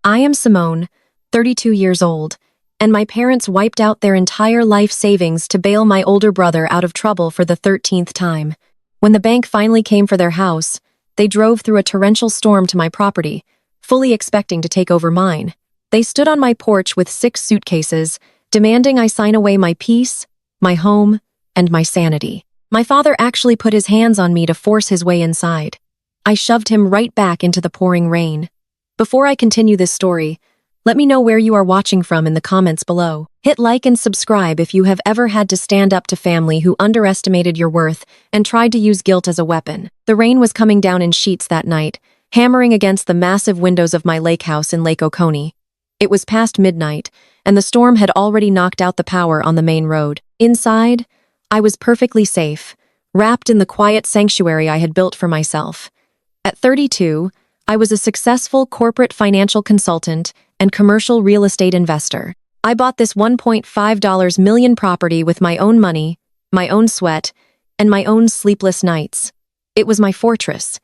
I am Simone, 32 years old, and my parents wiped out their entire life savings to bail my older brother out of trouble for the 13th time. When the bank finally came for their house, they drove through a torrential storm to my property, fully expecting to take over mine. They stood on my porch with 6 suitcases, demanding I sign away my peace, my home, and my sanity. My father actually put his hands on me to force his way inside. I shoved him right back into the pouring rain. Before I continue this story, let me know where you are watching from in the comments below. Hit like and subscribe if you have ever had to stand up to family who underestimated your worth and tried to use guilt as a weapon. The rain was coming down in sheets that night, hammering against the massive windows of my lake house in Lake Oconee. It was past midnight, and the storm had already knocked out the power on the main road. Inside, I was perfectly safe, wrapped in the quiet sanctuary I had built for myself. At 32, I was a successful corporate financial consultant and commercial real estate investor. I bought this $1.5 million property with my own money, my own sweat, and my own sleepless nights. It was my fortress.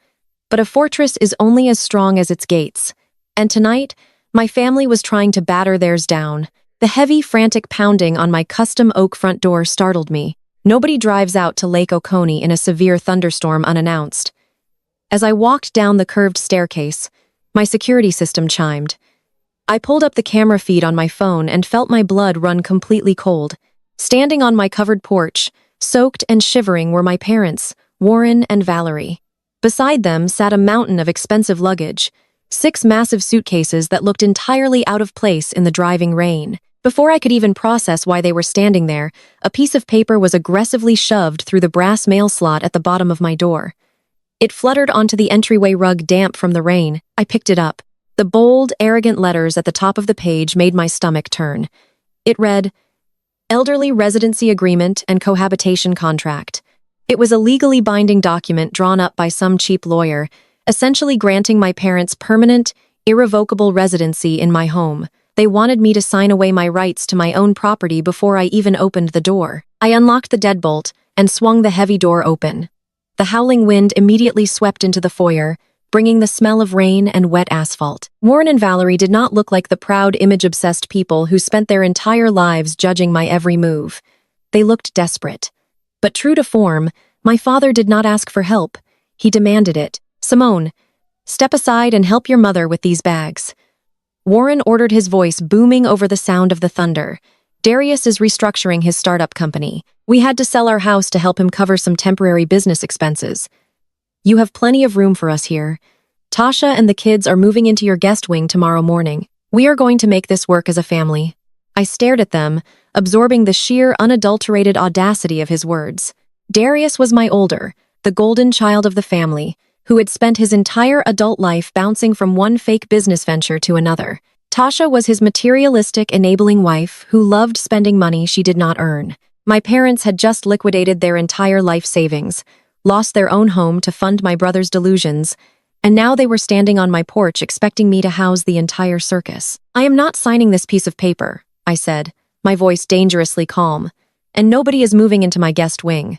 But a fortress is only as strong as its gates. And tonight, my family was trying to batter theirs down. The heavy, frantic pounding on my custom oak front door startled me. Nobody drives out to Lake Oconee in a severe thunderstorm unannounced. As I walked down the curved staircase, my security system chimed. I pulled up the camera feed on my phone and felt my blood run completely cold. Standing on my covered porch, soaked and shivering, were my parents, Warren and Valerie. Beside them sat a mountain of expensive luggage, 6 massive suitcases that looked entirely out of place in the driving rain. Before I could even process why they were standing there, a piece of paper was aggressively shoved through the brass mail slot at the bottom of my door. It fluttered onto the entryway rug, damp from the rain. I picked it up. The bold, arrogant letters at the top of the page made my stomach turn. It read, Elderly Residency Agreement and Cohabitation Contract. It was a legally binding document drawn up by some cheap lawyer, essentially granting my parents permanent, irrevocable residency in my home. They wanted me to sign away my rights to my own property before I even opened the door. I unlocked the deadbolt and swung the heavy door open. The howling wind immediately swept into the foyer, bringing the smell of rain and wet asphalt. Warren and Valerie did not look like the proud, image-obsessed people who spent their entire lives judging my every move. They looked desperate. But true to form, my father did not ask for help. He demanded it. Simone, step aside and help your mother with these bags. Warren ordered, his voice booming over the sound of the thunder. Darius is restructuring his startup company. We had to sell our house to help him cover some temporary business expenses. You have plenty of room for us here. Tasha and the kids are moving into your guest wing tomorrow morning. We are going to make this work as a family. I stared at them, absorbing the sheer, unadulterated audacity of his words. Darius was my older, the golden child of the family, who had spent his entire adult life bouncing from one fake business venture to another. Tasha was his materialistic, enabling wife who loved spending money she did not earn. My parents had just liquidated their entire life savings, lost their own home to fund my brother's delusions, and now they were standing on my porch expecting me to house the entire circus. I am not signing this piece of paper, I said, my voice dangerously calm, and nobody is moving into my guest wing.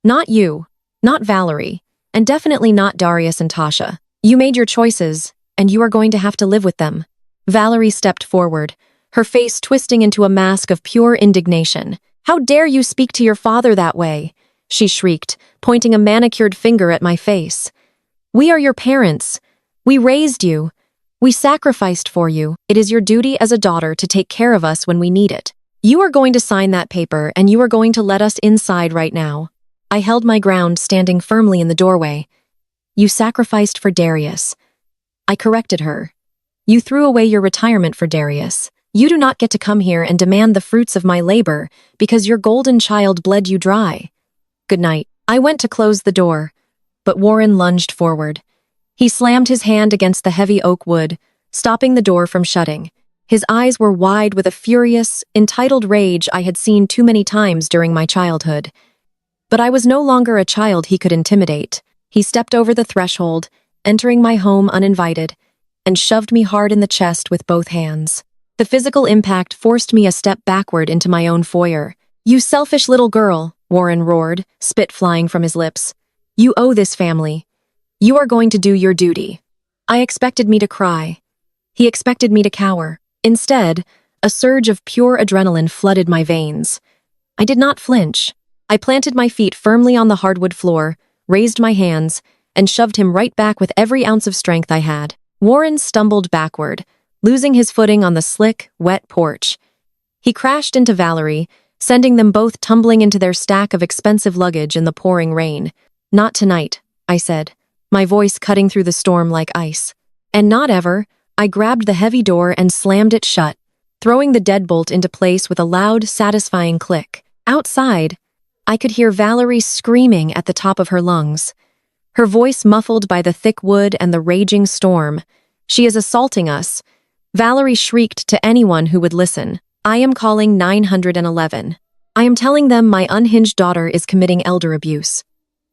Not you, not Valerie, and definitely not Darius and Tasha. You made your choices, and you are going to have to live with them. Valerie stepped forward, her face twisting into a mask of pure indignation. How dare you speak to your father that way? She shrieked, pointing a manicured finger at my face. We are your parents. We raised you. We sacrificed for you. It is your duty as a daughter to take care of us when we need it. You are going to sign that paper, and you are going to let us inside right now. I held my ground, standing firmly in the doorway. You sacrificed for Darius. I corrected her. You threw away your retirement for Darius. You do not get to come here and demand the fruits of my labor because your golden child bled you dry. Good night. I went to close the door, but Warren lunged forward. He slammed his hand against the heavy oak wood, stopping the door from shutting. His eyes were wide with a furious, entitled rage I had seen too many times during my childhood. But I was no longer a child he could intimidate. He stepped over the threshold, entering my home uninvited, and shoved me hard in the chest with both hands. The physical impact forced me a step backward into my own foyer. You selfish little girl, Warren roared, spit flying from his lips. You owe this family. You are going to do your duty. I expected me to cry. He expected me to cower. Instead, a surge of pure adrenaline flooded my veins. I did not flinch. I planted my feet firmly on the hardwood floor, raised my hands, and shoved him right back with every ounce of strength I had. Warren stumbled backward, losing his footing on the slick, wet porch. He crashed into Valerie, sending them both tumbling into their stack of expensive luggage in the pouring rain. "Not tonight," I said, my voice cutting through the storm like ice. "And not ever." I grabbed the heavy door and slammed it shut, throwing the deadbolt into place with a loud, satisfying click. Outside, I could hear Valerie screaming at the top of her lungs, her voice muffled by the thick wood and the raging storm. "She is assaulting us," Valerie shrieked to anyone who would listen. "I am calling 911. I am telling them my unhinged daughter is committing elder abuse."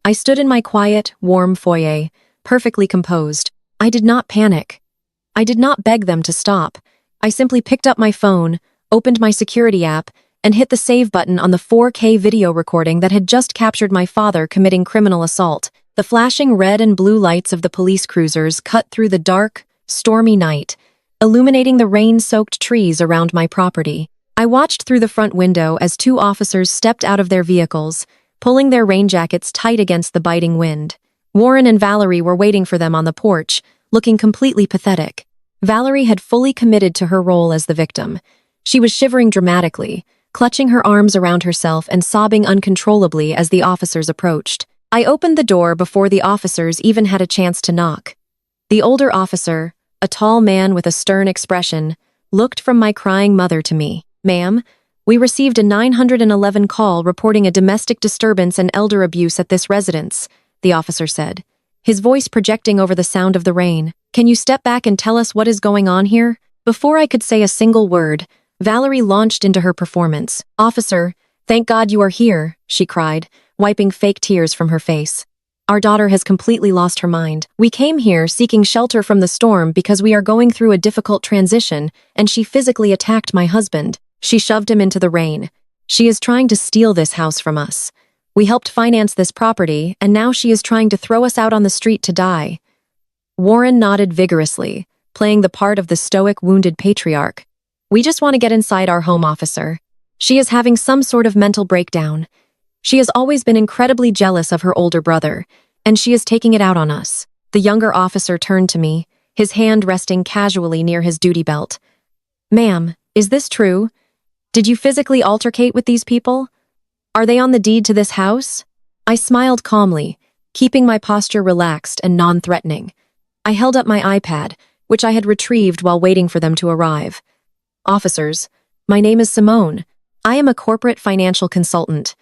I stood in my quiet, warm foyer, perfectly composed. I did not panic. I did not beg them to stop. I simply picked up my phone, opened my security app, and hit the save button on the 4K video recording that had just captured my father committing criminal assault. The flashing red and blue lights of the police cruisers cut through the dark, stormy night, illuminating the rain-soaked trees around my property. I watched through the front window as two officers stepped out of their vehicles, pulling their rain jackets tight against the biting wind. Warren and Valerie were waiting for them on the porch, looking completely pathetic. Valerie had fully committed to her role as the victim. She was shivering dramatically, clutching her arms around herself and sobbing uncontrollably as the officers approached. I opened the door before the officers even had a chance to knock. The older officer, a tall man with a stern expression, looked from my crying mother to me. "Ma'am, we received a 911 call reporting a domestic disturbance and elder abuse at this residence," the officer said, his voice projecting over the sound of the rain. "Can you step back and tell us what is going on here?" Before I could say a single word, Valerie launched into her performance. "Officer, thank God you are here," she cried, wiping fake tears from her face. "Our daughter has completely lost her mind. We came here seeking shelter from the storm because we are going through a difficult transition, and she physically attacked my husband. She shoved him into the rain. She is trying to steal this house from us. We helped finance this property, and now she is trying to throw us out on the street to die." Warren nodded vigorously, playing the part of the stoic, wounded patriarch. "We just want to get inside our home, officer. She is having some sort of mental breakdown. She has always been incredibly jealous of her older brother, and she is taking it out on us." The younger officer turned to me, his hand resting casually near his duty belt. "Ma'am, is this true? Did you physically altercate with these people? Are they on the deed to this house?" I smiled calmly, keeping my posture relaxed and non-threatening. I held up my iPad, which I had retrieved while waiting for them to arrive. "Officers, my name is Simone. I am a corporate financial consultant.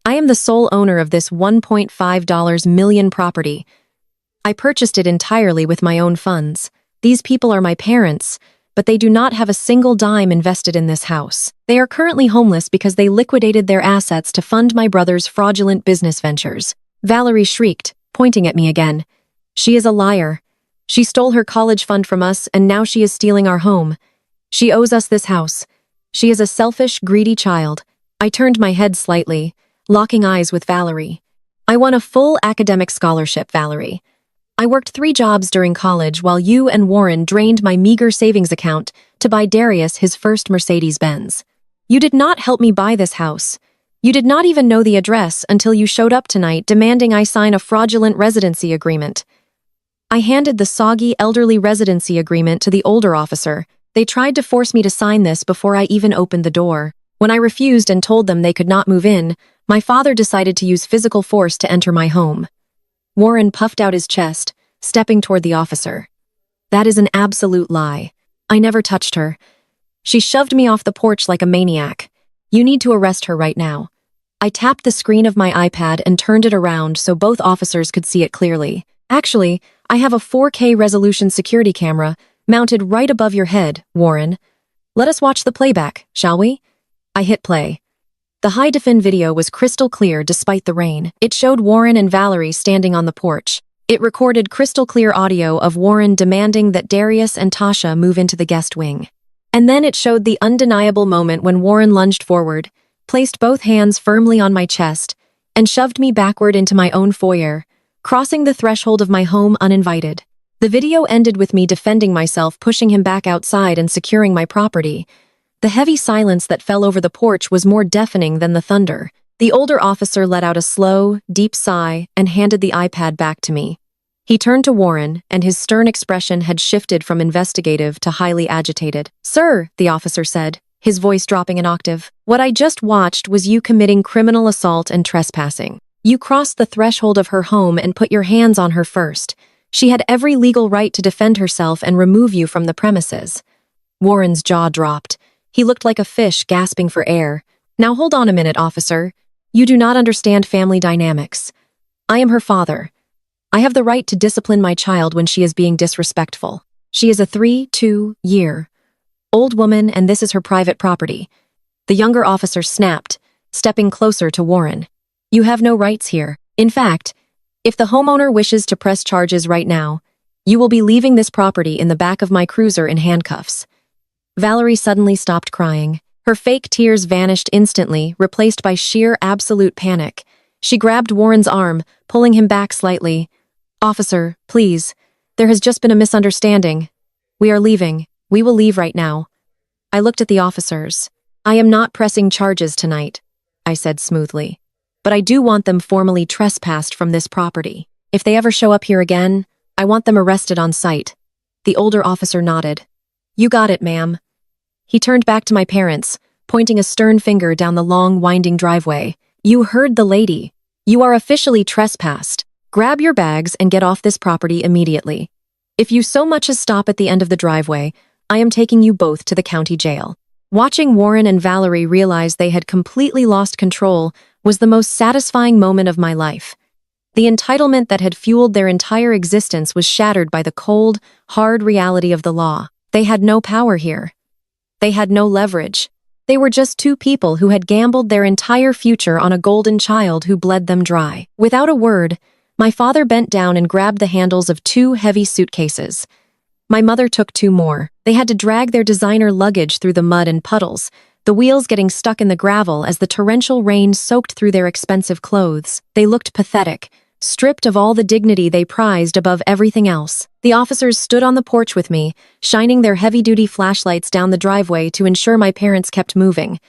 I am the sole owner of this $1.5 million property. I purchased it entirely with my own funds. These people are my parents, but they do not have a single dime invested in this house. They are currently homeless because they liquidated their assets to fund my brother's fraudulent business ventures." Valerie shrieked, pointing at me again. "She is a liar. She stole her college fund from us, and now she is stealing our home. She owes us this house. She is a selfish, greedy child." I turned my head slightly, locking eyes with Valerie. "I won a full academic scholarship, Valerie. I worked 3 jobs during college while you and Warren drained my meager savings account to buy Darius his first Mercedes-Benz. You did not help me buy this house. You did not even know the address until you showed up tonight demanding I sign a fraudulent residency agreement." I handed the soggy, elderly residency agreement to the older officer. They tried to force me to sign this before I even opened the door. When I refused and told them they could not move in, my father decided to use physical force to enter my home. Warren puffed out his chest, stepping toward the officer. "That is an absolute lie. I never touched her. She shoved me off the porch like a maniac. You need to arrest her right now." I tapped the screen of my iPad and turned it around so both officers could see it clearly. "Actually, I have a 4K resolution security camera mounted right above your head, Warren. Let us watch the playback, shall we?" I hit play. The high-defin video was crystal clear despite the rain. It showed Warren and Valerie standing on the porch. It recorded crystal-clear audio of Warren demanding that Darius and Tasha move into the guest wing. And then it showed the undeniable moment when Warren lunged forward, placed both hands firmly on my chest, and shoved me backward into my own foyer, crossing the threshold of my home uninvited. The video ended with me defending myself, pushing him back outside and securing my property. The heavy silence that fell over the porch was more deafening than the thunder. The older officer let out a slow, deep sigh and handed the iPad back to me. He turned to Warren, and his stern expression had shifted from investigative to highly agitated. "Sir," the officer said, his voice dropping an octave, "what I just watched was you committing criminal assault and trespassing. You crossed the threshold of her home and put your hands on her first. She had every legal right to defend herself and remove you from the premises." Warren's jaw dropped. He looked like a fish gasping for air. "Now hold on a minute, officer. You do not understand family dynamics. I am her father. I have the right to discipline my child when she is being disrespectful. She is a 32-year-old woman, and this is her private property." The younger officer snapped, stepping closer to Warren. "You have no rights here. In fact, if the homeowner wishes to press charges right now, you will be leaving this property in the back of my cruiser in handcuffs." Valerie suddenly stopped crying. Her fake tears vanished instantly, replaced by sheer absolute panic. She grabbed Warren's arm, pulling him back slightly. "Officer, please. There has just been a misunderstanding. We are leaving. We will leave right now." I looked at the officers. "I am not pressing charges tonight," I said smoothly. "But I do want them formally trespassed from this property. If they ever show up here again, I want them arrested on sight." The older officer nodded. "You got it, ma'am." He turned back to my parents, pointing a stern finger down the long, winding driveway. "You heard the lady. You are officially trespassed. Grab your bags and get off this property immediately. If you so much as stop at the end of the driveway, I am taking you both to the county jail." Watching Warren and Valerie realize they had completely lost control was the most satisfying moment of my life. The entitlement that had fueled their entire existence was shattered by the cold, hard reality of the law. They had no power here. They had no leverage. They were just two people who had gambled their entire future on a golden child who bled them dry. Without a word, my father bent down and grabbed the handles of two heavy suitcases. My mother took two more. They had to drag their designer luggage through the mud and puddles, the wheels getting stuck in the gravel as the torrential rain soaked through their expensive clothes. They looked pathetic, stripped of all the dignity they prized above everything else. The officers stood on the porch with me, shining their heavy-duty flashlights down the driveway to ensure my parents kept moving.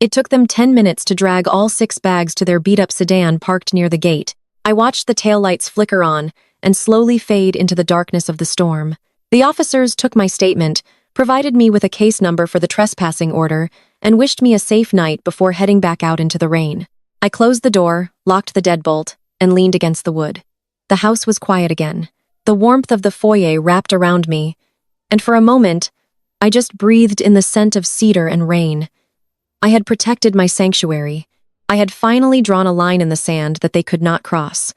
It took them 10 minutes to drag all 6 bags to their beat-up sedan parked near the gate. I watched the taillights flicker on and slowly fade into the darkness of the storm. The officers took my statement, provided me with a case number for the trespassing order, and wished me a safe night before heading back out into the rain. I closed the door, locked the deadbolt, and leaned against the wood. The house was quiet again. The warmth of the foyer wrapped around me, and for a moment, I just breathed in the scent of cedar and rain. I had protected my sanctuary. I had finally drawn a line in the sand that they could not cross.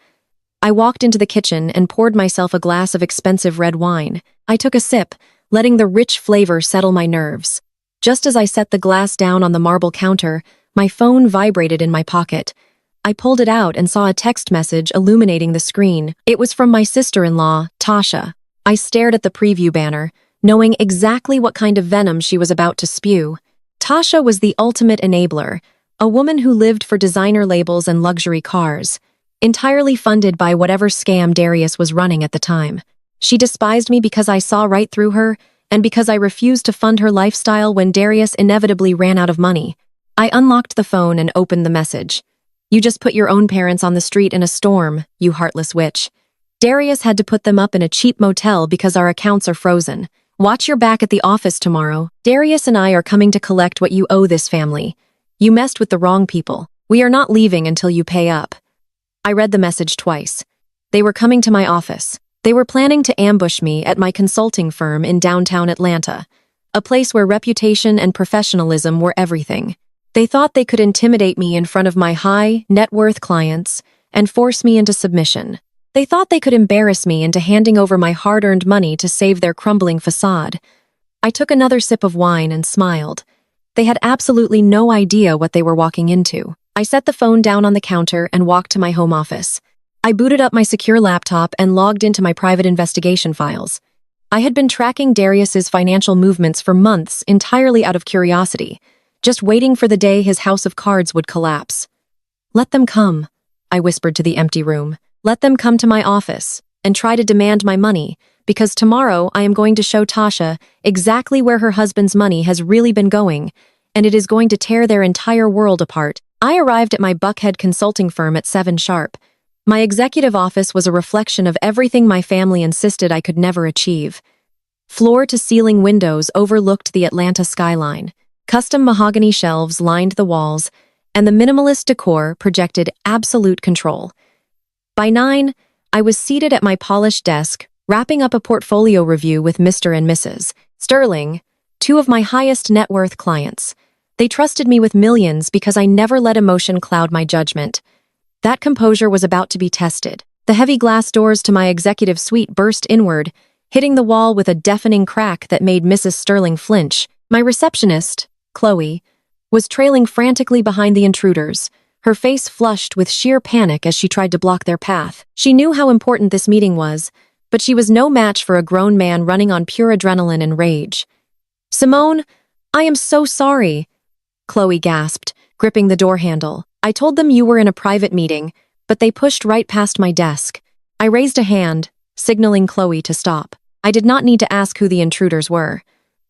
I walked into the kitchen and poured myself a glass of expensive red wine. I took a sip, letting the rich flavor settle my nerves. Just as I set the glass down on the marble counter, my phone vibrated in my pocket. I pulled it out and saw a text message illuminating the screen. It was from my sister-in-law, Tasha. I stared at the preview banner, knowing exactly what kind of venom she was about to spew. Tasha was the ultimate enabler, a woman who lived for designer labels and luxury cars, entirely funded by whatever scam Darius was running at the time. She despised me because I saw right through her, and because I refused to fund her lifestyle when Darius inevitably ran out of money. I unlocked the phone and opened the message. "You just put your own parents on the street in a storm, you heartless witch. Darius had to put them up in a cheap motel because our accounts are frozen. Watch your back at the office tomorrow. Darius and I are coming to collect what you owe this family. You messed with the wrong people. We are not leaving until you pay up." I read the message twice. They were coming to my office. They were planning to ambush me at my consulting firm in downtown Atlanta, a place where reputation and professionalism were everything. They thought they could intimidate me in front of my high, net-worth clients and force me into submission. They thought they could embarrass me into handing over my hard-earned money to save their crumbling facade. I took another sip of wine and smiled. They had absolutely no idea what they were walking into. I set the phone down on the counter and walked to my home office. I booted up my secure laptop and logged into my private investigation files. I had been tracking Darius's financial movements for months entirely out of curiosity, just waiting for the day his house of cards would collapse. "Let them come," I whispered to the empty room. "Let them come to my office and try to demand my money, because tomorrow I am going to show Tasha exactly where her husband's money has really been going, and it is going to tear their entire world apart. I arrived at my Buckhead consulting firm at 7 sharp. My executive office was a reflection of everything my family insisted I could never achieve. Floor-to-ceiling windows overlooked the Atlanta skyline. Custom mahogany shelves lined the walls, and the minimalist decor projected absolute control. By 9, I was seated at my polished desk, wrapping up a portfolio review with Mr. and Mrs. Sterling, 2 of my highest net worth clients. They trusted me with millions because I never let emotion cloud my judgment. That composure was about to be tested. The heavy glass doors to my executive suite burst inward, hitting the wall with a deafening crack that made Mrs. Sterling flinch. My receptionist, Chloe, was trailing frantically behind the intruders, her face flushed with sheer panic as she tried to block their path. She knew how important this meeting was, but she was no match for a grown man running on pure adrenaline and rage. "Simone, I am so sorry," Chloe gasped, gripping the door handle. "I told them you were in a private meeting, but they pushed right past my desk." I raised a hand, signaling Chloe to stop. I did not need to ask who the intruders were.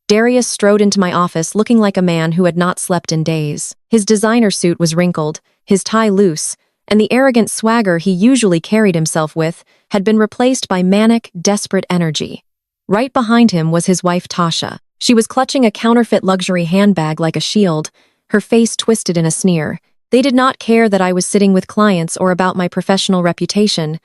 Darius strode into my office looking like a man who had not slept in days. His designer suit was wrinkled, his tie loose, and the arrogant swagger he usually carried himself with had been replaced by manic, desperate energy. Right behind him was his wife Tasha. She was clutching a counterfeit luxury handbag like a shield, her face twisted in a sneer. They did not care that I was sitting with clients or about my professional reputation.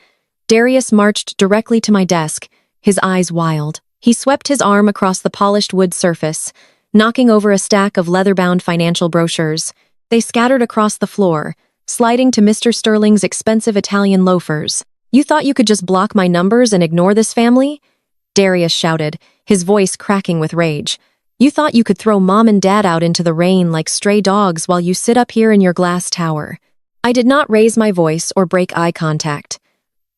Darius marched directly to my desk, his eyes wild. He swept his arm across the polished wood surface, knocking over a stack of leather-bound financial brochures. They scattered across the floor, sliding to Mr. Sterling's expensive Italian loafers. "You thought you could just block my numbers and ignore this family?" Darius shouted, his voice cracking with rage. "You thought you could throw mom and dad out into the rain like stray dogs while you sit up here in your glass tower." I did not raise my voice or break eye contact.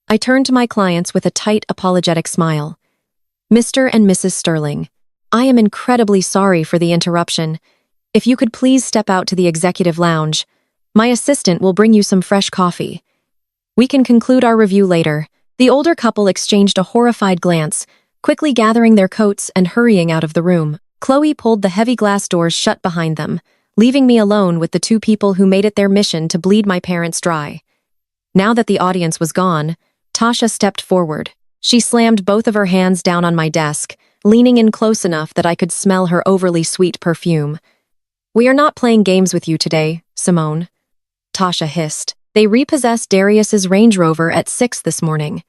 I turned to my clients with a tight, apologetic smile. "Mr. and Mrs. Sterling, I am incredibly sorry for the interruption. If you could please step out to the executive lounge, my assistant will bring you some fresh coffee. We can conclude our review later." The older couple exchanged a horrified glance, quickly gathering their coats and hurrying out of the room. Chloe pulled the heavy glass doors shut behind them, leaving me alone with the 2 people who made it their mission to bleed my parents dry. Now that the audience was gone, Tasha stepped forward. She slammed both of her hands down on my desk, leaning in close enough that I could smell her overly sweet perfume. "We are not playing games with you today, Simone," Tasha hissed. "They repossessed Darius's Range Rover at 6 this morning.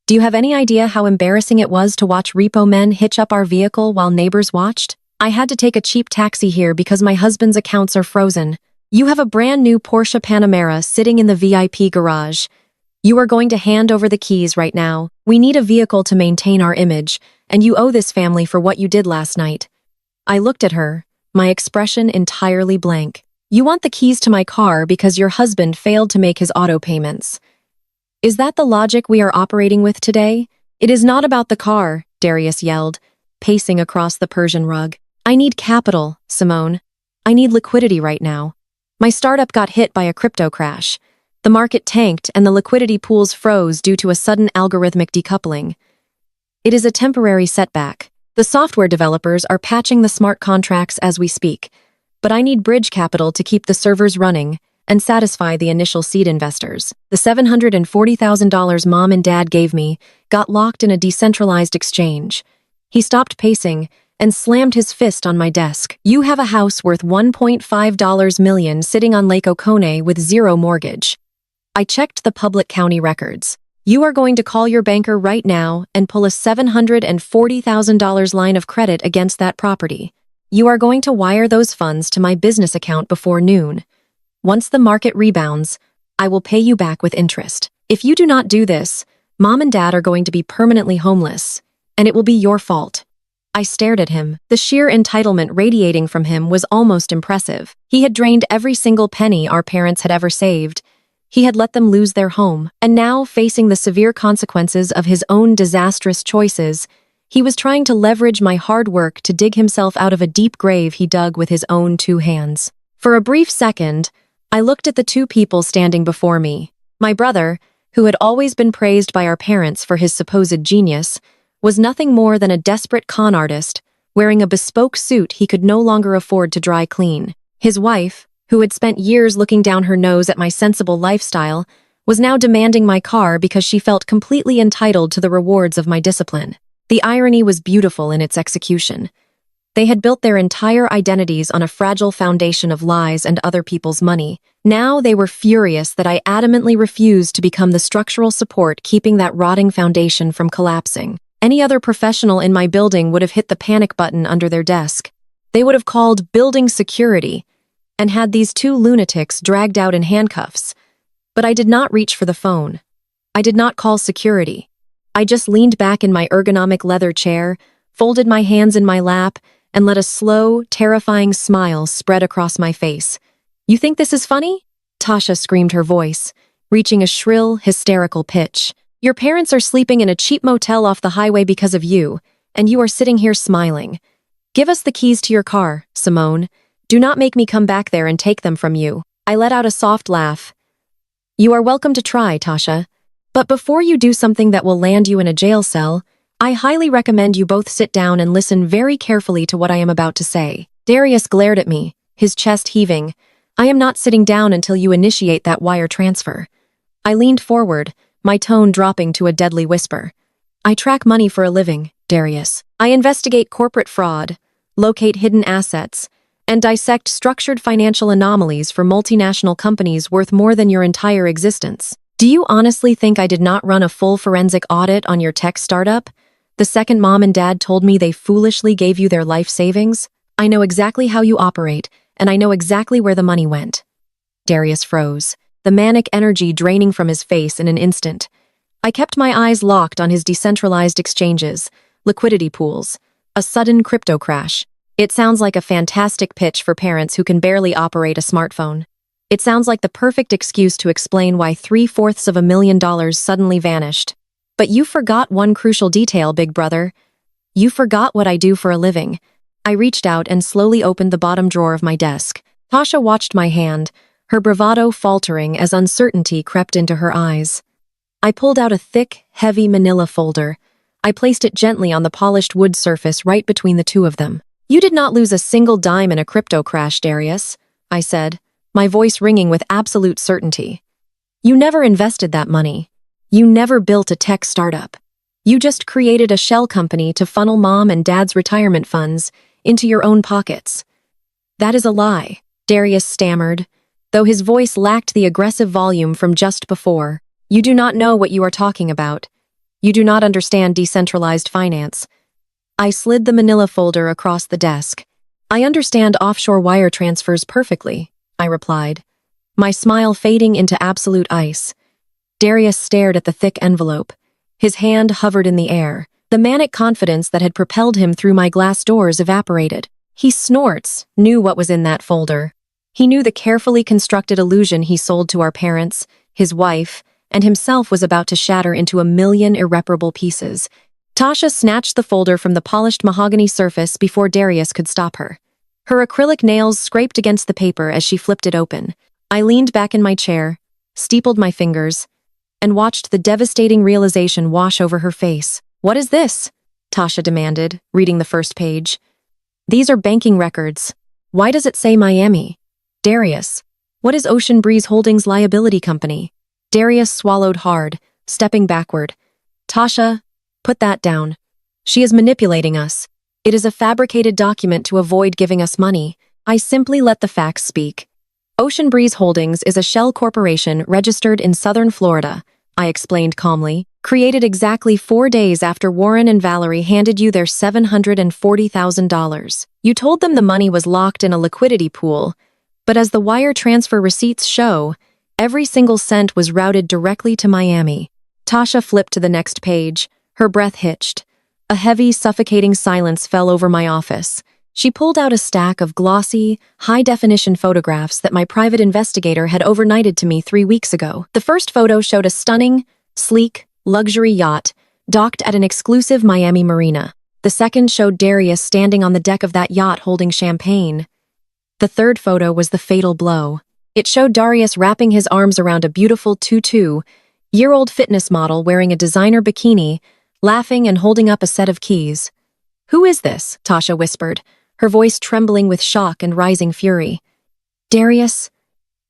Do you have any idea how embarrassing it was to watch repo men hitch up our vehicle while neighbors watched? I had to take a cheap taxi here because my husband's accounts are frozen. You have a brand new Porsche Panamera sitting in the VIP garage. You are going to hand over the keys right now. We need a vehicle to maintain our image, and you owe this family for what you did last night." I looked at her, my expression entirely blank. "You want the keys to my car because your husband failed to make his auto payments. Is that the logic we are operating with today?" "It is not about the car," Darius yelled, pacing across the Persian rug. "I need capital, Simone. I need liquidity right now. My startup got hit by a crypto crash. The market tanked and the liquidity pools froze due to a sudden algorithmic decoupling. It is a temporary setback. The software developers are patching the smart contracts as we speak, but I need bridge capital to keep the servers running and satisfy the initial seed investors. The $740,000 mom and dad gave me got locked in a decentralized exchange." He stopped pacing and slammed his fist on my desk. "You have a house worth $1.5 million sitting on Lake Oconee with 0 mortgage. I checked the public county records. You are going to call your banker right now and pull a $740,000 line of credit against that property. You are going to wire those funds to my business account before noon. Once the market rebounds, I will pay you back with interest. If you do not do this, mom and dad are going to be permanently homeless, and it will be your fault." I stared at him. The sheer entitlement radiating from him was almost impressive. He had drained every single penny our parents had ever saved. He had let them lose their home, and now, facing the severe consequences of his own disastrous choices, he was trying to leverage my hard work to dig himself out of a deep grave he dug with his own 2 hands. For a brief second, I looked at the 2 people standing before me. My brother, who had always been praised by our parents for his supposed genius, was nothing more than a desperate con artist, wearing a bespoke suit he could no longer afford to dry clean. His wife, who had spent years looking down her nose at my sensible lifestyle, was now demanding my car because she felt completely entitled to the rewards of my discipline. The irony was beautiful in its execution. They had built their entire identities on a fragile foundation of lies and other people's money. Now they were furious that I adamantly refused to become the structural support keeping that rotting foundation from collapsing. Any other professional in my building would have hit the panic button under their desk. They would have called building security and had these two lunatics dragged out in handcuffs. But I did not reach for the phone. I did not call security. I just leaned back in my ergonomic leather chair, folded my hands in my lap, and let a slow, terrifying smile spread across my face. "You think this is funny?" Tasha screamed, her voice, reaching a shrill, hysterical pitch. "Your parents are sleeping in a cheap motel off the highway because of you, and you are sitting here smiling. Give us the keys to your car, Simone. Do not make me come back there and take them from you." I let out a soft laugh. "You are welcome to try, Tasha. But before you do something that will land you in a jail cell, I highly recommend you both sit down and listen very carefully to what I am about to say." Darius glared at me, his chest heaving. "I am not sitting down until you initiate that wire transfer." I leaned forward, my tone dropping to a deadly whisper. "I track money for a living, Darius. I investigate corporate fraud, locate hidden assets, and dissect structured financial anomalies for multinational companies worth more than your entire existence. Do you honestly think I did not run a full forensic audit on your tech startup? The second Mom and Dad told me they foolishly gave you their life savings? I know exactly how you operate, and I know exactly where the money went." Darius froze, the manic energy draining from his face in an instant. I kept my eyes locked on his decentralized exchanges, liquidity pools, a sudden crypto crash. It sounds like a fantastic pitch for parents who can barely operate a smartphone. It sounds like the perfect excuse to explain why $750,000 suddenly vanished. But you forgot one crucial detail, big brother. You forgot what I do for a living. I reached out and slowly opened the bottom drawer of my desk. Tasha watched my hand, her bravado faltering as uncertainty crept into her eyes. I pulled out a thick, heavy manila folder. I placed it gently on the polished wood surface right between the two of them. "You did not lose a single dime in a crypto crash, Darius," I said, my voice ringing with absolute certainty. "You never invested that money. You never built a tech startup. You just created a shell company to funnel Mom and Dad's retirement funds into your own pockets." "That is a lie," Darius stammered, though his voice lacked the aggressive volume from just before. "You do not know what you are talking about. You do not understand decentralized finance." I slid the manila folder across the desk. "I understand offshore wire transfers perfectly," I replied, my smile fading into absolute ice. Darius stared at the thick envelope. His hand hovered in the air. The manic confidence that had propelled him through my glass doors evaporated. He snorts, knew what was in that folder. He knew the carefully constructed illusion he sold to our parents, his wife, and himself was about to shatter into a million irreparable pieces. Tasha snatched the folder from the polished mahogany surface before Darius could stop her. Her acrylic nails scraped against the paper as she flipped it open. I leaned back in my chair, steepled my fingers, and watched the devastating realization wash over her face. "What is this?" Tasha demanded, reading the first page. "These are banking records. Why does it say Miami?" "Darius, what is Ocean Breeze Holdings Liability Company?" Darius swallowed hard, stepping backward. "Tasha, put that down. She is manipulating us. It is a fabricated document to avoid giving us money." I simply let the facts speak. "Ocean Breeze Holdings is a shell corporation registered in southern Florida," I explained calmly, "created exactly 4 days after Warren and Valerie handed you their $740,000. You told them the money was locked in a liquidity pool, but as the wire transfer receipts show, every single cent was routed directly to Miami." Tasha flipped to the next page, her breath hitched. A heavy, suffocating silence fell over my office. She pulled out a stack of glossy, high-definition photographs that my private investigator had overnighted to me 3 weeks ago. The first photo showed a stunning, sleek, luxury yacht docked at an exclusive Miami marina. The second showed Darius standing on the deck of that yacht holding champagne. The third photo was the fatal blow. It showed Darius wrapping his arms around a beautiful 22-year-old fitness model wearing a designer bikini laughing and holding up a set of keys. "Who is this?" Tasha whispered, her voice trembling with shock and rising fury. "Darius?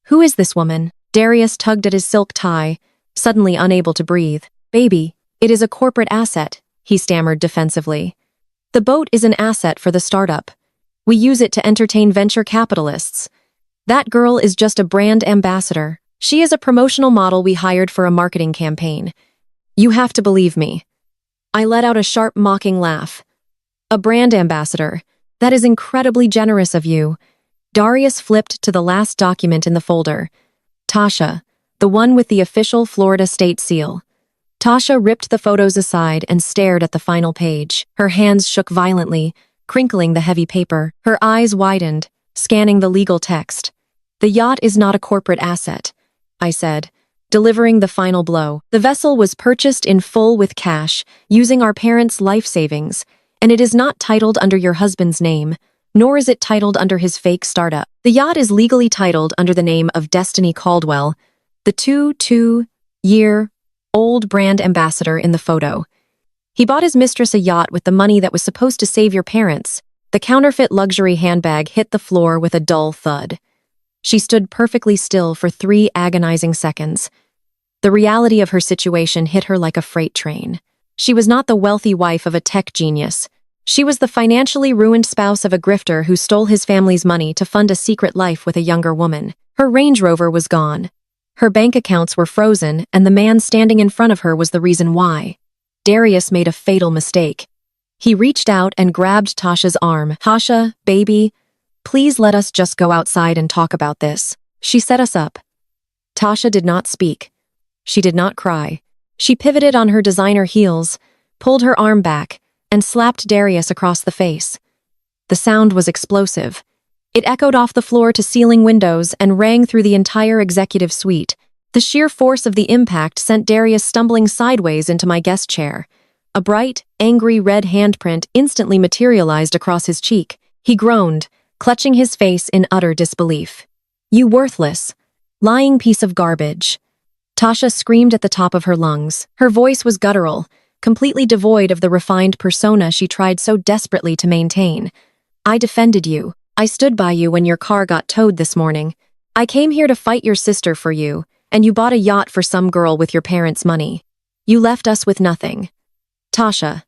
Who is this woman?" Darius tugged at his silk tie, suddenly unable to breathe. "Baby, it is a corporate asset," he stammered defensively. "The boat is an asset for the startup. We use it to entertain venture capitalists. That girl is just a brand ambassador. She is a promotional model we hired for a marketing campaign. You have to believe me." I let out a sharp, mocking laugh. "A brand ambassador? That is incredibly generous of you." Darius flipped to the last document in the folder. "Tasha, the one with the official Florida state seal." Tasha ripped the photos aside and stared at the final page. Her hands shook violently, crinkling the heavy paper. Her eyes widened, scanning the legal text. "The yacht is not a corporate asset," I said, delivering the final blow. "The vessel was purchased in full with cash, using our parents' life savings, and it is not titled under your husband's name, nor is it titled under his fake startup. The yacht is legally titled under the name of Destiny Caldwell, the 2-year-old brand ambassador in the photo. He bought his mistress a yacht with the money that was supposed to save your parents." The counterfeit luxury handbag hit the floor with a dull thud. She stood perfectly still for 3 agonizing seconds. The reality of her situation hit her like a freight train. She was not the wealthy wife of a tech genius. She was the financially ruined spouse of a grifter who stole his family's money to fund a secret life with a younger woman. Her Range Rover was gone. Her bank accounts were frozen, and the man standing in front of her was the reason why. Darius made a fatal mistake. He reached out and grabbed Tasha's arm. "Tasha, baby, please let us just go outside and talk about this." She set us up. Tasha did not speak. She did not cry. She pivoted on her designer heels, pulled her arm back, and slapped Darius across the face. The sound was explosive. It echoed off the floor to ceiling windows and rang through the entire executive suite. The sheer force of the impact sent Darius stumbling sideways into my guest chair. A bright, angry red handprint instantly materialized across his cheek. He groaned, clutching his face in utter disbelief. "You worthless, lying piece of garbage." Tasha screamed at the top of her lungs. Her voice was guttural, completely devoid of the refined persona she tried so desperately to maintain. "I defended you. I stood by you when your car got towed this morning. I came here to fight your sister for you, and you bought a yacht for some girl with your parents' money. You left us with nothing." "Tasha,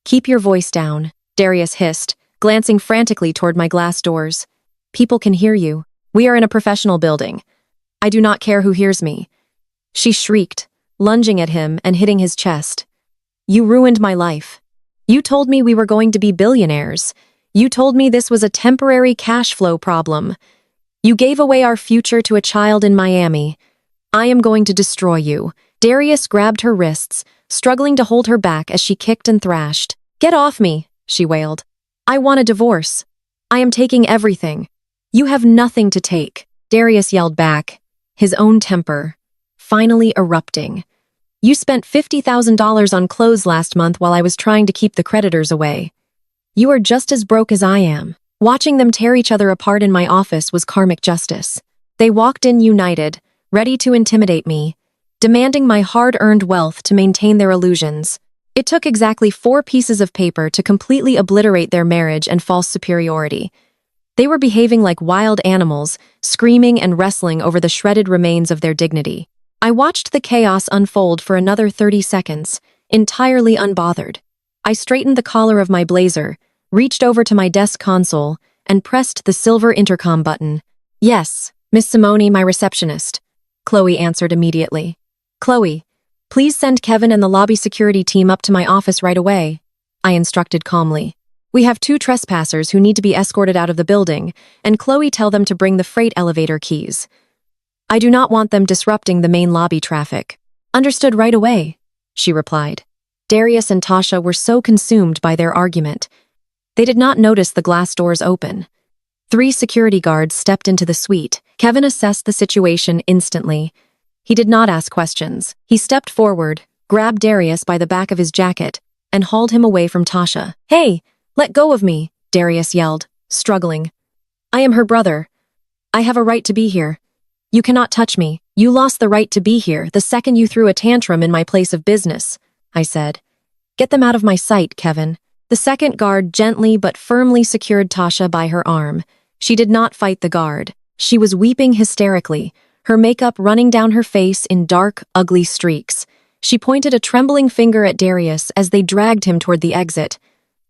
keep your voice down," Darius hissed, glancing frantically toward my glass doors. "People can hear you. We are in a professional building. I do not care who hears me." She shrieked, lunging at him and hitting his chest. "You ruined my life. You told me we were going to be billionaires. You told me this was a temporary cash flow problem. You gave away our future to a child in Miami. I am going to destroy you." Darius grabbed her wrists, struggling to hold her back as she kicked and thrashed. "Get off me," she wailed. "I want a divorce. I am taking everything. You have nothing to take." Darius yelled back, his own temper finally erupting. "You spent $50,000 on clothes last month while I was trying to keep the creditors away. You are just as broke as I am." Watching them tear each other apart in my office was karmic justice. They walked in united, ready to intimidate me, demanding my hard-earned wealth to maintain their illusions. It took exactly 4 pieces of paper to completely obliterate their marriage and false superiority. They were behaving like wild animals, screaming and wrestling over the shredded remains of their dignity. I watched the chaos unfold for another 30 seconds, entirely unbothered. I straightened the collar of my blazer, reached over to my desk console, and pressed the silver intercom button. "Yes, Miss Simone, my receptionist," Chloe answered immediately. "Chloe, please send Kevin and the lobby security team up to my office right away," I instructed calmly. "We have 2 trespassers who need to be escorted out of the building, and Chloe, tell them to bring the freight elevator keys. I do not want them disrupting the main lobby traffic." "Understood right away," she replied. Darius and Tasha were so consumed by their argument, they did not notice the glass doors open. 3 security guards stepped into the suite. Kevin assessed the situation instantly. He did not ask questions. He stepped forward, grabbed Darius by the back of his jacket, and hauled him away from Tasha. "Hey, let go of me," Darius yelled, struggling. "I am her brother. I have a right to be here. You cannot touch me. You lost the right to be here the second you threw a tantrum in my place of business," I said. Get them out of my sight, Kevin. The second guard gently but firmly secured Tasha by her arm. She did not fight the guard. She was weeping hysterically, her makeup running down her face in dark, ugly streaks. She pointed a trembling finger at Darius as they dragged him toward the exit.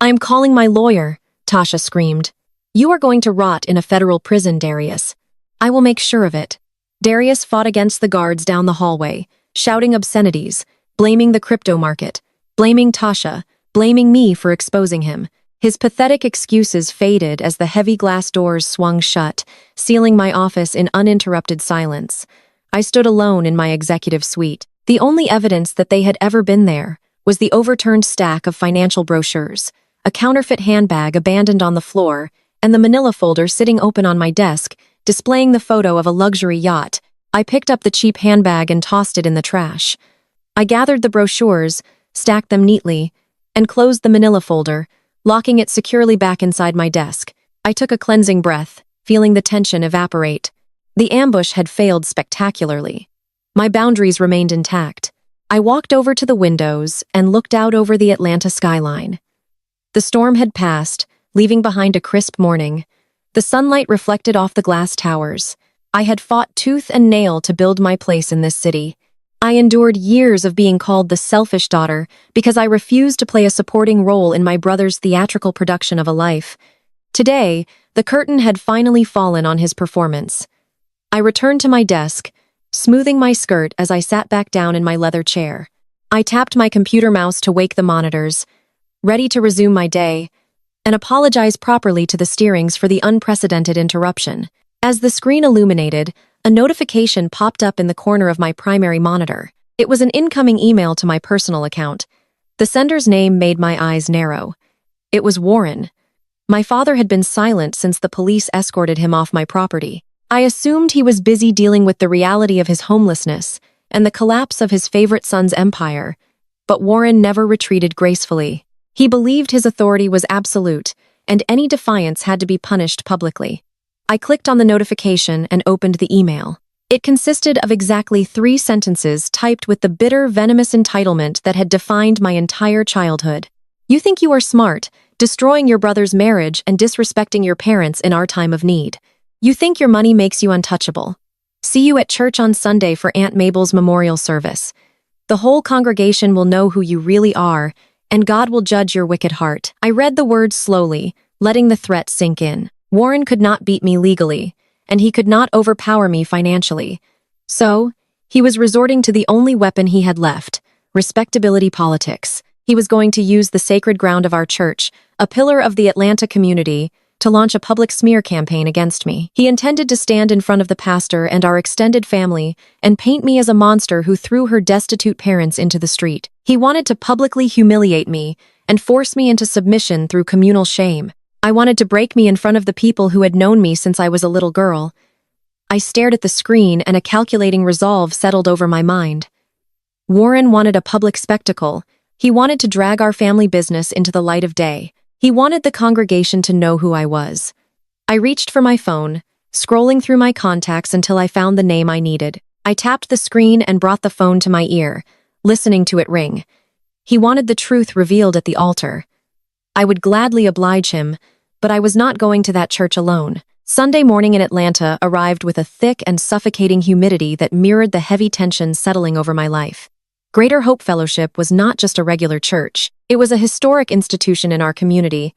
"I am calling my lawyer," Tasha screamed. "You are going to rot in a federal prison, Darius. I will make sure of it." Darius fought against the guards down the hallway, shouting obscenities, blaming the crypto market, blaming Tasha, blaming me for exposing him. His pathetic excuses faded as the heavy glass doors swung shut, sealing my office in uninterrupted silence. I stood alone in my executive suite. The only evidence that they had ever been there was the overturned stack of financial brochures, a counterfeit handbag abandoned on the floor, and the manila folder sitting open on my desk, displaying the photo of a luxury yacht. I picked up the cheap handbag and tossed it in the trash. I gathered the brochures, stacked them neatly, and closed the manila folder, locking it securely back inside my desk. I took a cleansing breath, feeling the tension evaporate. The ambush had failed spectacularly. My boundaries remained intact. I walked over to the windows and looked out over the Atlanta skyline. The storm had passed, leaving behind a crisp morning. The sunlight reflected off the glass towers. I had fought tooth and nail to build my place in this city. I endured years of being called the selfish daughter because I refused to play a supporting role in my brother's theatrical production of a life. Today, the curtain had finally fallen on his performance. I returned to my desk, smoothing my skirt as I sat back down in my leather chair. I tapped my computer mouse to wake the monitors, ready to resume my day, and apologize properly to the steerings for the unprecedented interruption. As the screen illuminated, a notification popped up in the corner of my primary monitor. It was an incoming email to my personal account. The sender's name made my eyes narrow. It was Warren. My father had been silent since the police escorted him off my property. I assumed he was busy dealing with the reality of his homelessness and the collapse of his favorite son's empire, but Warren never retreated gracefully. He believed his authority was absolute, and any defiance had to be punished publicly. I clicked on the notification and opened the email. It consisted of exactly 3 sentences typed with the bitter, venomous entitlement that had defined my entire childhood. "You think you are smart, destroying your brother's marriage and disrespecting your parents in our time of need. You think your money makes you untouchable. See you at church on Sunday for Aunt Mabel's memorial service. The whole congregation will know who you really are, and God will judge your wicked heart." I read the words slowly, letting the threat sink in. Warren could not beat me legally, and he could not overpower me financially. So, he was resorting to the only weapon he had left, respectability politics. He was going to use the sacred ground of our church, a pillar of the Atlanta community, to launch a public smear campaign against me. He intended to stand in front of the pastor and our extended family and paint me as a monster who threw her destitute parents into the street. He wanted to publicly humiliate me and force me into submission through communal shame. I wanted to break me in front of the people who had known me since I was a little girl. I stared at the screen and a calculating resolve settled over my mind. Warren wanted a public spectacle. He wanted to drag our family business into the light of day. He wanted the congregation to know who I was. I reached for my phone, scrolling through my contacts until I found the name I needed. I tapped the screen and brought the phone to my ear, listening to it ring. He wanted the truth revealed at the altar. I would gladly oblige him, but I was not going to that church alone. Sunday morning in Atlanta arrived with a thick and suffocating humidity that mirrored the heavy tension settling over my life. Greater Hope Fellowship was not just a regular church. It was a historic institution in our community,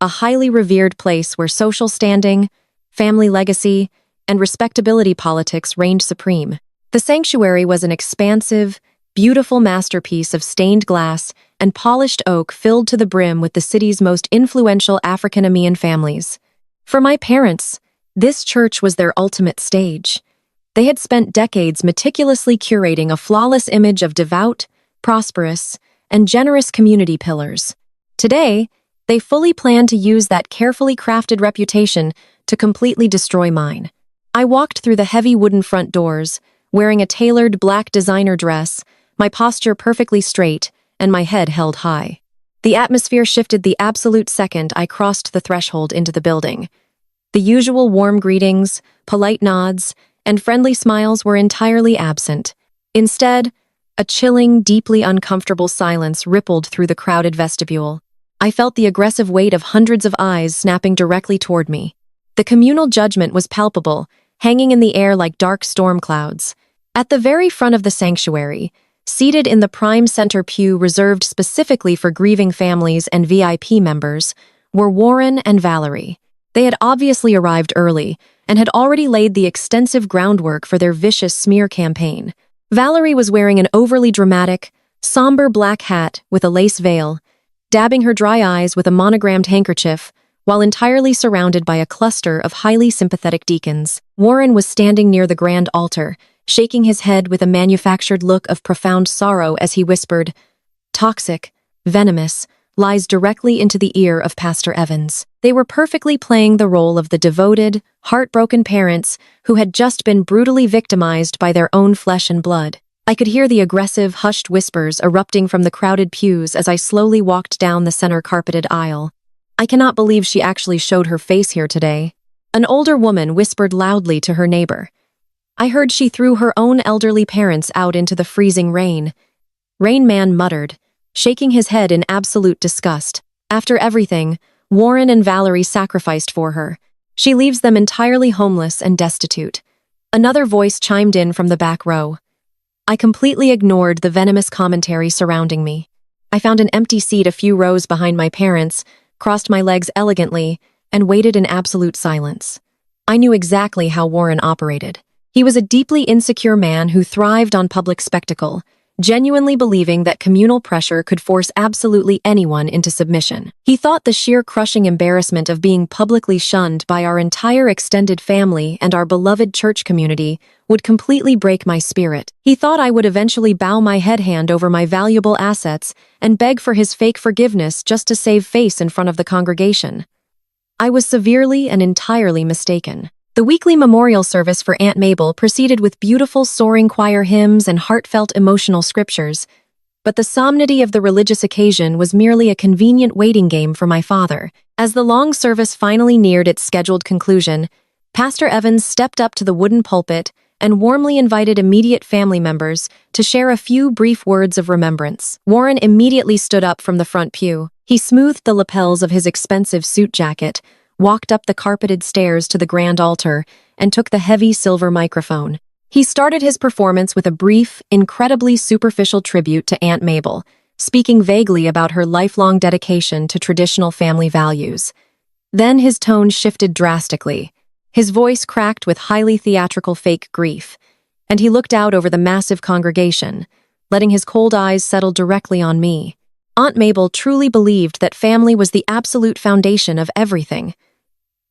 a highly revered place where social standing, family legacy, and respectability politics reigned supreme. The sanctuary was an expansive, beautiful masterpiece of stained glass and polished oak filled to the brim with the city's most influential African-American families. For my parents, this church was their ultimate stage. They had spent decades meticulously curating a flawless image of devout, prosperous, and generous community pillars. Today, they fully planned to use that carefully crafted reputation to completely destroy mine. I walked through the heavy wooden front doors, wearing a tailored black designer dress, my posture perfectly straight, and my head held high. The atmosphere shifted the absolute second I crossed the threshold into the building. The usual warm greetings, polite nods, and friendly smiles were entirely absent. Instead, A chilling, deeply uncomfortable silence rippled through the crowded vestibule. I felt the aggressive weight of hundreds of eyes snapping directly toward me. The communal judgment was palpable, hanging in the air like dark storm clouds. At the very front of the sanctuary, seated in the prime center pew reserved specifically for grieving families and VIP members, were Warren and Valerie. They had obviously arrived early and had already laid the extensive groundwork for their vicious smear campaign. Valerie was wearing an overly dramatic, somber black hat with a lace veil, dabbing her dry eyes with a monogrammed handkerchief, while entirely surrounded by a cluster of highly sympathetic deacons. Warren was standing near the grand altar, shaking his head with a manufactured look of profound sorrow as he whispered, "Toxic, venomous, lies directly into the ear of Pastor Evans." They were perfectly playing the role of the devoted, heartbroken parents who had just been brutally victimized by their own flesh and blood. I could hear the aggressive, hushed whispers erupting from the crowded pews as I slowly walked down the center carpeted aisle. "I cannot believe she actually showed her face here today." An older woman whispered loudly to her neighbor. "I heard she threw her own elderly parents out into the freezing rain." Rain Man muttered, shaking his head in absolute disgust. "After everything Warren and Valerie sacrificed for her, she leaves them entirely homeless and destitute." Another voice chimed in from the back row. I completely ignored the venomous commentary surrounding me. I found an empty seat a few rows behind my parents, crossed my legs elegantly, and waited in absolute silence. I knew exactly how Warren operated. He was a deeply insecure man who thrived on public spectacle, genuinely believing that communal pressure could force absolutely anyone into submission. He thought the sheer crushing embarrassment of being publicly shunned by our entire extended family and our beloved church community would completely break my spirit. He thought I would eventually bow my head hand over my valuable assets and beg for his fake forgiveness just to save face in front of the congregation. I was severely and entirely mistaken. The weekly memorial service for Aunt Mabel proceeded with beautiful soaring choir hymns and heartfelt emotional scriptures, but the solemnity of the religious occasion was merely a convenient waiting game for my father. As the long service finally neared its scheduled conclusion, Pastor Evans stepped up to the wooden pulpit and warmly invited immediate family members to share a few brief words of remembrance. Warren immediately stood up from the front pew. He smoothed the lapels of his expensive suit jacket, walked up the carpeted stairs to the grand altar, and took the heavy silver microphone. He started his performance with a brief, incredibly superficial tribute to Aunt Mabel, speaking vaguely about her lifelong dedication to traditional family values. Then his tone shifted drastically. His voice cracked with highly theatrical fake grief, and he looked out over the massive congregation, letting his cold eyes settle directly on me. Aunt Mabel truly believed that family was the absolute foundation of everything.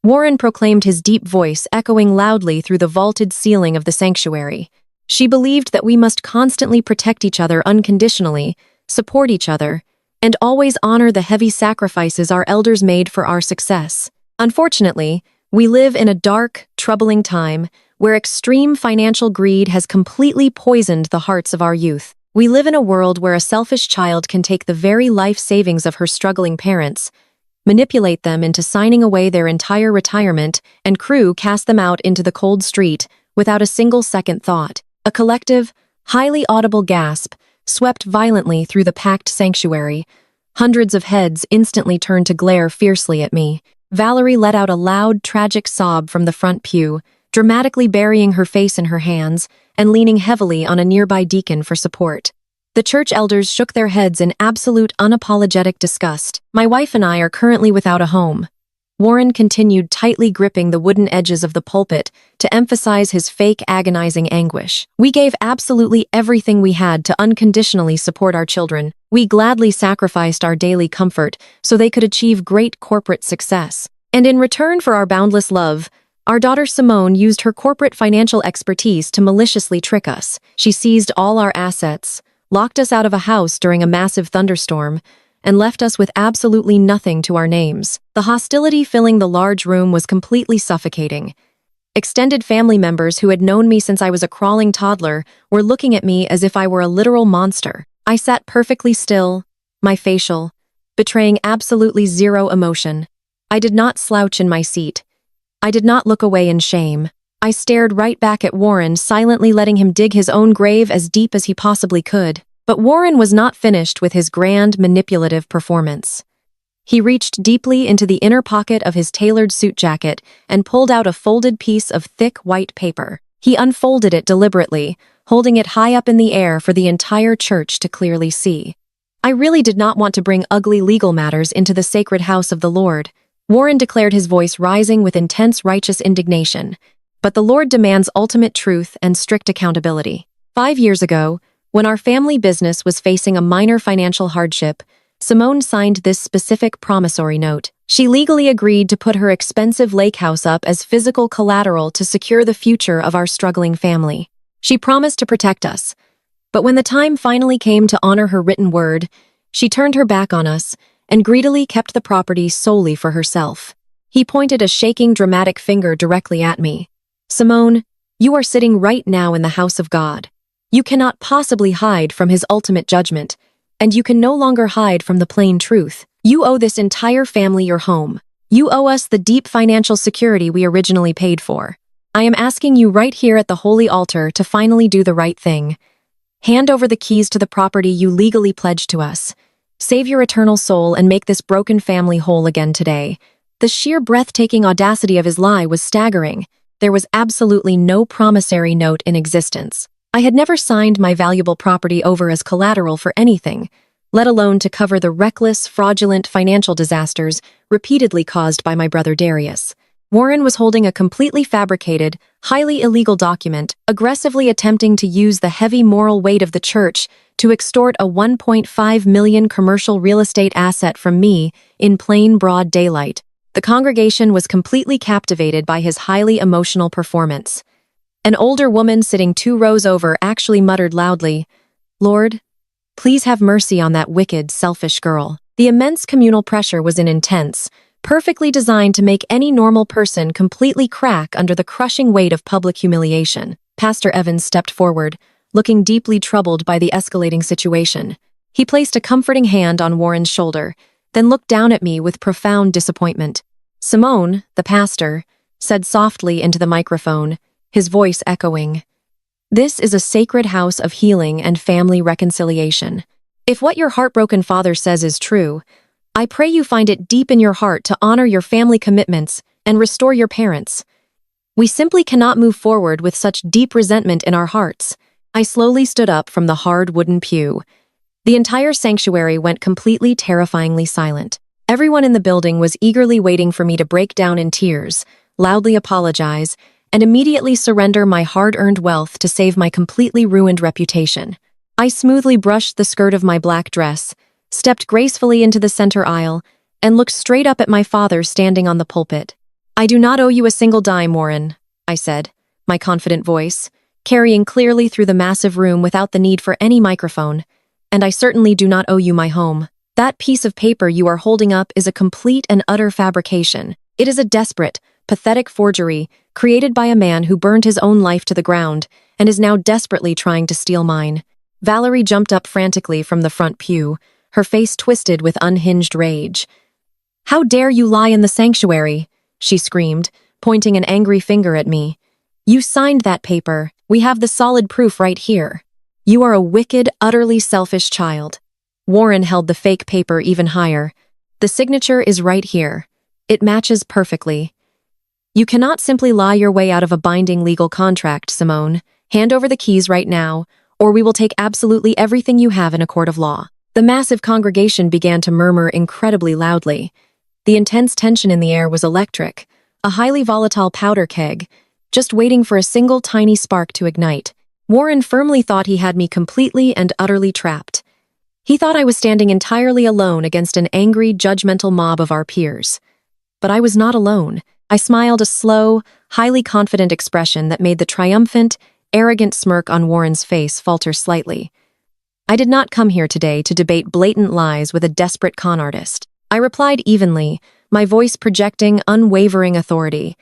Warren proclaimed, his deep voice echoing loudly through the vaulted ceiling of the sanctuary. She believed that we must constantly protect each other unconditionally, support each other, and always honor the heavy sacrifices our elders made for our success. Unfortunately, we live in a dark, troubling time where extreme financial greed has completely poisoned the hearts of our youth. We live in a world where a selfish child can take the very life savings of her struggling parents, manipulate them into signing away their entire retirement, and cast them out into the cold street without a single second thought. A collective, highly audible gasp swept violently through the packed sanctuary. Hundreds of heads instantly turned to glare fiercely at me. Valerie let out a loud, tragic sob from the front pew, dramatically burying her face in her hands and leaning heavily on a nearby deacon for support. The church elders shook their heads in absolute unapologetic disgust. My wife and I are currently without a home. Warren continued, tightly gripping the wooden edges of the pulpit to emphasize his fake agonizing anguish. We gave absolutely everything we had to unconditionally support our children. We gladly sacrificed our daily comfort so they could achieve great corporate success. And in return for our boundless love, our daughter Simone used her corporate financial expertise to maliciously trick us. She seized all our assets, locked us out of a house during a massive thunderstorm, and left us with absolutely nothing to our names. The hostility filling the large room was completely suffocating. Extended family members who had known me since I was a crawling toddler were looking at me as if I were a literal monster. I sat perfectly still, my facial, betraying absolutely zero emotion. I did not slouch in my seat. I did not look away in shame. I stared right back at Warren, silently letting him dig his own grave as deep as he possibly could. But Warren was not finished with his grand, manipulative performance. He reached deeply into the inner pocket of his tailored suit jacket and pulled out a folded piece of thick white paper. He unfolded it deliberately, holding it high up in the air for the entire church to clearly see. I really did not want to bring ugly legal matters into the sacred house of the Lord, Warren declared, his voice rising with intense righteous indignation. But the Lord demands ultimate truth and strict accountability. 5 years ago, when our family business was facing a minor financial hardship, Simone signed this specific promissory note. She legally agreed to put her expensive lake house up as physical collateral to secure the future of our struggling family. She promised to protect us. But when the time finally came to honor her written word, she turned her back on us and greedily kept the property solely for herself. He pointed a shaking, dramatic finger directly at me. Simone, you are sitting right now in the house of God. You cannot possibly hide from his ultimate judgment, and you can no longer hide from the plain truth. You owe this entire family your home. You owe us the deep financial security we originally paid for. I am asking you right here at the holy altar to finally do the right thing. Hand over the keys to the property you legally pledged to us. Save your eternal soul and make this broken family whole again today. The sheer breathtaking audacity of his lie was staggering. There was absolutely no promissory note in existence. I had never signed my valuable property over as collateral for anything, let alone to cover the reckless, fraudulent financial disasters repeatedly caused by my brother Darius. Warren was holding a completely fabricated, highly illegal document, aggressively attempting to use the heavy moral weight of the church to extort a $1.5 million commercial real estate asset from me in plain broad daylight. The congregation was completely captivated by his highly emotional performance. An older woman sitting 2 rows over actually muttered loudly, "Lord, please have mercy on that wicked, selfish girl." The immense communal pressure was intense, perfectly designed to make any normal person completely crack under the crushing weight of public humiliation. Pastor Evans stepped forward, looking deeply troubled by the escalating situation. He placed a comforting hand on Warren's shoulder, then looked down at me with profound disappointment. Simone, the pastor, said softly into the microphone, his voice echoing, "This is a sacred house of healing and family reconciliation. If what your heartbroken father says is true, I pray you find it deep in your heart to honor your family commitments and restore your parents. We simply cannot move forward with such deep resentment in our hearts." I slowly stood up from the hard wooden pew. The entire sanctuary went completely terrifyingly silent. Everyone in the building was eagerly waiting for me to break down in tears, loudly apologize, and immediately surrender my hard-earned wealth to save my completely ruined reputation. I smoothly brushed the skirt of my black dress, stepped gracefully into the center aisle, and looked straight up at my father standing on the pulpit. "I do not owe you a single dime, Warren," I said, my confident voice, carrying clearly through the massive room without the need for any microphone, "and I certainly do not owe you my home. That piece of paper you are holding up is a complete and utter fabrication. It is a desperate, pathetic forgery created by a man who burned his own life to the ground and is now desperately trying to steal mine." Valerie jumped up frantically from the front pew, her face twisted with unhinged rage. "How dare you lie in the sanctuary?" she screamed, pointing an angry finger at me. "You signed that paper. We have the solid proof right here. You are a wicked, utterly selfish child." Warren held the fake paper even higher. "The signature is right here. It matches perfectly. You cannot simply lie your way out of a binding legal contract, Simone. Hand over the keys right now, or we will take absolutely everything you have in a court of law." The massive congregation began to murmur incredibly loudly. The intense tension in the air was electric, a highly volatile powder keg, just waiting for a single tiny spark to ignite. Warren firmly thought he had me completely and utterly trapped. He thought I was standing entirely alone against an angry, judgmental mob of our peers. But I was not alone. I smiled a slow, highly confident expression that made the triumphant, arrogant smirk on Warren's face falter slightly. "I did not come here today to debate blatant lies with a desperate con artist." I replied evenly, my voice projecting unwavering authority.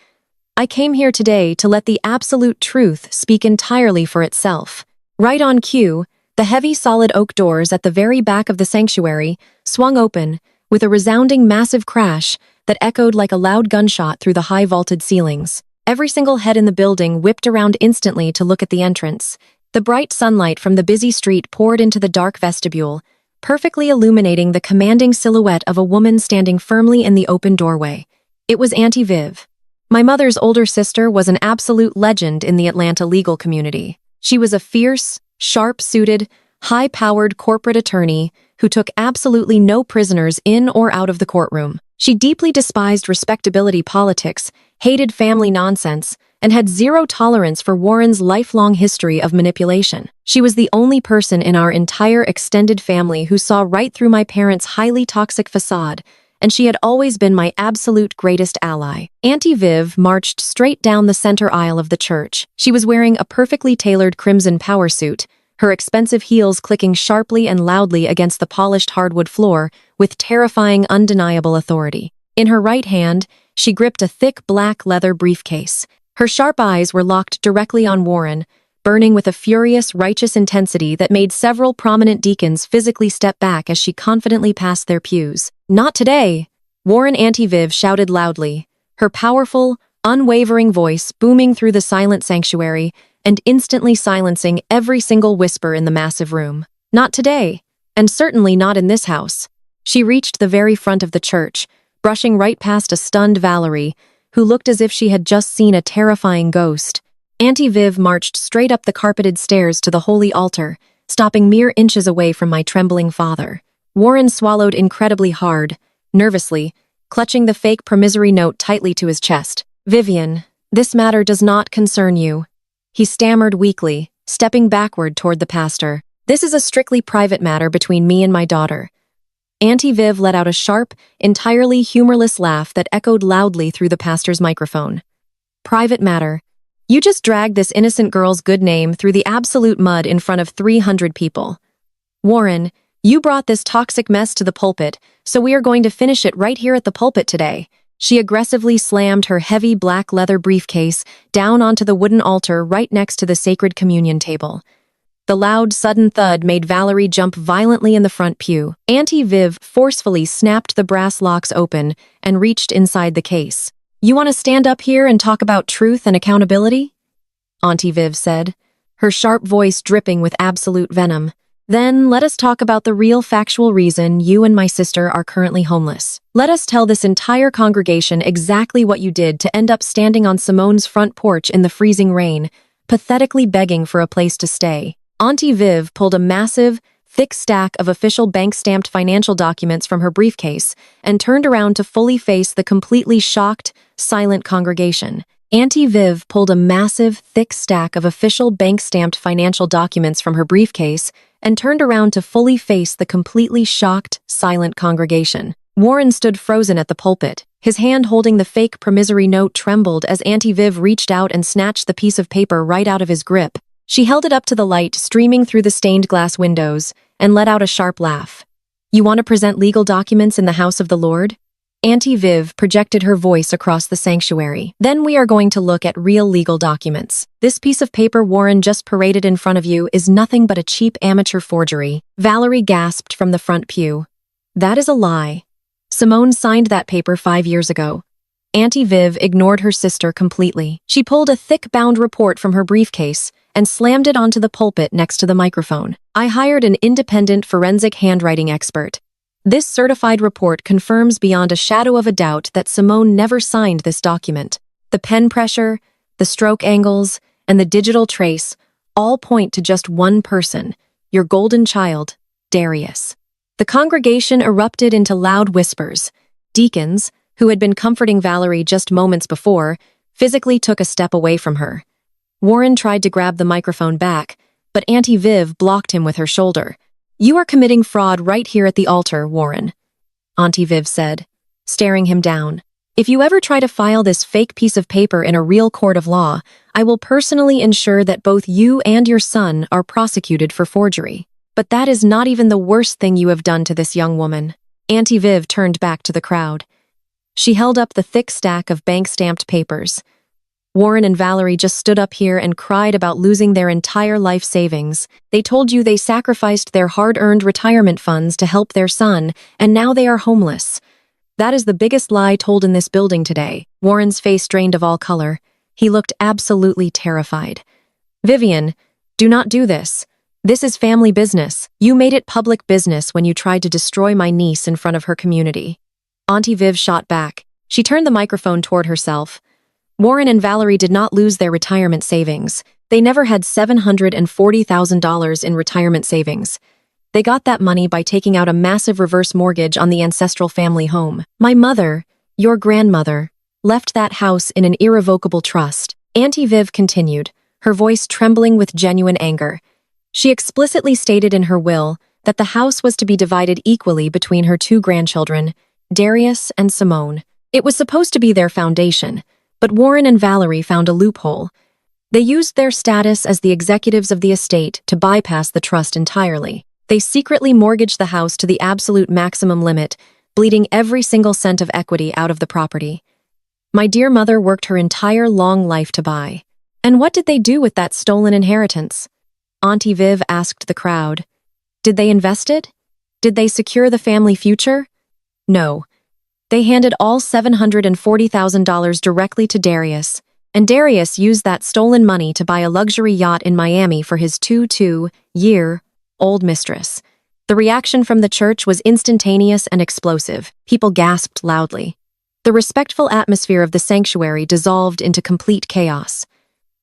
"I came here today to let the absolute truth speak entirely for itself." Right on cue, the heavy solid oak doors at the very back of the sanctuary swung open with a resounding massive crash that echoed like a loud gunshot through the high vaulted ceilings. Every single head in the building whipped around instantly to look at the entrance. The bright sunlight from the busy street poured into the dark vestibule, perfectly illuminating the commanding silhouette of a woman standing firmly in the open doorway. It was Auntie Viv. My mother's older sister was an absolute legend in the Atlanta legal community. She was a fierce, sharp-suited, high-powered corporate attorney who took absolutely no prisoners in or out of the courtroom. She deeply despised respectability politics, hated family nonsense, and had zero tolerance for Warren's lifelong history of manipulation. She was the only person in our entire extended family who saw right through my parents' highly toxic facade, and she had always been my absolute greatest ally. Auntie Viv marched straight down the center aisle of the church. She was wearing a perfectly tailored crimson power suit, her expensive heels clicking sharply and loudly against the polished hardwood floor with terrifying, undeniable authority. In her right hand, she gripped a thick black leather briefcase. Her sharp eyes were locked directly on Warren, burning with a furious, righteous intensity that made several prominent deacons physically step back as she confidently passed their pews. "Not today!" Warren Auntie Viv shouted loudly, her powerful, unwavering voice booming through the silent sanctuary and instantly silencing every single whisper in the massive room. "Not today, and certainly not in this house." She reached the very front of the church, brushing right past a stunned Valerie, who looked as if she had just seen a terrifying ghost. Auntie Viv marched straight up the carpeted stairs to the holy altar, stopping mere inches away from my trembling father. Warren swallowed incredibly hard, nervously, clutching the fake promissory note tightly to his chest. "Vivian, this matter does not concern you," he stammered weakly, stepping backward toward the pastor. "This is a strictly private matter between me and my daughter." Auntie Viv let out a sharp, entirely humorless laugh that echoed loudly through the pastor's microphone. "Private matter? You just dragged this innocent girl's good name through the absolute mud in front of 300 people. Warren, you brought this toxic mess to the pulpit, so we are going to finish it right here at the pulpit today." She aggressively slammed her heavy black leather briefcase down onto the wooden altar right next to the sacred communion table. The loud, sudden thud made Valerie jump violently in the front pew. Auntie Viv forcefully snapped the brass locks open and reached inside the case. "You want to stand up here and talk about truth and accountability?" Auntie Viv said, her sharp voice dripping with absolute venom. "Then let us talk about the real factual reason you and my sister are currently homeless. Let us tell this entire congregation exactly what you did to end up standing on Simone's front porch in the freezing rain, pathetically begging for a place to stay." Auntie Viv pulled a massive, thick stack of official bank-stamped financial documents from her briefcase and turned around to fully face the completely shocked, silent congregation. Auntie Viv pulled a massive, thick stack of official bank-stamped financial documents from her briefcase and turned around to fully face the completely shocked, silent congregation. Warren stood frozen at the pulpit. His hand holding the fake promissory note trembled as Auntie Viv reached out and snatched the piece of paper right out of his grip. She held it up to the light streaming through the stained glass windows and let out a sharp laugh. "You want to present legal documents in the house of the Lord?" Auntie Viv projected her voice across the sanctuary. "Then we are going to look at real legal documents. This piece of paper Warren just paraded in front of you is nothing but a cheap amateur forgery." Valerie gasped from the front pew. "That is a lie. Simone signed that paper 5 years ago." Auntie Viv ignored her sister completely. She pulled a thick-bound report from her briefcase and slammed it onto the pulpit next to the microphone. "I hired an independent forensic handwriting expert. This certified report confirms beyond a shadow of a doubt that Simone never signed this document. The pen pressure, the stroke angles, and the digital trace all point to just one person, your golden child, Darius." The congregation erupted into loud whispers. Deacons, who had been comforting Valerie just moments before, physically took a step away from her. Warren tried to grab the microphone back, but Auntie Viv blocked him with her shoulder. "You are committing fraud right here at the altar, Warren," Auntie Viv said, staring him down. "If you ever try to file this fake piece of paper in a real court of law, I will personally ensure that both you and your son are prosecuted for forgery. But that is not even the worst thing you have done to this young woman." Auntie Viv turned back to the crowd. She held up the thick stack of bank-stamped papers. "Warren and Valerie just stood up here and cried about losing their entire life savings. They told you they sacrificed their hard-earned retirement funds to help their son, and now they are homeless. That is the biggest lie told in this building today." Warren's face drained of all color. He looked absolutely terrified. "Vivian, do not do this. This is family business. You made it public business when you tried to destroy my niece in front of her community." Auntie Viv shot back. She turned the microphone toward herself. Warren and Valerie did not lose their retirement savings. They never had $740,000 in retirement savings. They got that money by taking out a massive reverse mortgage on the ancestral family home. My mother, your grandmother, left that house in an irrevocable trust. Auntie Viv continued, her voice trembling with genuine anger. She explicitly stated in her will that the house was to be divided equally between her two grandchildren, Darius and Simone. It was supposed to be their foundation, but Warren and Valerie found a loophole. They used their status as the executives of the estate to bypass the trust entirely. They secretly mortgaged the house to the absolute maximum limit, bleeding every single cent of equity out of the property. My dear mother worked her entire long life to buy. And what did they do with that stolen inheritance? Auntie Viv asked the crowd. Did they invest it? Did they secure the family future? No. They handed all $740,000 directly to Darius, and Darius used that stolen money to buy a luxury yacht in Miami for his 22-year-old mistress. The reaction from the church was instantaneous and explosive. People gasped loudly. The respectful atmosphere of the sanctuary dissolved into complete chaos.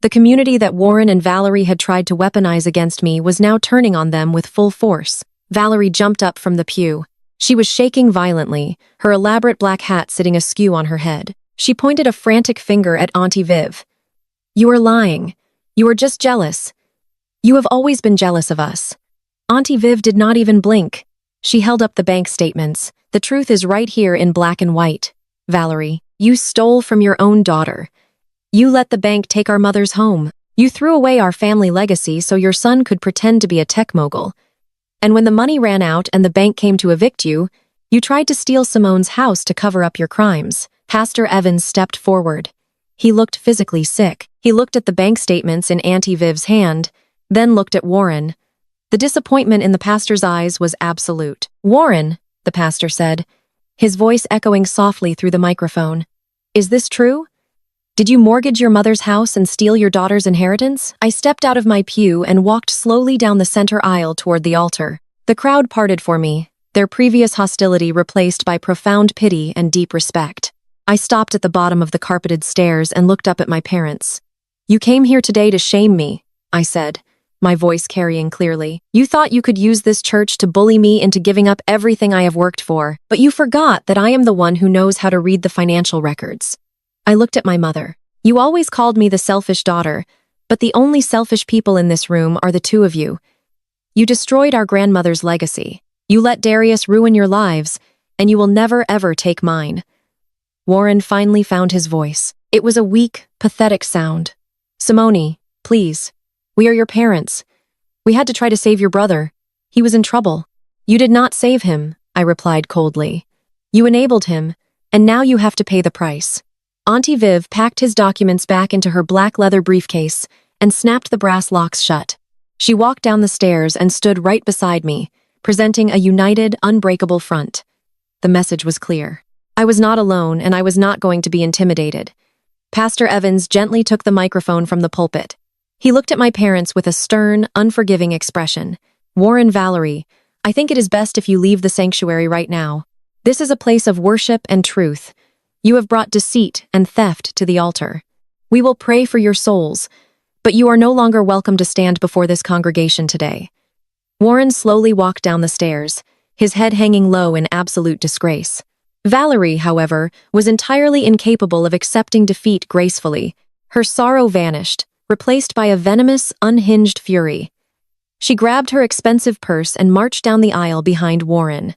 The community that Warren and Valerie had tried to weaponize against me was now turning on them with full force. Valerie jumped up from the pew. She was shaking violently, her elaborate black hat sitting askew on her head. She pointed a frantic finger at Auntie Viv. "You are lying. You are just jealous. You have always been jealous of us." Auntie Viv did not even blink. She held up the bank statements. "The truth is right here in black and white. Valerie, you stole from your own daughter. You let the bank take our mother's home. You threw away our family legacy so your son could pretend to be a tech mogul. And when the money ran out and the bank came to evict you, you tried to steal Simone's house to cover up your crimes." Pastor Evans stepped forward. He looked physically sick. He looked at the bank statements in Auntie Viv's hand, then looked at Warren. The disappointment in the pastor's eyes was absolute. "Warren," the pastor said, his voice echoing softly through the microphone. "Is this true? Did you mortgage your mother's house and steal your daughter's inheritance?" I stepped out of my pew and walked slowly down the center aisle toward the altar. The crowd parted for me, their previous hostility replaced by profound pity and deep respect. I stopped at the bottom of the carpeted stairs and looked up at my parents. "You came here today to shame me," I said, my voice carrying clearly. "You thought you could use this church to bully me into giving up everything I have worked for, but you forgot that I am the one who knows how to read the financial records." I looked at my mother. "You always called me the selfish daughter, but the only selfish people in this room are the two of you. You destroyed our grandmother's legacy. You let Darius ruin your lives, and you will never ever take mine." Warren finally found his voice. It was a weak, pathetic sound. "Simone, please. We are your parents. We had to try to save your brother. He was in trouble." "You did not save him," I replied coldly. "You enabled him, and now you have to pay the price." Auntie Viv packed his documents back into her black leather briefcase and snapped the brass locks shut. She walked down the stairs and stood right beside me, presenting a united, unbreakable front. The message was clear. I was not alone, and I was not going to be intimidated. Pastor Evans gently took the microphone from the pulpit. He looked at my parents with a stern, unforgiving expression. "Warren, Valerie, I think it is best if you leave the sanctuary right now. This is a place of worship and truth. You have brought deceit and theft to the altar. We will pray for your souls, but you are no longer welcome to stand before this congregation today." Warren slowly walked down the stairs, his head hanging low in absolute disgrace. Valerie, however, was entirely incapable of accepting defeat gracefully. Her sorrow vanished, replaced by a venomous, unhinged fury. She grabbed her expensive purse and marched down the aisle behind Warren.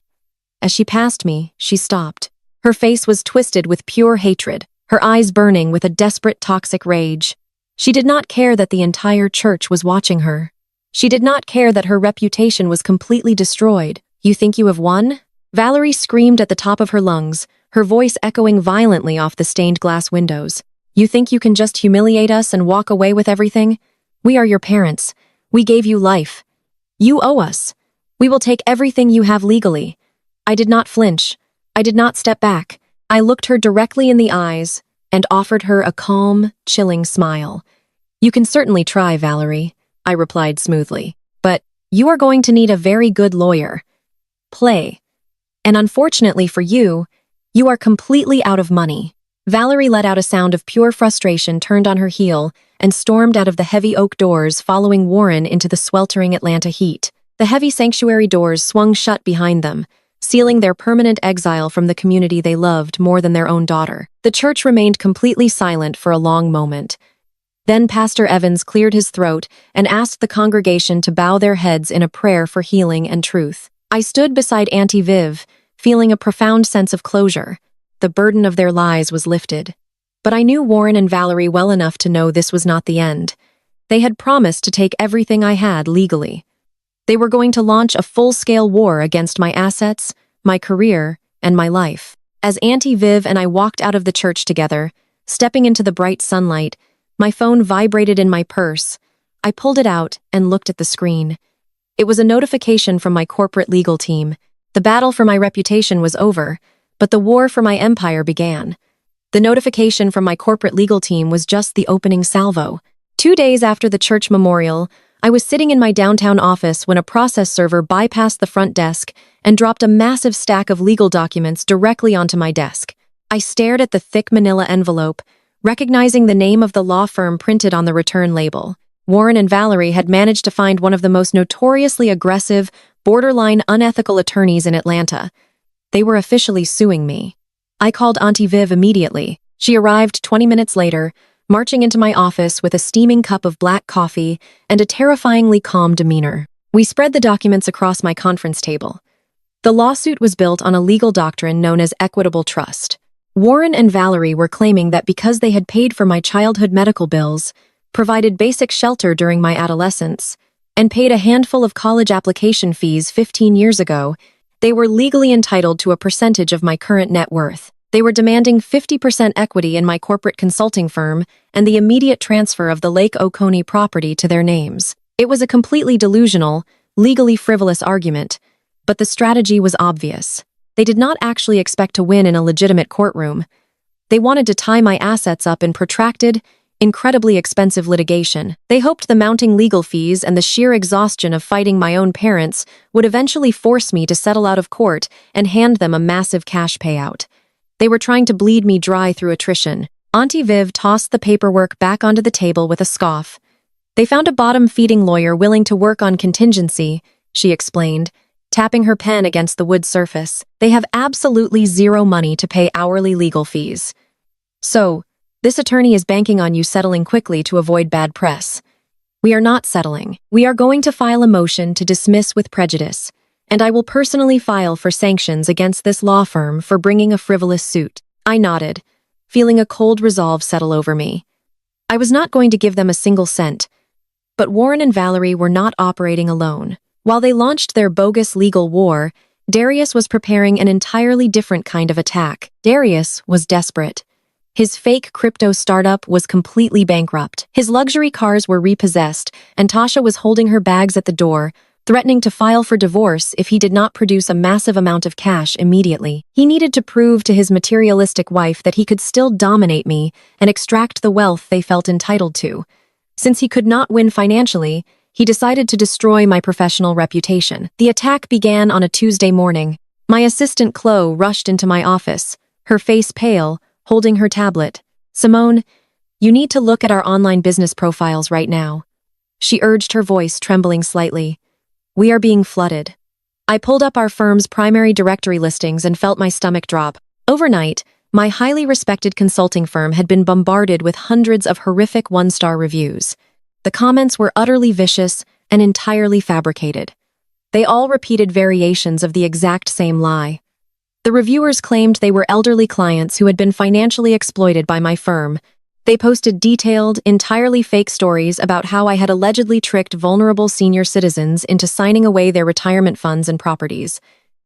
As she passed me, she stopped. Her face was twisted with pure hatred, her eyes burning with a desperate, toxic rage. She did not care that the entire church was watching her. She did not care that her reputation was completely destroyed. "You think you have won?" Valerie screamed at the top of her lungs, her voice echoing violently off the stained glass windows. "You think you can just humiliate us and walk away with everything? We are your parents. We gave you life. You owe us. We will take everything you have legally." I did not flinch. I did not step back. I looked her directly in the eyes, and offered her a calm, chilling smile. "You can certainly try, Valerie," I replied smoothly. "But you are going to need a very good lawyer. Play. And unfortunately for you, you are completely out of money." Valerie let out a sound of pure frustration, turned on her heel, and stormed out of the heavy oak doors, following Warren into the sweltering Atlanta heat. The heavy sanctuary doors swung shut behind them, sealing their permanent exile from the community they loved more than their own daughter. The church remained completely silent for a long moment. Then Pastor Evans cleared his throat and asked the congregation to bow their heads in a prayer for healing and truth. I stood beside Auntie Viv, feeling a profound sense of closure. The burden of their lies was lifted. But I knew Warren and Valerie well enough to know this was not the end. They had promised to take everything I had legally. They were going to launch a full-scale war against my assets, my career, and my life. As Auntie Viv and I walked out of the church together, stepping into the bright sunlight, my phone vibrated in my purse. I pulled it out and looked at the screen. It was a notification from my corporate legal team. The battle for my reputation was over, but the war for my empire began. The notification from my corporate legal team was just the opening salvo. 2 days after the church memorial, I was sitting in my downtown office when a process server bypassed the front desk and dropped a massive stack of legal documents directly onto my desk. I stared at the thick manila envelope, recognizing the name of the law firm printed on the return label. Warren and Valerie had managed to find one of the most notoriously aggressive, borderline unethical attorneys in Atlanta. They were officially suing me. I called Auntie Viv immediately. She arrived 20 minutes later, marching into my office with a steaming cup of black coffee and a terrifyingly calm demeanor. We spread the documents across my conference table. The lawsuit was built on a legal doctrine known as equitable trust. Warren and Valerie were claiming that because they had paid for my childhood medical bills, provided basic shelter during my adolescence, and paid a handful of college application fees 15 years ago, they were legally entitled to a percentage of my current net worth. They were demanding 50% equity in my corporate consulting firm and the immediate transfer of the Lake Oconee property to their names. It was a completely delusional, legally frivolous argument, but the strategy was obvious. They did not actually expect to win in a legitimate courtroom. They wanted to tie my assets up in protracted, incredibly expensive litigation. They hoped the mounting legal fees and the sheer exhaustion of fighting my own parents would eventually force me to settle out of court and hand them a massive cash payout. They were trying to bleed me dry through attrition. Auntie Viv tossed the paperwork back onto the table with a scoff. "They found a bottom-feeding lawyer willing to work on contingency," she explained, tapping her pen against the wood surface. "They have absolutely zero money to pay hourly legal fees. So, this attorney is banking on you settling quickly to avoid bad press. We are not settling. We are going to file a motion to dismiss with prejudice, and I will personally file for sanctions against this law firm for bringing a frivolous suit." I nodded, feeling a cold resolve settle over me. I was not going to give them a single cent, but Warren and Valerie were not operating alone. While they launched their bogus legal war, Darius was preparing an entirely different kind of attack. Darius was desperate. His fake crypto startup was completely bankrupt. His luxury cars were repossessed, and Tasha was holding her bags at the door, threatening to file for divorce if he did not produce a massive amount of cash immediately. He needed to prove to his materialistic wife that he could still dominate me and extract the wealth they felt entitled to. Since he could not win financially, he decided to destroy my professional reputation. The attack began on a Tuesday morning. My assistant Chloe rushed into my office, her face pale, holding her tablet. "Simone, you need to look at our online business profiles right now," she urged, her voice trembling slightly. "We are being flooded." I pulled up our firm's primary directory listings and felt my stomach drop. Overnight, my highly respected consulting firm had been bombarded with hundreds of horrific one-star reviews. The comments were utterly vicious and entirely fabricated. They all repeated variations of the exact same lie. The reviewers claimed they were elderly clients who had been financially exploited by my firm. They posted detailed, entirely fake stories about how I had allegedly tricked vulnerable senior citizens into signing away their retirement funds and properties.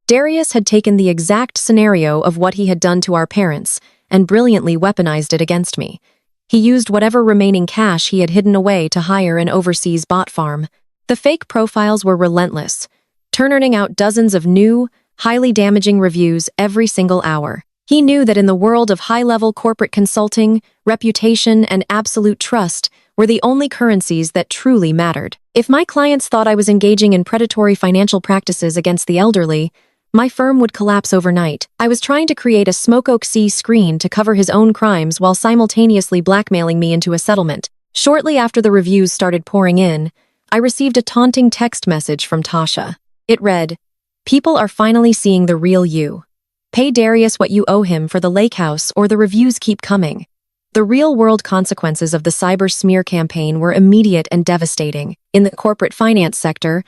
Darius had taken the exact scenario of what he had done to our parents and brilliantly weaponized it against me. He used whatever remaining cash he had hidden away to hire an overseas bot farm. The fake profiles were relentless, turning out dozens of new, highly damaging reviews every single hour. He knew that in the world of high-level corporate consulting, reputation and absolute trust were the only currencies that truly mattered. If my clients thought I was engaging in predatory financial practices against the elderly, my firm would collapse overnight. I was trying to create a Smoke Oak Sea screen to cover his own crimes while simultaneously blackmailing me into a settlement. Shortly after the reviews started pouring in, I received a taunting text message from Tasha. It read, "People are finally seeing the real you. Pay Darius what you owe him for the lake house or the reviews keep coming." The real-world consequences of the cyber smear campaign were immediate and devastating. In the corporate finance sector,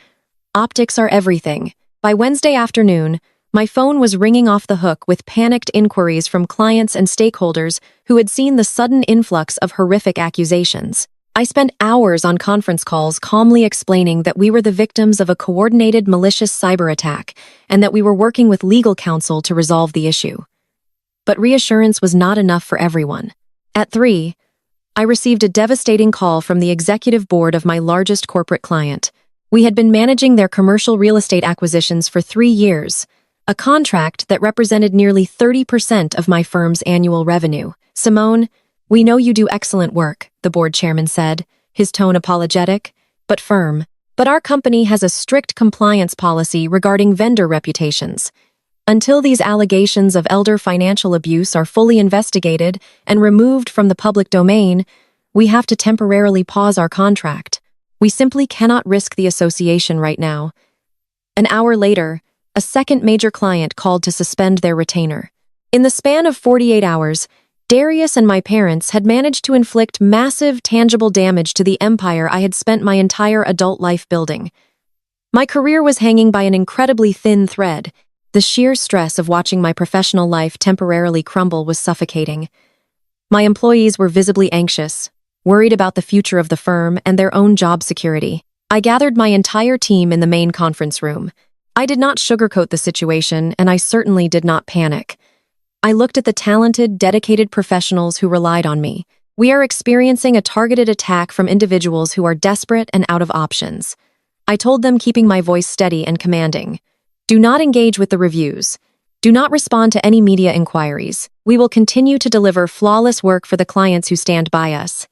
optics are everything. By Wednesday afternoon, my phone was ringing off the hook with panicked inquiries from clients and stakeholders who had seen the sudden influx of horrific accusations. I spent hours on conference calls calmly explaining that we were the victims of a coordinated malicious cyber attack and that we were working with legal counsel to resolve the issue. But reassurance was not enough for everyone. At 3, I received a devastating call from the executive board of my largest corporate client. We had been managing their commercial real estate acquisitions for 3 years, a contract that represented nearly 30% of my firm's annual revenue. "Simone, we know you do excellent work," the board chairman said, his tone apologetic, but firm. "But our company has a strict compliance policy regarding vendor reputations. Until these allegations of elder financial abuse are fully investigated and removed from the public domain, we have to temporarily pause our contract. We simply cannot risk the association right now." An hour later, a second major client called to suspend their retainer. In the span of 48 hours, Darius and my parents had managed to inflict massive, tangible damage to the empire I had spent my entire adult life building. My career was hanging by an incredibly thin thread. The sheer stress of watching my professional life temporarily crumble was suffocating. My employees were visibly anxious, worried about the future of the firm and their own job security. I gathered my entire team in the main conference room. I did not sugarcoat the situation, and I certainly did not panic. I looked at the talented, dedicated professionals who relied on me. "We are experiencing a targeted attack from individuals who are desperate and out of options," I told them, keeping my voice steady and commanding. "Do not engage with the reviews. Do not respond to any media inquiries. We will continue to deliver flawless work for the clients who stand by us.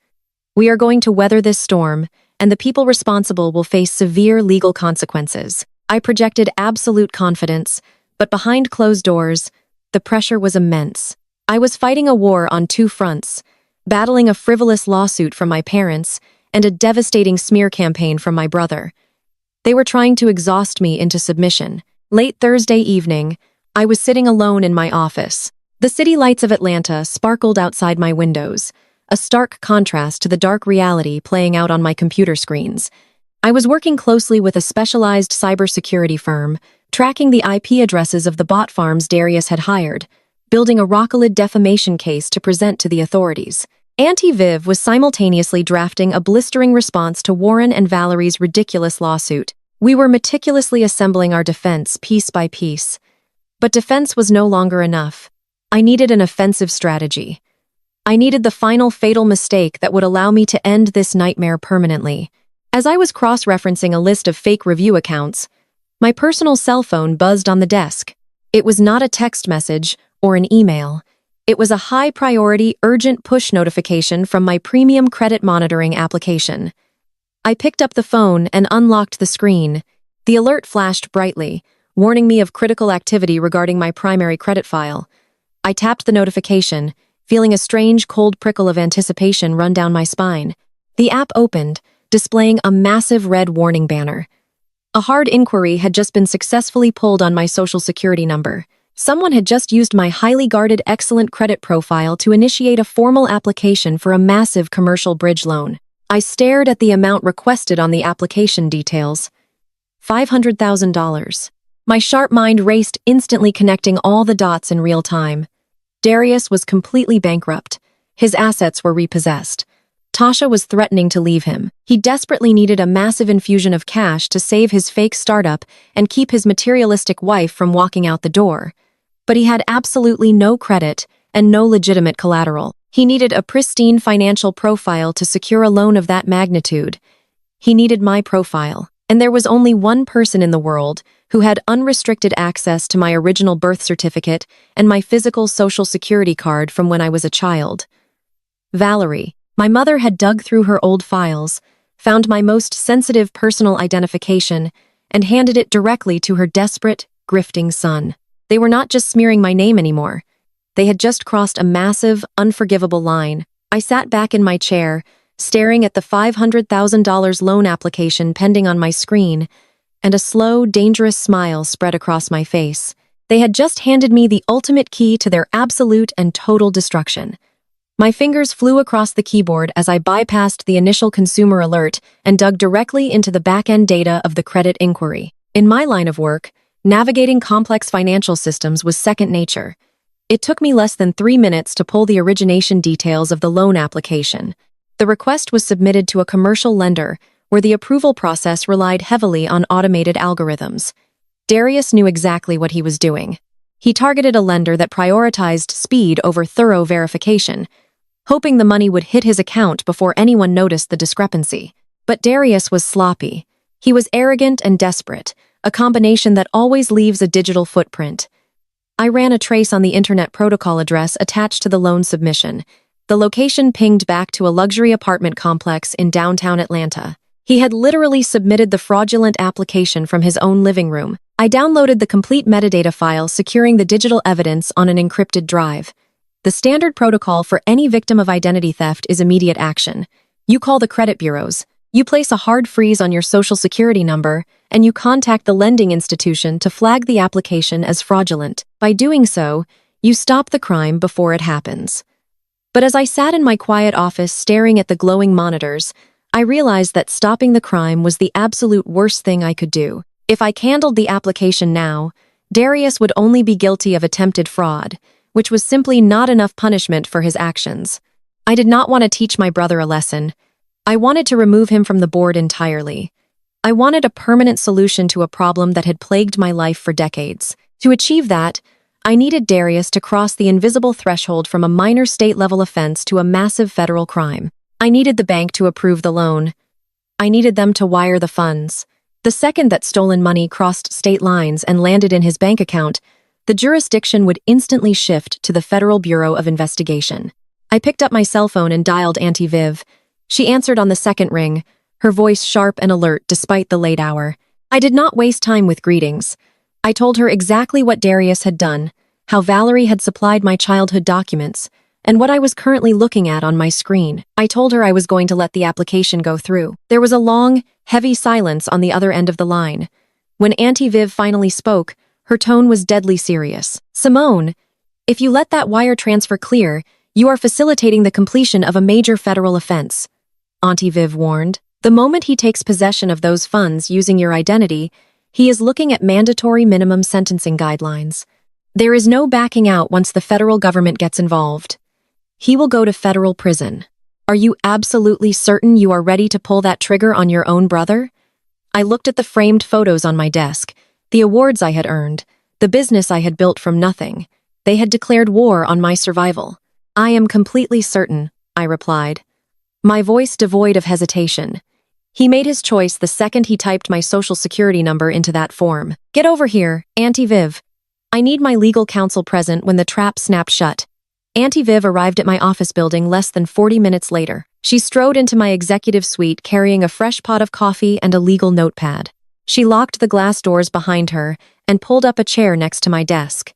We are going to weather this storm, and the people responsible will face severe legal consequences." I projected absolute confidence, but behind closed doors, the pressure was immense. I was fighting a war on 2 fronts, battling a frivolous lawsuit from my parents and a devastating smear campaign from my brother. They were trying to exhaust me into submission. Late Thursday evening, I was sitting alone in my office. The city lights of Atlanta sparkled outside my windows, a stark contrast to the dark reality playing out on my computer screens. I was working closely with a specialized cybersecurity firm, tracking the IP addresses of the bot farms Darius had hired, building a rock-solid defamation case to present to the authorities. Auntie Viv was simultaneously drafting a blistering response to Warren and Valerie's ridiculous lawsuit. We were meticulously assembling our defense piece by piece. But defense was no longer enough. I needed an offensive strategy. I needed the final fatal mistake that would allow me to end this nightmare permanently. As I was cross-referencing a list of fake review accounts, my personal cell phone buzzed on the desk. It was not a text message or an email. It was a high-priority, urgent push notification from my premium credit monitoring application. I picked up the phone and unlocked the screen. The alert flashed brightly, warning me of critical activity regarding my primary credit file. I tapped the notification, feeling a strange, cold prickle of anticipation run down my spine. The app opened, displaying a massive red warning banner. A hard inquiry had just been successfully pulled on my social security number. Someone had just used my highly guarded excellent credit profile to initiate a formal application for a massive commercial bridge loan. I stared at the amount requested on the application details. $500,000. My sharp mind raced, instantly connecting all the dots in real time. Darius was completely bankrupt. His assets were repossessed. Tasha was threatening to leave him. He desperately needed a massive infusion of cash to save his fake startup and keep his materialistic wife from walking out the door. But he had absolutely no credit and no legitimate collateral. He needed a pristine financial profile to secure a loan of that magnitude. He needed my profile, and there was only one person in the world who had unrestricted access to my original birth certificate and my physical social security card from when I was a child. Valerie. My mother had dug through her old files, found my most sensitive personal identification, and handed it directly to her desperate, grifting son. They were not just smearing my name anymore. They had just crossed a massive, unforgivable line. I sat back in my chair, staring at the $500,000 loan application pending on my screen, and a slow, dangerous smile spread across my face. They had just handed me the ultimate key to their absolute and total destruction. My fingers flew across the keyboard as I bypassed the initial consumer alert and dug directly into the back-end data of the credit inquiry. In my line of work, navigating complex financial systems was second nature. It took me less than 3 minutes to pull the origination details of the loan application. The request was submitted to a commercial lender, where the approval process relied heavily on automated algorithms. Darius knew exactly what he was doing. He targeted a lender that prioritized speed over thorough verification, hoping the money would hit his account before anyone noticed the discrepancy. But Darius was sloppy. He was arrogant and desperate, a combination that always leaves a digital footprint. I ran a trace on the internet protocol address attached to the loan submission. The location pinged back to a luxury apartment complex in downtown Atlanta. He had literally submitted the fraudulent application from his own living room. I downloaded the complete metadata file, securing the digital evidence on an encrypted drive. The standard protocol for any victim of identity theft is immediate action. You call the credit bureaus, you place a hard freeze on your social security number, and you contact the lending institution to flag the application as fraudulent. By doing so, you stop the crime before it happens. But as I sat in my quiet office staring at the glowing monitors, I realized that stopping the crime was the absolute worst thing I could do. If I candled the application now, Darius would only be guilty of attempted fraud, which was simply not enough punishment for his actions. I did not want to teach my brother a lesson. I wanted to remove him from the board entirely. I wanted a permanent solution to a problem that had plagued my life for decades. To achieve that, I needed Darius to cross the invisible threshold from a minor state-level offense to a massive federal crime. I needed the bank to approve the loan. I needed them to wire the funds. The second that stolen money crossed state lines and landed in his bank account, the jurisdiction would instantly shift to the Federal Bureau of Investigation. I picked up my cell phone and dialed Auntie Viv. She answered on the second ring, her voice sharp and alert despite the late hour. I did not waste time with greetings. I told her exactly what Darius had done, how Valerie had supplied my childhood documents, and what I was currently looking at on my screen. I told her I was going to let the application go through. There was a long, heavy silence on the other end of the line. When Auntie Viv finally spoke, her tone was deadly serious. "Simone, if you let that wire transfer clear, you are facilitating the completion of a major federal offense," Auntie Viv warned. "The moment he takes possession of those funds using your identity, he is looking at mandatory minimum sentencing guidelines. There is no backing out once the federal government gets involved. He will go to federal prison. Are you absolutely certain you are ready to pull that trigger on your own brother?" I looked at the framed photos on my desk, the awards I had earned, the business I had built from nothing. They had declared war on my survival. "I am completely certain," I replied, my voice devoid of hesitation. He made his choice the second he typed my social security number into that form. "Get over here, Auntie Viv. I need my legal counsel present when the trap snapped shut." Auntie Viv arrived at my office building less than 40 minutes later. She strode into my executive suite carrying a fresh pot of coffee and a legal notepad. She locked the glass doors behind her and pulled up a chair next to my desk.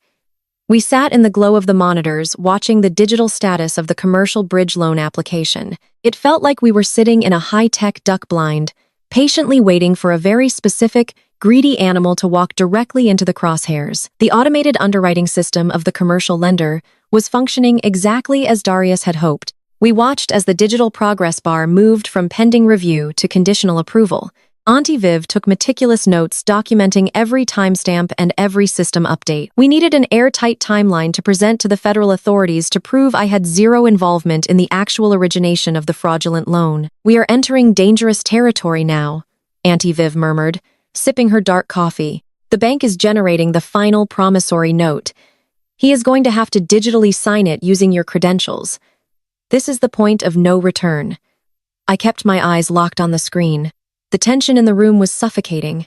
We sat in the glow of the monitors, watching the digital status of the commercial bridge loan application. It felt like we were sitting in a high-tech duck blind, patiently waiting for a very specific, greedy animal to walk directly into the crosshairs. The automated underwriting system of the commercial lender was functioning exactly as Darius had hoped. We watched as the digital progress bar moved from pending review to conditional approval. Auntie Viv took meticulous notes documenting every timestamp and every system update. We needed an airtight timeline to present to the federal authorities to prove I had zero involvement in the actual origination of the fraudulent loan. "We are entering dangerous territory now," Auntie Viv murmured, sipping her dark coffee. "The bank is generating the final promissory note. He is going to have to digitally sign it using your credentials. This is the point of no return." I kept my eyes locked on the screen. The tension in the room was suffocating.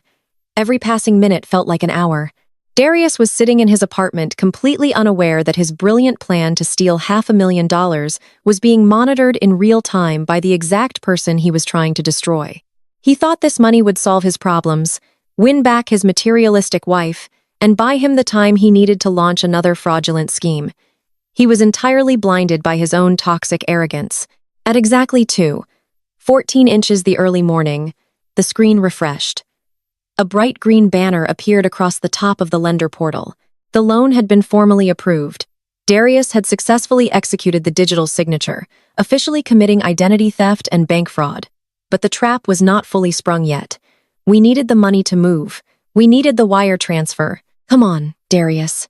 Every passing minute felt like an hour. Darius was sitting in his apartment completely unaware that his brilliant plan to steal $500,000 was being monitored in real time by the exact person he was trying to destroy. He thought this money would solve his problems, win back his materialistic wife, and buy him the time he needed to launch another fraudulent scheme. He was entirely blinded by his own toxic arrogance. At exactly 2:14 inches the early morning, the screen refreshed. A bright green banner appeared across the top of the lender portal. The loan had been formally approved. Darius had successfully executed the digital signature, officially committing identity theft and bank fraud. But the trap was not fully sprung yet. We needed the money to move. We needed the wire transfer. Come on, Darius.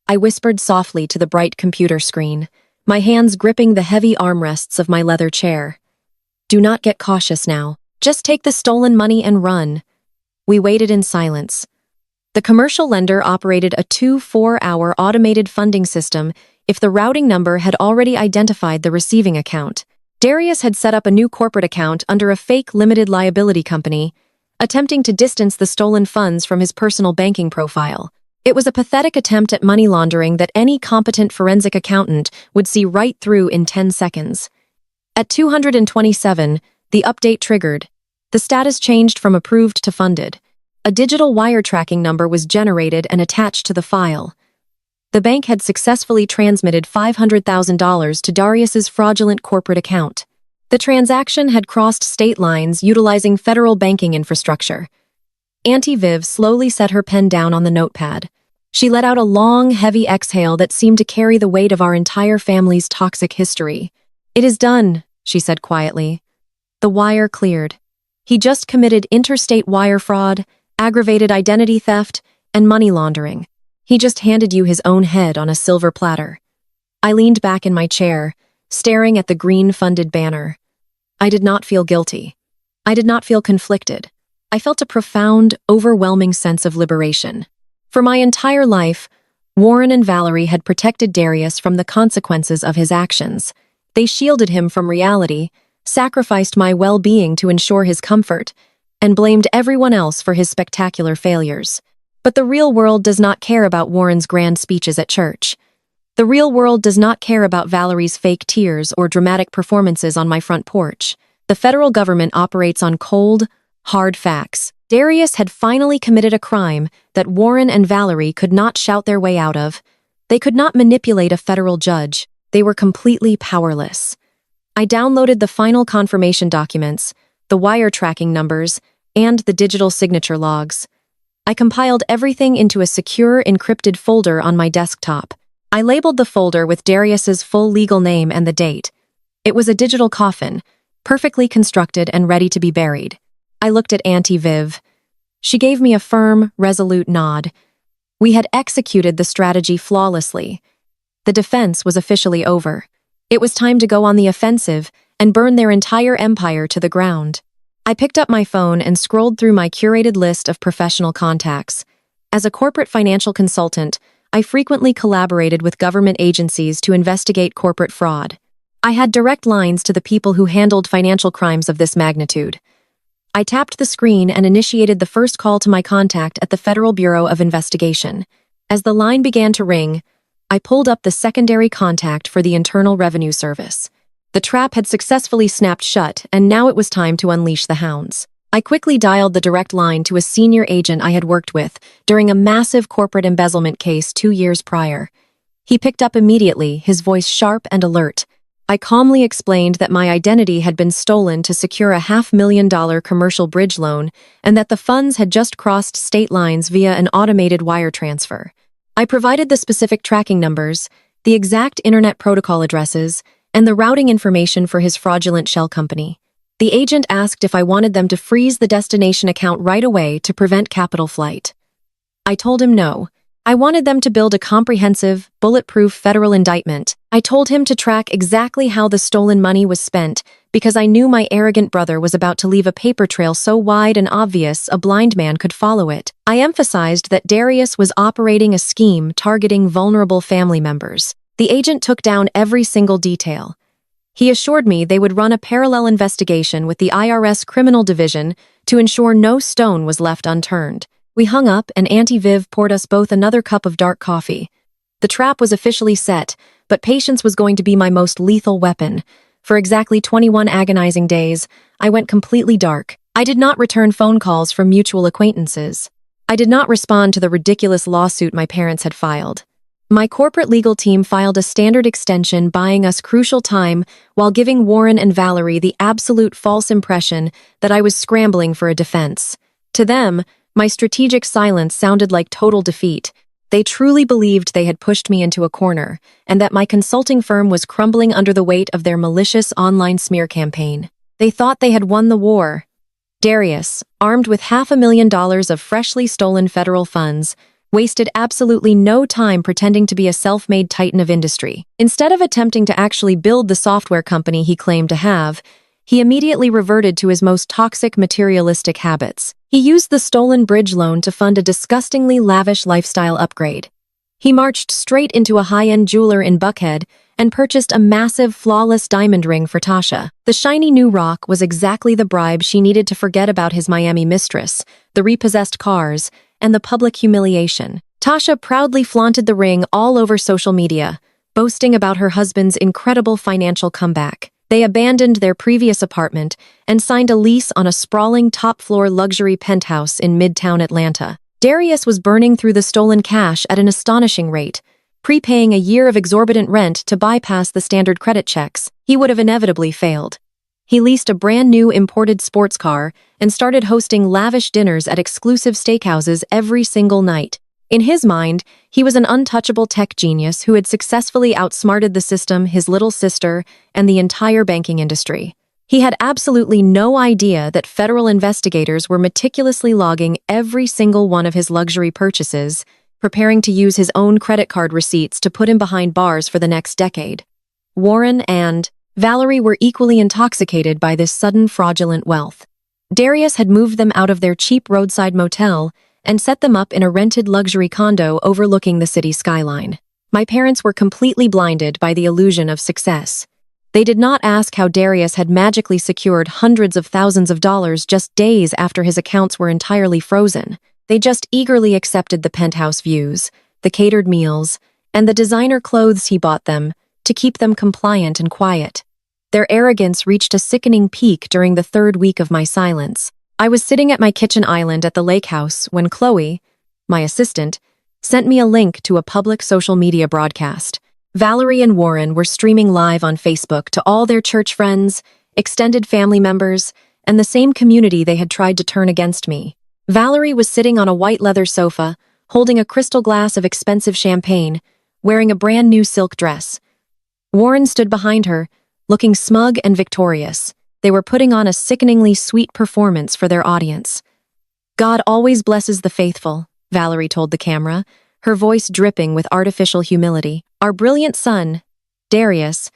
I whispered softly to the bright computer screen, my hands gripping the heavy armrests of my leather chair. Do not get cautious now. Just take the stolen money and run. We waited in silence. The commercial lender operated a 24-hour automated funding system if the routing number had already identified the receiving account. Darius had set up a new corporate account under a fake limited liability company, attempting to distance the stolen funds from his personal banking profile. It was a pathetic attempt at money laundering that any competent forensic accountant would see right through in 10 seconds. At 227, the update triggered. The status changed from approved to funded. A digital wire tracking number was generated and attached to the file. The bank had successfully transmitted $500,000 to Darius's fraudulent corporate account. The transaction had crossed state lines utilizing federal banking infrastructure. Auntie Viv slowly set her pen down on the notepad. She let out a long, heavy exhale that seemed to carry the weight of our entire family's toxic history. It is done, she said quietly. The wire cleared. He just committed interstate wire fraud, aggravated identity theft, and money laundering. He just handed you his own head on a silver platter. I leaned back in my chair, staring at the green funded banner. I did not feel guilty. I did not feel conflicted. I felt a profound, overwhelming sense of liberation. For my entire life, Warren and Valerie had protected Darius from the consequences of his actions. They shielded him from reality, sacrificed my well-being to ensure his comfort, and blamed everyone else for his spectacular failures. But the real world does not care about Warren's grand speeches at church. The real world does not care about Valerie's fake tears or dramatic performances on my front porch. The federal government operates on cold, hard facts. Darius had finally committed a crime that Warren and Valerie could not shout their way out of. They could not manipulate a federal judge. They were completely powerless. I downloaded the final confirmation documents, the wire tracking numbers, and the digital signature logs. I compiled everything into a secure, encrypted folder on my desktop. I labeled the folder with Darius's full legal name and the date. It was a digital coffin, perfectly constructed and ready to be buried. I looked at Auntie Viv. She gave me a firm, resolute nod. We had executed the strategy flawlessly. The defense was officially over. It was time to go on the offensive and burn their entire empire to the ground. I picked up my phone and scrolled through my curated list of professional contacts. As a corporate financial consultant, I frequently collaborated with government agencies to investigate corporate fraud. I had direct lines to the people who handled financial crimes of this magnitude. I tapped the screen and initiated the first call to my contact at the Federal Bureau of Investigation. As the line began to ring, I pulled up the secondary contact for the Internal Revenue Service. The trap had successfully snapped shut, and now it was time to unleash the hounds. I quickly dialed the direct line to a senior agent I had worked with during a massive corporate embezzlement case 2 years prior. He picked up immediately, his voice sharp and alert. I calmly explained that my identity had been stolen to secure a $500,000 commercial bridge loan and that the funds had just crossed state lines via an automated wire transfer. I provided the specific tracking numbers, the exact internet protocol addresses, and the routing information for his fraudulent shell company. The agent asked if I wanted them to freeze the destination account right away to prevent capital flight. I told him no. I wanted them to build a comprehensive, bulletproof federal indictment. I told him to track exactly how the stolen money was spent because I knew my arrogant brother was about to leave a paper trail so wide and obvious a blind man could follow it. I emphasized that Darius was operating a scheme targeting vulnerable family members. The agent took down every single detail. He assured me they would run a parallel investigation with the IRS Criminal Division to ensure no stone was left unturned. We hung up, and Auntie Viv poured us both another cup of dark coffee. The trap was officially set, but patience was going to be my most lethal weapon. For exactly 21 agonizing days, I went completely dark. I did not return phone calls from mutual acquaintances. I did not respond to the ridiculous lawsuit my parents had filed. My corporate legal team filed a standard extension buying us crucial time while giving Warren and Valerie the absolute false impression that I was scrambling for a defense. To them, my strategic silence sounded like total defeat. They truly believed they had pushed me into a corner, and that my consulting firm was crumbling under the weight of their malicious online smear campaign. They thought they had won the war. Darius, armed with $500,000 of freshly stolen federal funds, wasted absolutely no time pretending to be a self-made titan of industry. Instead of attempting to actually build the software company he claimed to have, he immediately reverted to his most toxic materialistic habits. He used the stolen bridge loan to fund a disgustingly lavish lifestyle upgrade. He marched straight into a high-end jeweler in Buckhead and purchased a massive, flawless diamond ring for Tasha. The shiny new rock was exactly the bribe she needed to forget about his Miami mistress, the repossessed cars, and the public humiliation. Tasha proudly flaunted the ring all over social media, boasting about her husband's incredible financial comeback. They abandoned their previous apartment and signed a lease on a sprawling top-floor luxury penthouse in Midtown Atlanta. Darius was burning through the stolen cash at an astonishing rate, prepaying a year of exorbitant rent to bypass the standard credit checks. He would have inevitably failed. He leased a brand-new imported sports car and started hosting lavish dinners at exclusive steakhouses every single night. In his mind, he was an untouchable tech genius who had successfully outsmarted the system, his little sister, and the entire banking industry. He had absolutely no idea that federal investigators were meticulously logging every single one of his luxury purchases, preparing to use his own credit card receipts to put him behind bars for the next decade. Warren and Valerie were equally intoxicated by this sudden fraudulent wealth. Darius had moved them out of their cheap roadside motel and set them up in a rented luxury condo overlooking the city skyline. My parents were completely blinded by the illusion of success. They did not ask how Darius had magically secured hundreds of thousands of dollars just days after his accounts were entirely frozen. They just eagerly accepted the penthouse views, the catered meals, and the designer clothes he bought them to keep them compliant and quiet. Their arrogance reached a sickening peak during the third week of my silence. I was sitting at my kitchen island at the lake house when Chloe, my assistant, sent me a link to a public social media broadcast. Valerie and Warren were streaming live on Facebook to all their church friends, extended family members, and the same community they had tried to turn against me. Valerie was sitting on a white leather sofa, holding a crystal glass of expensive champagne, wearing a brand new silk dress. Warren stood behind her, looking smug and victorious. They were putting on a sickeningly sweet performance for their audience. "God always blesses the faithful," Valerie told the camera, her voice dripping with artificial humility. "Our brilliant son, Darius,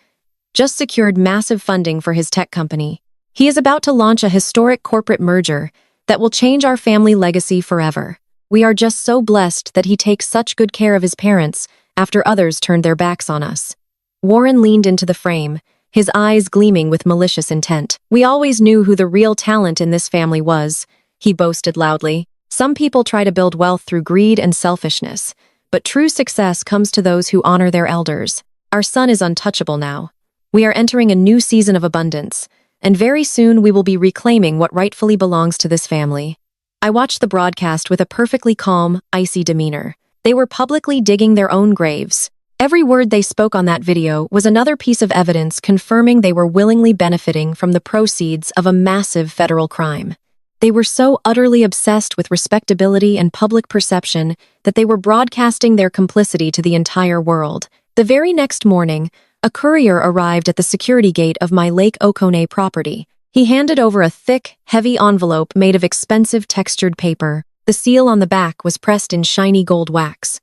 just secured massive funding for his tech company. He is about to launch a historic corporate merger that will change our family legacy forever. We are just so blessed that he takes such good care of his parents after others turned their backs on us." Warren leaned into the frame, his eyes gleaming with malicious intent. "We always knew who the real talent in this family was," he boasted loudly. "Some people try to build wealth through greed and selfishness, but true success comes to those who honor their elders. Our son is untouchable now. We are entering a new season of abundance, and very soon we will be reclaiming what rightfully belongs to this family." I watched the broadcast with a perfectly calm, icy demeanor. They were publicly digging their own graves. Every word they spoke on that video was another piece of evidence confirming they were willingly benefiting from the proceeds of a massive federal crime. They were so utterly obsessed with respectability and public perception that they were broadcasting their complicity to the entire world. The very next morning, a courier arrived at the security gate of my Lake Oconee property. He handed over a thick, heavy envelope made of expensive textured paper. The seal on the back was pressed in shiny gold wax.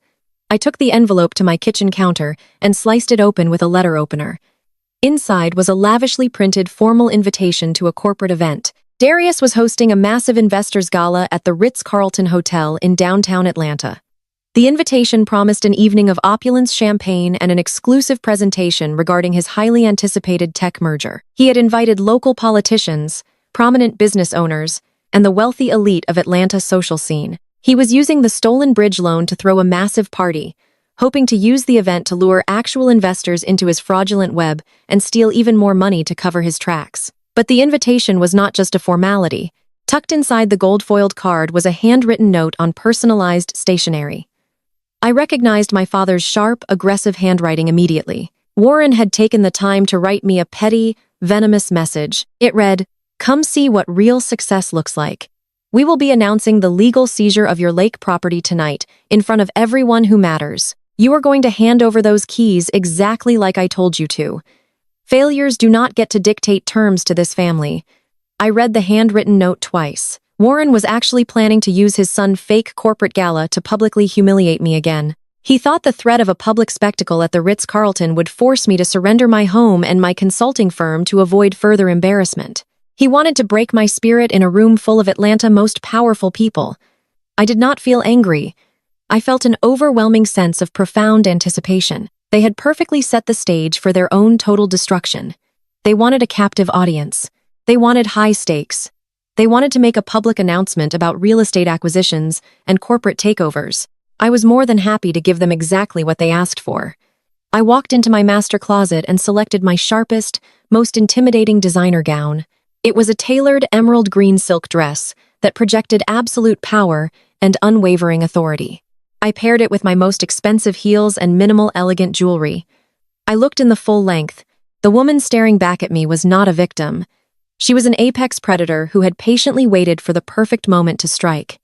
I took the envelope to my kitchen counter and sliced it open with a letter opener. Inside was a lavishly printed formal invitation to a corporate event. Darius was hosting a massive investors gala at the Ritz-Carlton Hotel in downtown Atlanta. The invitation promised an evening of opulence, champagne, and an exclusive presentation regarding his highly anticipated tech merger. He had invited local politicians, prominent business owners, and the wealthy elite of Atlanta's social scene. He was using the stolen bridge loan to throw a massive party, hoping to use the event to lure actual investors into his fraudulent web and steal even more money to cover his tracks. But the invitation was not just a formality. Tucked inside the gold-foiled card was a handwritten note on personalized stationery. I recognized my father's sharp, aggressive handwriting immediately. Warren had taken the time to write me a petty, venomous message. It read, "Come see what real success looks like. We will be announcing the legal seizure of your lake property tonight, in front of everyone who matters. You are going to hand over those keys exactly like I told you to. Failures do not get to dictate terms to this family." I read the handwritten note twice. Warren was actually planning to use his son's fake corporate gala to publicly humiliate me again. He thought the threat of a public spectacle at the Ritz-Carlton would force me to surrender my home and my consulting firm to avoid further embarrassment. He wanted to break my spirit in a room full of Atlanta's most powerful people. I did not feel angry. I felt an overwhelming sense of profound anticipation. They had perfectly set the stage for their own total destruction. They wanted a captive audience. They wanted high stakes. They wanted to make a public announcement about real estate acquisitions and corporate takeovers. I was more than happy to give them exactly what they asked for. I walked into my master closet and selected my sharpest, most intimidating designer gown. It was a tailored emerald green silk dress that projected absolute power and unwavering authority. I paired it with my most expensive heels and minimal elegant jewelry. I looked in the full length. The woman staring back at me was not a victim. She was an apex predator who had patiently waited for the perfect moment to strike.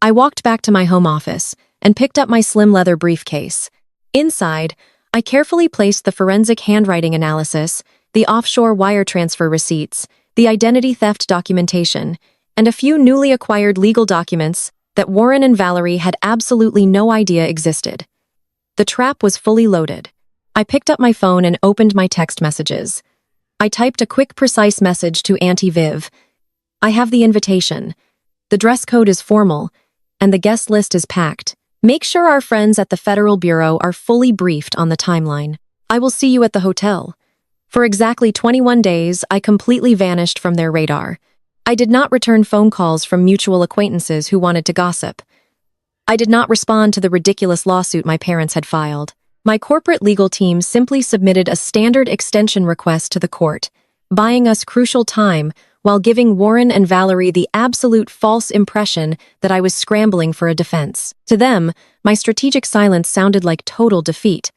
I walked back to my home office and picked up my slim leather briefcase. Inside, I carefully placed the forensic handwriting analysis, the offshore wire transfer receipts, the identity theft documentation, and a few newly acquired legal documents that Warren and Valerie had absolutely no idea existed. The trap was fully loaded. I picked up my phone and opened my text messages. I typed a quick, precise message to Auntie Viv. "I have the invitation. The dress code is formal, and the guest list is packed. Make sure our friends at the Federal Bureau are fully briefed on the timeline. I will see you at the hotel." For exactly 21 days, I completely vanished from their radar. I did not return phone calls from mutual acquaintances who wanted to gossip. I did not respond to the ridiculous lawsuit my parents had filed. My corporate legal team simply submitted a standard extension request to the court, buying us crucial time while giving Warren and Valerie the absolute false impression that I was scrambling for a defense. To them, my strategic silence sounded like total defeat.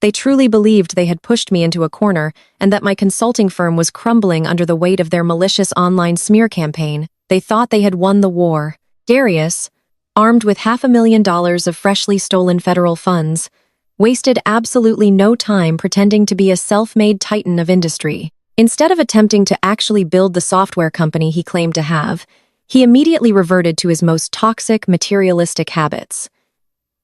They truly believed they had pushed me into a corner and that my consulting firm was crumbling under the weight of their malicious online smear campaign. They thought they had won the war. Darius, armed with $500,000 of freshly stolen federal funds, wasted absolutely no time pretending to be a self-made titan of industry. Instead of attempting to actually build the software company he claimed to have, he immediately reverted to his most toxic, materialistic habits.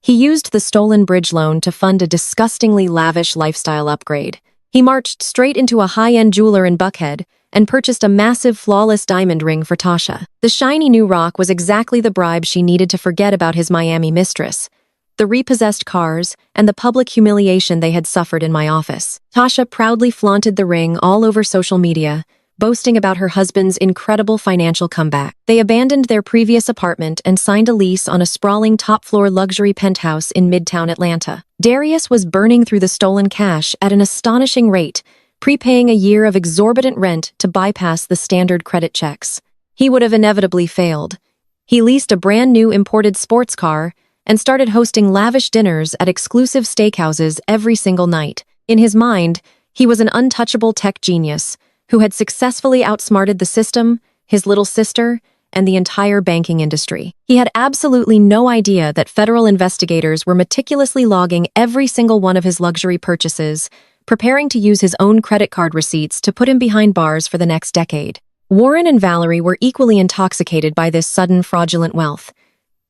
He used the stolen bridge loan to fund a disgustingly lavish lifestyle upgrade. He marched straight into a high-end jeweler in Buckhead and purchased a massive, flawless diamond ring for Tasha. The shiny new rock was exactly the bribe she needed to forget about his Miami mistress, the repossessed cars, and the public humiliation they had suffered in my office. Tasha proudly flaunted the ring all over social media, boasting about her husband's incredible financial comeback. They abandoned their previous apartment and signed a lease on a sprawling top-floor luxury penthouse in Midtown Atlanta. Darius was burning through the stolen cash at an astonishing rate, prepaying a year of exorbitant rent to bypass the standard credit checks. He would have inevitably failed. He leased a brand-new imported sports car and started hosting lavish dinners at exclusive steakhouses every single night. In his mind, he was an untouchable tech genius who had successfully outsmarted the system, his little sister, and the entire banking industry. He had absolutely no idea that federal investigators were meticulously logging every single one of his luxury purchases, preparing to use his own credit card receipts to put him behind bars for the next decade. Warren and Valerie were equally intoxicated by this sudden fraudulent wealth.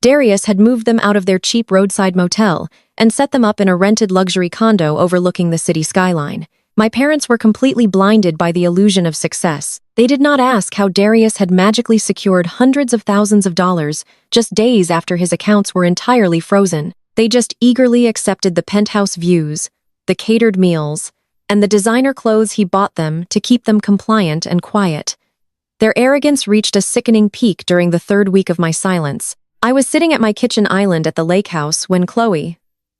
Darius had moved them out of their cheap roadside motel and set them up in a rented luxury condo overlooking the city skyline. My parents were completely blinded by the illusion of success. They did not ask how Darius had magically secured hundreds of thousands of dollars just days after his accounts were entirely frozen. They just eagerly accepted the penthouse views, the catered meals, and the designer clothes he bought them to keep them compliant and quiet. Their arrogance reached a sickening peak during the third week of my silence. I was sitting at my kitchen island at the lake house when Chloe,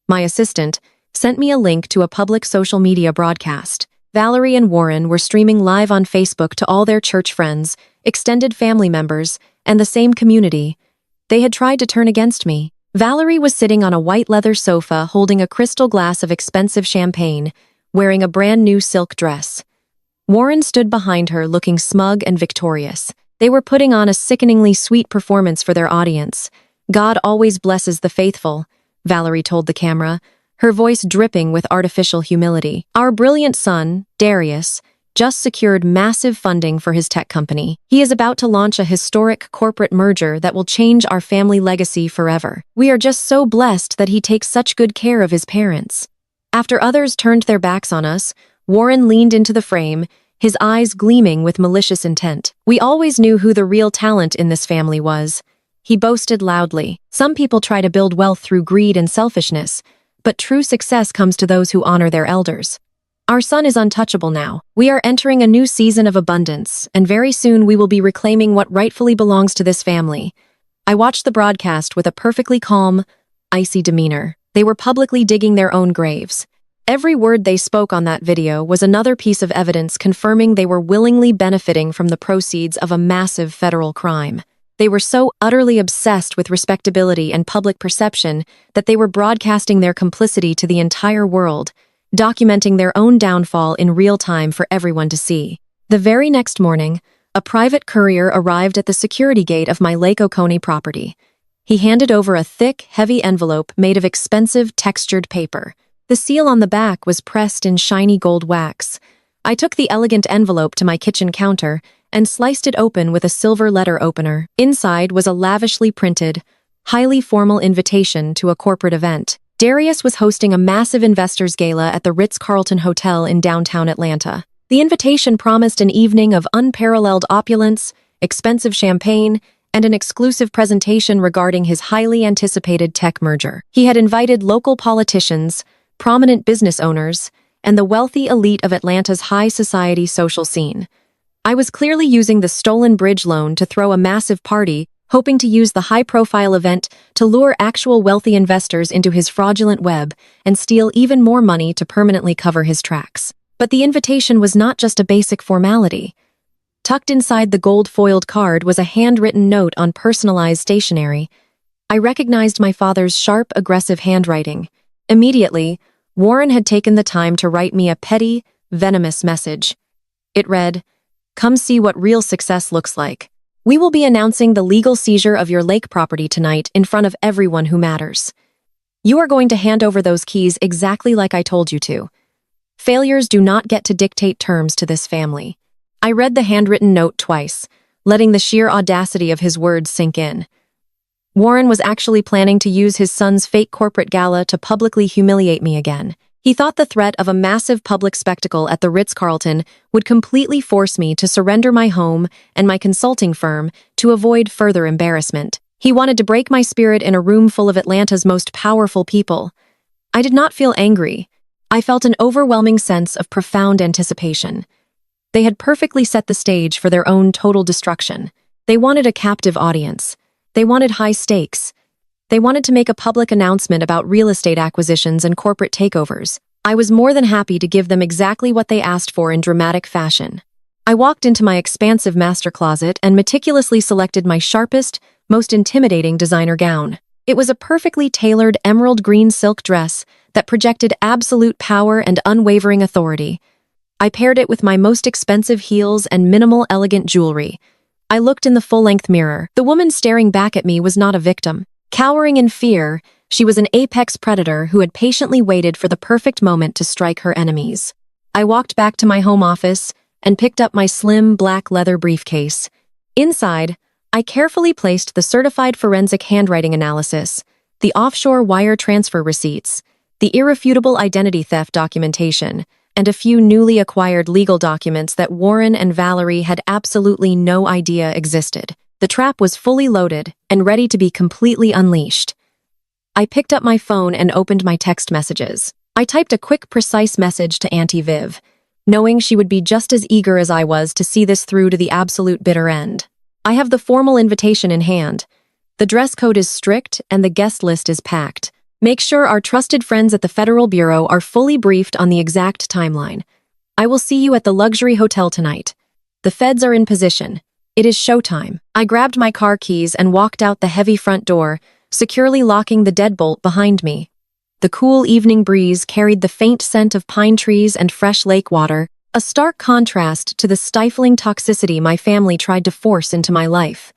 my assistant, sent me a link to a public social media broadcast. Valerie and Warren were streaming live on Facebook to all their church friends, extended family members, and the same community. They had tried to turn against me. Valerie was sitting on a white leather sofa holding a crystal glass of expensive champagne, wearing a brand new silk dress. Warren stood behind her looking smug and victorious. They were putting on a sickeningly sweet performance for their audience. God always blesses the faithful, Valerie told the camera, her voice dripping with artificial humility. Our brilliant son, Darius, just secured massive funding for his tech company. He is about to launch a historic corporate merger that will change our family legacy forever. We are just so blessed that he takes such good care of his parents. After others turned their backs on us, Warren leaned into the frame, his eyes gleaming with malicious intent. We always knew who the real talent in this family was. He boasted loudly. Some people try to build wealth through greed and selfishness, but true success comes to those who honor their elders. Our son is untouchable now. We are entering a new season of abundance, and very soon we will be reclaiming what rightfully belongs to this family. I watched the broadcast with a perfectly calm, icy demeanor. They were publicly digging their own graves. Every word they spoke on that video was another piece of evidence confirming they were willingly benefiting from the proceeds of a massive federal crime. They were so utterly obsessed with respectability and public perception that they were broadcasting their complicity to the entire world, documenting their own downfall in real time for everyone to see. The very next morning, a private courier arrived at the security gate of my Lake Oconee property. He handed over a thick, heavy envelope made of expensive, textured paper. The seal on the back was pressed in shiny gold wax. I took the elegant envelope to my kitchen counter and sliced it open with a silver letter opener. Inside was a lavishly printed, highly formal invitation to a corporate event. Darius was hosting a massive investors' gala at the Ritz-Carlton Hotel in downtown Atlanta. The invitation promised an evening of unparalleled opulence, expensive champagne, and an exclusive presentation regarding his highly anticipated tech merger. He had invited local politicians, prominent business owners, and the wealthy elite of Atlanta's high society social scene. I was clearly using the stolen bridge loan to throw a massive party, hoping to use the high-profile event to lure actual wealthy investors into his fraudulent web and steal even more money to permanently cover his tracks. But the invitation was not just a basic formality. Tucked inside the gold-foiled card was a handwritten note on personalized stationery. I recognized my father's sharp, aggressive handwriting. Immediately, Warren had taken the time to write me a petty, venomous message. It read, "Come see what real success looks like. We will be announcing the legal seizure of your lake property tonight in front of everyone who matters. You are going to hand over those keys exactly like I told you to. Failures do not get to dictate terms to this family." I read the handwritten note twice, letting the sheer audacity of his words sink in. Warren was actually planning to use his son's fake corporate gala to publicly humiliate me again. He thought the threat of a massive public spectacle at the Ritz-Carlton would completely force me to surrender my home and my consulting firm to avoid further embarrassment. He wanted to break my spirit in a room full of Atlanta's most powerful people. I did not feel angry. I felt an overwhelming sense of profound anticipation. They had perfectly set the stage for their own total destruction. They wanted a captive audience. They wanted high stakes. They wanted to make a public announcement about real estate acquisitions and corporate takeovers. I was more than happy to give them exactly what they asked for in dramatic fashion. I walked into my expansive master closet and meticulously selected my sharpest, most intimidating designer gown. It was a perfectly tailored emerald green silk dress that projected absolute power and unwavering authority. I paired it with my most expensive heels and minimal elegant jewelry. I looked in the full-length mirror. The woman staring back at me was not a victim. Cowering in fear, she was an apex predator who had patiently waited for the perfect moment to strike her enemies. I walked back to my home office and picked up my slim, black leather briefcase. Inside, I carefully placed the certified forensic handwriting analysis, the offshore wire transfer receipts, the irrefutable identity theft documentation, and a few newly acquired legal documents that Warren and Valerie had absolutely no idea existed. The trap was fully loaded and ready to be completely unleashed. I picked up my phone and opened my text messages. I typed a quick, precise message to Auntie Viv, knowing she would be just as eager as I was to see this through to the absolute bitter end. "I have the formal invitation in hand. The dress code is strict and the guest list is packed. Make sure our trusted friends at the Federal Bureau are fully briefed on the exact timeline. I will see you at the luxury hotel tonight. The feds are in position. It is showtime. I grabbed my car keys and walked out the heavy front door, securely locking the deadbolt behind me. The cool evening breeze carried the faint scent of pine trees and fresh lake water, a stark contrast to the stifling toxicity my family tried to force into my life.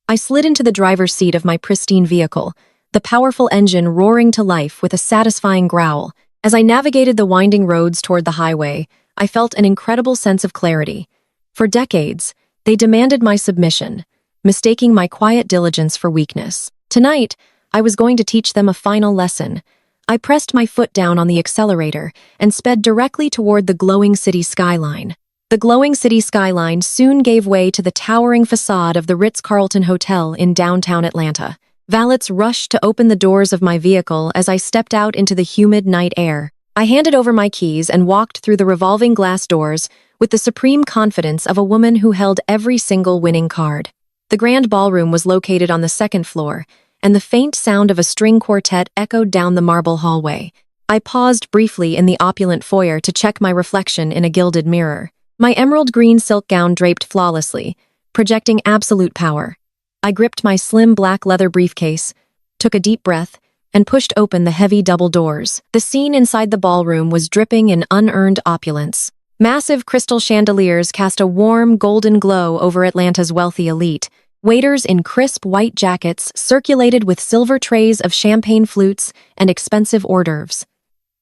I slid into the driver's seat of my pristine vehicle, the powerful engine roaring to life with a satisfying growl. As I navigated the winding roads toward the highway, I felt an incredible sense of clarity. For decades, they demanded my submission, mistaking my quiet diligence for weakness. Tonight, I was going to teach them a final lesson. I pressed my foot down on the accelerator and sped directly toward the glowing city skyline. The glowing city skyline soon gave way to the towering facade of the Ritz-Carlton Hotel in downtown Atlanta. Valets rushed to open the doors of my vehicle as I stepped out into the humid night air. I handed over my keys and walked through the revolving glass doors with the supreme confidence of a woman who held every single winning card. The grand ballroom was located on the second floor, and the faint sound of a string quartet echoed down the marble hallway. I paused briefly in the opulent foyer to check my reflection in a gilded mirror. My emerald green silk gown draped flawlessly, projecting absolute power. I gripped my slim black leather briefcase, took a deep breath, and pushed open the heavy double doors. The scene inside the ballroom was dripping in unearned opulence. Massive crystal chandeliers cast a warm, golden glow over Atlanta's wealthy elite. Waiters in crisp white jackets circulated with silver trays of champagne flutes and expensive hors d'oeuvres.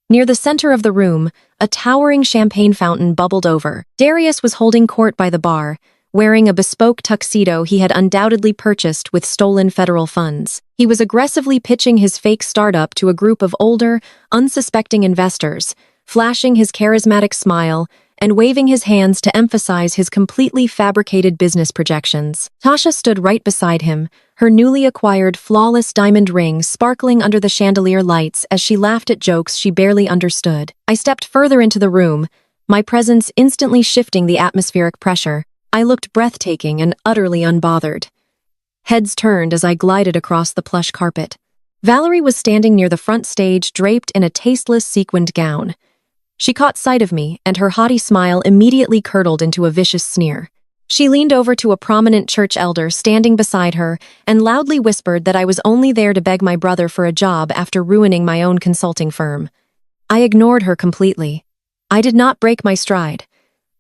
Near the center of the room, a towering champagne fountain bubbled over. Darius was holding court by the bar, wearing a bespoke tuxedo he had undoubtedly purchased with stolen federal funds. He was aggressively pitching his fake startup to a group of older, unsuspecting investors, flashing his charismatic smile and waving his hands to emphasize his completely fabricated business projections. Tasha stood right beside him, her newly acquired flawless diamond ring sparkling under the chandelier lights as she laughed at jokes she barely understood. I stepped further into the room, my presence instantly shifting the atmospheric pressure. I looked breathtaking and utterly unbothered. Heads turned as I glided across the plush carpet. Valerie was standing near the front stage draped in a tasteless sequined gown. She caught sight of me, and her haughty smile immediately curdled into a vicious sneer. She leaned over to a prominent church elder standing beside her and loudly whispered that I was only there to beg my brother for a job after ruining my own consulting firm. I ignored her completely. I did not break my stride.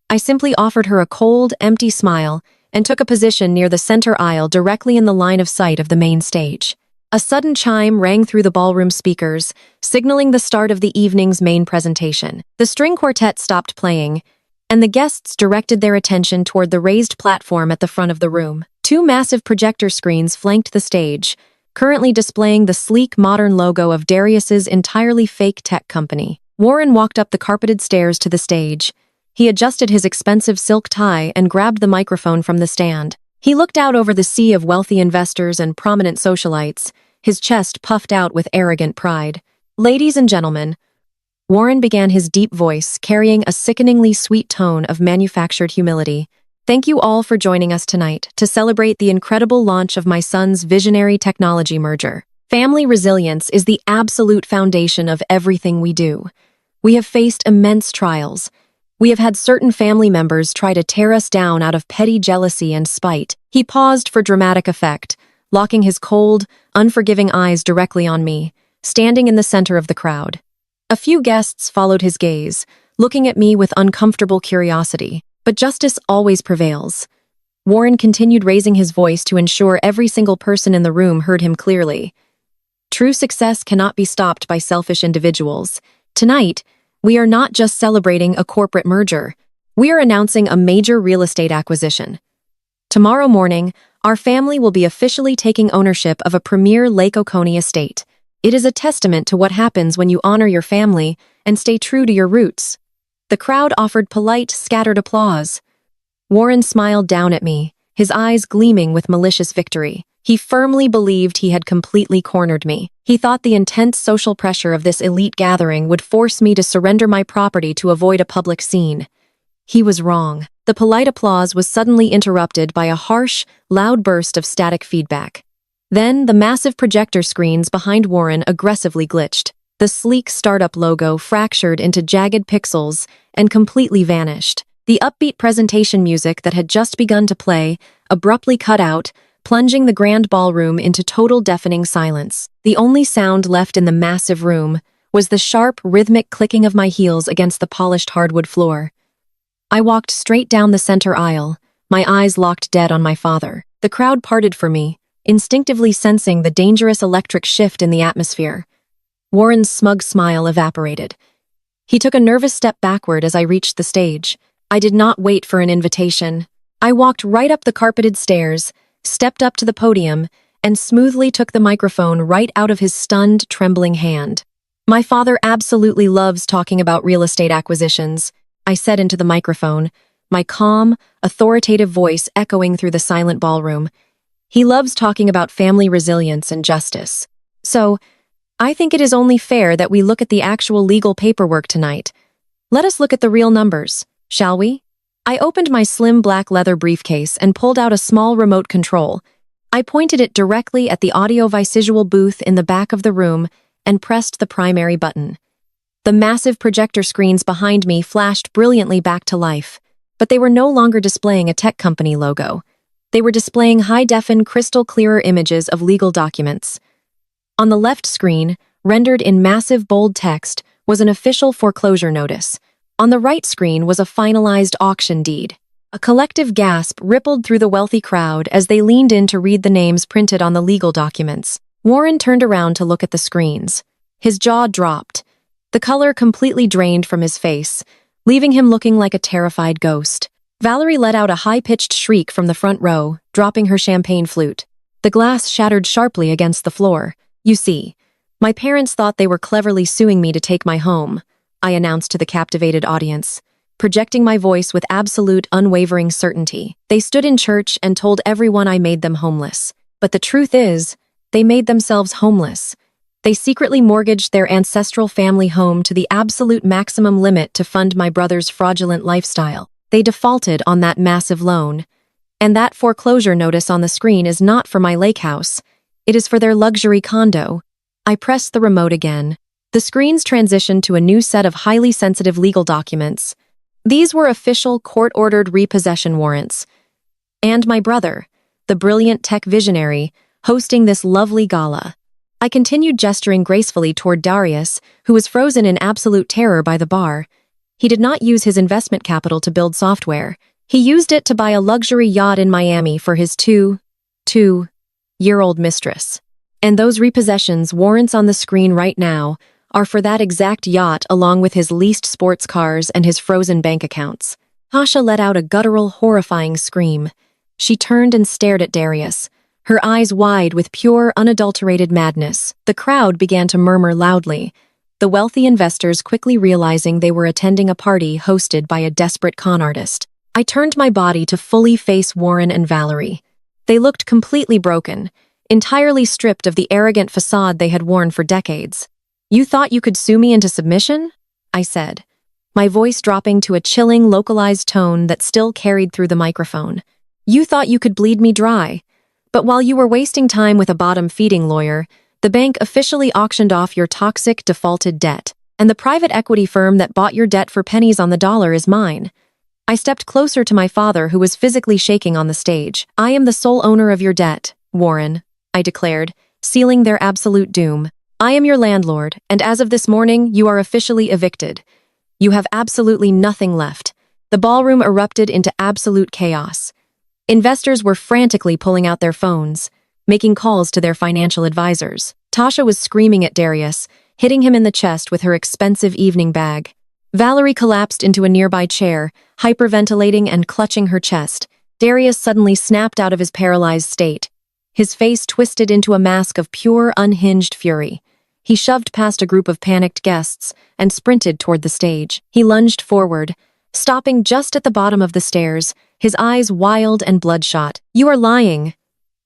I simply offered her a cold, empty smile and took a position near the center aisle directly in the line of sight of the main stage. A sudden chime rang through the ballroom speakers, signaling the start of the evening's main presentation. The string quartet stopped playing, and the guests directed their attention toward the raised platform at the front of the room. Two massive projector screens flanked the stage, currently displaying the sleek modern logo of Darius's entirely fake tech company. Warren walked up the carpeted stairs to the stage. He adjusted his expensive silk tie and grabbed the microphone from the stand. He looked out over the sea of wealthy investors and prominent socialites, his chest puffed out with arrogant pride. "Ladies and gentlemen," Warren began, his deep voice carrying a sickeningly sweet tone of manufactured humility. "Thank you all for joining us tonight to celebrate the incredible launch of my son's visionary technology merger. Family resilience is the absolute foundation of everything we do. We have faced immense trials. We have had certain family members try to tear us down out of petty jealousy and spite." He paused for dramatic effect, locking his cold, unforgiving eyes directly on me, standing in the center of the crowd. A few guests followed his gaze, looking at me with uncomfortable curiosity. But justice always prevails. Warren continued, raising his voice to ensure every single person in the room heard him clearly. "True success cannot be stopped by selfish individuals. Tonight, we are not just celebrating a corporate merger. We are announcing a major real estate acquisition. Tomorrow morning, our family will be officially taking ownership of a premier Lake Oconee estate. It is a testament to what happens when you honor your family and stay true to your roots." The crowd offered polite, scattered applause. Warren smiled down at me, his eyes gleaming with malicious victory. He firmly believed he had completely cornered me. He thought the intense social pressure of this elite gathering would force me to surrender my property to avoid a public scene. He was wrong. The polite applause was suddenly interrupted by a harsh, loud burst of static feedback. Then, the massive projector screens behind Warren aggressively glitched. The sleek startup logo fractured into jagged pixels and completely vanished. The upbeat presentation music that had just begun to play abruptly cut out, plunging the grand ballroom into total deafening silence. The only sound left in the massive room was the sharp, rhythmic clicking of my heels against the polished hardwood floor. I walked straight down the center aisle, my eyes locked dead on my father. The crowd parted for me, instinctively sensing the dangerous electric shift in the atmosphere. Warren's smug smile evaporated. He took a nervous step backward as I reached the stage. I did not wait for an invitation. I walked right up the carpeted stairs, stepped up to the podium, and smoothly took the microphone right out of his stunned, trembling hand. My father absolutely loves talking about real estate acquisitions, I said into the microphone, my calm, authoritative voice echoing through the silent ballroom. He loves talking about family resilience and justice. So, I think it is only fair that we look at the actual legal paperwork tonight. Let us look at the real numbers, shall we? I opened my slim black leather briefcase and pulled out a small remote control. I pointed it directly at the audiovisual booth in the back of the room and pressed the primary button. The massive projector screens behind me flashed brilliantly back to life, but they were no longer displaying a tech company logo. They were displaying high-defin, crystal-clearer images of legal documents. On the left screen, rendered in massive bold text, was an official foreclosure notice. On the right screen was a finalized auction deed. A collective gasp rippled through the wealthy crowd as they leaned in to read the names printed on the legal documents. Warren turned around to look at the screens. His jaw dropped. The color completely drained from his face, leaving him looking like a terrified ghost. Valerie let out a high-pitched shriek from the front row, dropping her champagne flute. The glass shattered sharply against the floor. You see, my parents thought they were cleverly suing me to take my home, I announced to the captivated audience, projecting my voice with absolute, unwavering certainty. They stood in church and told everyone I made them homeless. But the truth is, they made themselves homeless. They secretly mortgaged their ancestral family home to the absolute maximum limit to fund my brother's fraudulent lifestyle. They defaulted on that massive loan. And that foreclosure notice on the screen is not for my lake house. It is for their luxury condo. I pressed the remote again. The screens transitioned to a new set of highly sensitive legal documents. These were official court-ordered repossession warrants. And my brother, the brilliant tech visionary, hosting this lovely gala. I continued gesturing gracefully toward Darius, who was frozen in absolute terror by the bar. He did not use his investment capital to build software. He used it to buy a luxury yacht in Miami for his two-year-old mistress. And those repossessions warrants on the screen right now are for that exact yacht along with his leased sports cars and his frozen bank accounts. Tasha let out a guttural, horrifying scream. She turned and stared at Darius, her eyes wide with pure, unadulterated madness. The crowd began to murmur loudly, the wealthy investors quickly realizing they were attending a party hosted by a desperate con artist. I turned my body to fully face Warren and Valerie. They looked completely broken, entirely stripped of the arrogant facade they had worn for decades. "You thought you could sue me into submission?" I said, my voice dropping to a chilling, localized tone that still carried through the microphone. "You thought you could bleed me dry. But while you were wasting time with a bottom-feeding lawyer, the bank officially auctioned off your toxic, defaulted debt. And the private equity firm that bought your debt for pennies on the dollar is mine." I stepped closer to my father, who was physically shaking on the stage. "I am the sole owner of your debt, Warren," I declared, sealing their absolute doom. "I am your landlord, and as of this morning, you are officially evicted. You have absolutely nothing left." The ballroom erupted into absolute chaos. Investors were frantically pulling out their phones, making calls to their financial advisors. Tasha was screaming at Darius, hitting him in the chest with her expensive evening bag. Valerie collapsed into a nearby chair, hyperventilating and clutching her chest. Darius suddenly snapped out of his paralyzed state. His face twisted into a mask of pure, unhinged fury. He shoved past a group of panicked guests and sprinted toward the stage. He lunged forward, stopping just at the bottom of the stairs, his eyes wild and bloodshot. "You are lying!"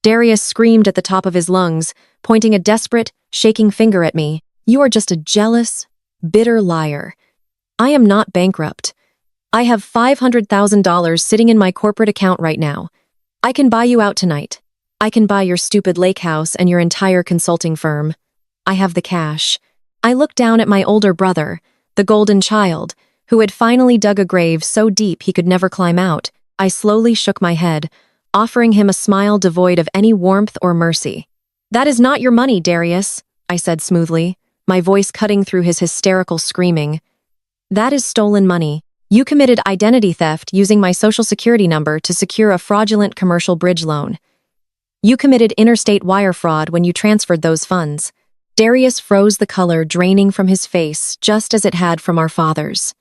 Darius screamed at the top of his lungs, pointing a desperate, shaking finger at me. "You are just a jealous, bitter liar. I am not bankrupt. I have $500,000 sitting in my corporate account right now. I can buy you out tonight." I can buy your stupid lake house and your entire consulting firm. I have the cash. I looked down at my older brother, the golden child, who had finally dug a grave so deep he could never climb out. I slowly shook my head, offering him a smile devoid of any warmth or mercy. That is not your money, Darius, I said smoothly, my voice cutting through his hysterical screaming. That is stolen money. You committed identity theft using my social security number to secure a fraudulent commercial bridge loan. You committed interstate wire fraud when you transferred those funds. Darius froze, the color draining from his face just as it had from our father's.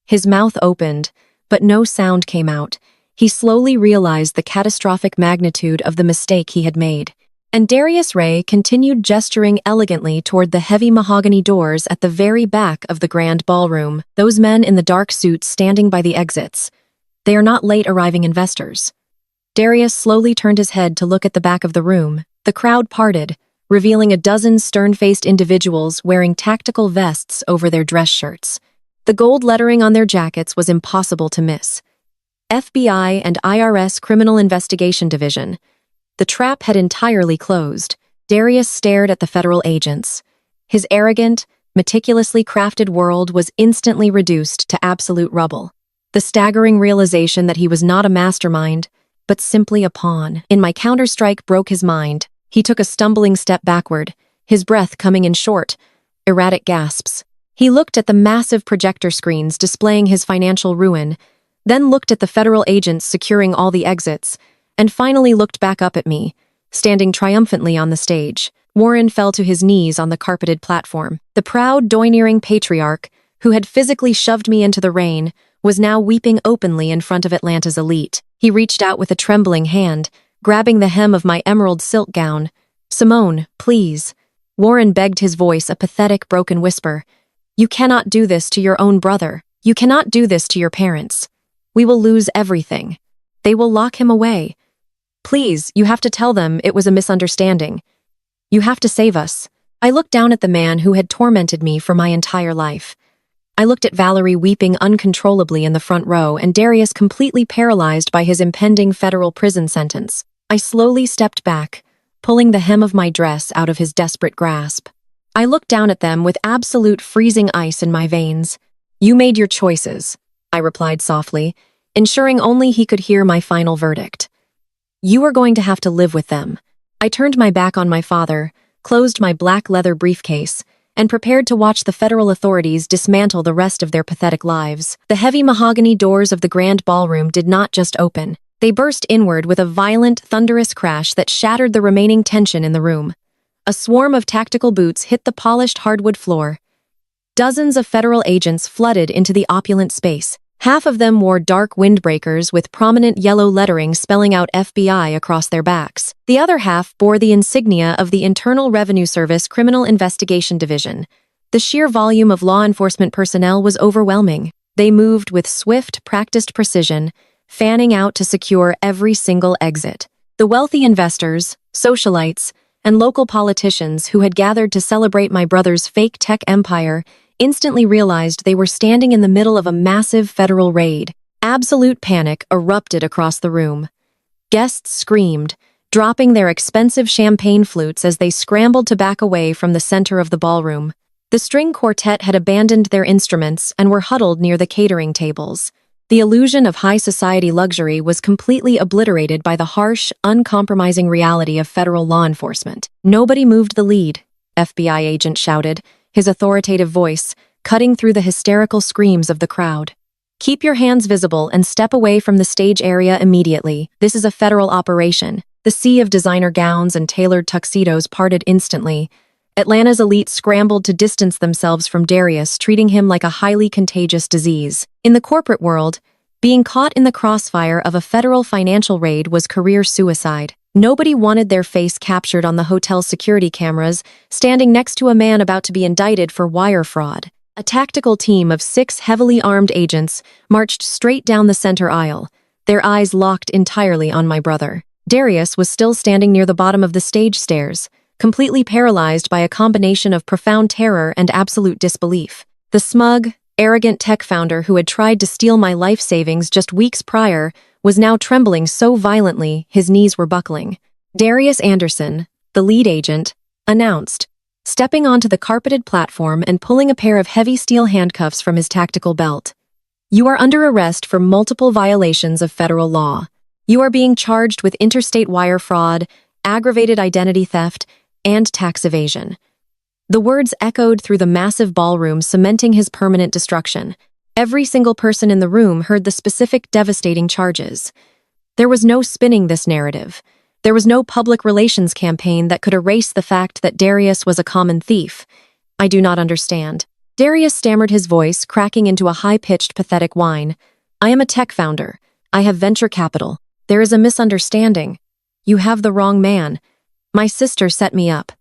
His mouth opened, but no sound came out. He slowly realized the catastrophic magnitude of the mistake he had made. And Darius Ray continued gesturing elegantly toward the heavy mahogany doors at the very back of the grand ballroom, those men in the dark suits standing by the exits. They are not late arriving investors. Darius slowly turned his head to look at the back of the room. The crowd parted, revealing a dozen stern-faced individuals wearing tactical vests over their dress shirts. The gold lettering on their jackets was impossible to miss. FBI and IRS Criminal Investigation Division. The trap had entirely closed. Darius stared at the federal agents. His arrogant, meticulously crafted world was instantly reduced to absolute rubble. The staggering realization that he was not a mastermind, but simply a pawn in my counterstrike broke his mind. He took a stumbling step backward, his breath coming in short, erratic gasps. He looked at the massive projector screens displaying his financial ruin, then looked at the federal agents securing all the exits, and finally looked back up at me, standing triumphantly on the stage. Warren fell to his knees on the carpeted platform. The proud, domineering patriarch, who had physically shoved me into the rain, was now weeping openly in front of Atlanta's elite. He reached out with a trembling hand, grabbing the hem of my emerald silk gown. "Simone, please." Warren begged, his voice a pathetic, broken whisper. "You cannot do this to your own brother. You cannot do this to your parents. We will lose everything. They will lock him away. Please, you have to tell them it was a misunderstanding. You have to save us." I looked down at the man who had tormented me for my entire life. I looked at Valerie weeping uncontrollably in the front row and Darius completely paralyzed by his impending federal prison sentence. I slowly stepped back, pulling the hem of my dress out of his desperate grasp. I looked down at them with absolute freezing ice in my veins. "You made your choices," I replied softly, ensuring only he could hear my final verdict. "You are going to have to live with them." I turned my back on my father, closed my black leather briefcase, and prepared to watch the federal authorities dismantle the rest of their pathetic lives. The heavy mahogany doors of the grand ballroom did not just open. They burst inward with a violent, thunderous crash that shattered the remaining tension in the room. A swarm of tactical boots hit the polished hardwood floor. Dozens of federal agents flooded into the opulent space. Half of them wore dark windbreakers with prominent yellow lettering spelling out FBI across their backs. The other half bore the insignia of the Internal Revenue Service Criminal Investigation Division. The sheer volume of law enforcement personnel was overwhelming. They moved with swift, practiced precision, fanning out to secure every single exit. The wealthy investors, socialites, and local politicians who had gathered to celebrate my brother's fake tech empire instantly realized they were standing in the middle of a massive federal raid. Absolute panic erupted across the room. Guests screamed, dropping their expensive champagne flutes as they scrambled to back away from the center of the ballroom. The string quartet had abandoned their instruments and were huddled near the catering tables. The illusion of high society luxury was completely obliterated by the harsh, uncompromising reality of federal law enforcement. "Nobody moved the lead," FBI agent shouted, his authoritative voice cutting through the hysterical screams of the crowd. "Keep your hands visible and step away from the stage area immediately. This is a federal operation." The sea of designer gowns and tailored tuxedos parted instantly. Atlanta's elite scrambled to distance themselves from Darius, treating him like a highly contagious disease. In the corporate world, being caught in the crossfire of a federal financial raid was career suicide. Nobody wanted their face captured on the hotel's security cameras, standing next to a man about to be indicted for wire fraud. A tactical team of 6 heavily armed agents marched straight down the center aisle, their eyes locked entirely on my brother. Darius was still standing near the bottom of the stage stairs, completely paralyzed by a combination of profound terror and absolute disbelief. The smug, arrogant tech founder who had tried to steal my life savings just weeks prior was now trembling so violently his knees were buckling. Darius Anderson, the lead agent, announced, stepping onto the carpeted platform and pulling a pair of heavy steel handcuffs from his tactical belt. You are under arrest for multiple violations of federal law. You are being charged with interstate wire fraud, aggravated identity theft, and tax evasion. The words echoed through the massive ballroom, cementing his permanent destruction. Every single person in the room heard the specific devastating charges. There was no spinning this narrative. There was no public relations campaign that could erase the fact that Darius was a common thief. I do not understand. Darius stammered, his voice cracking into a high-pitched, pathetic whine. I am a tech founder. I have venture capital. There is a misunderstanding. You have the wrong man. My sister set me up.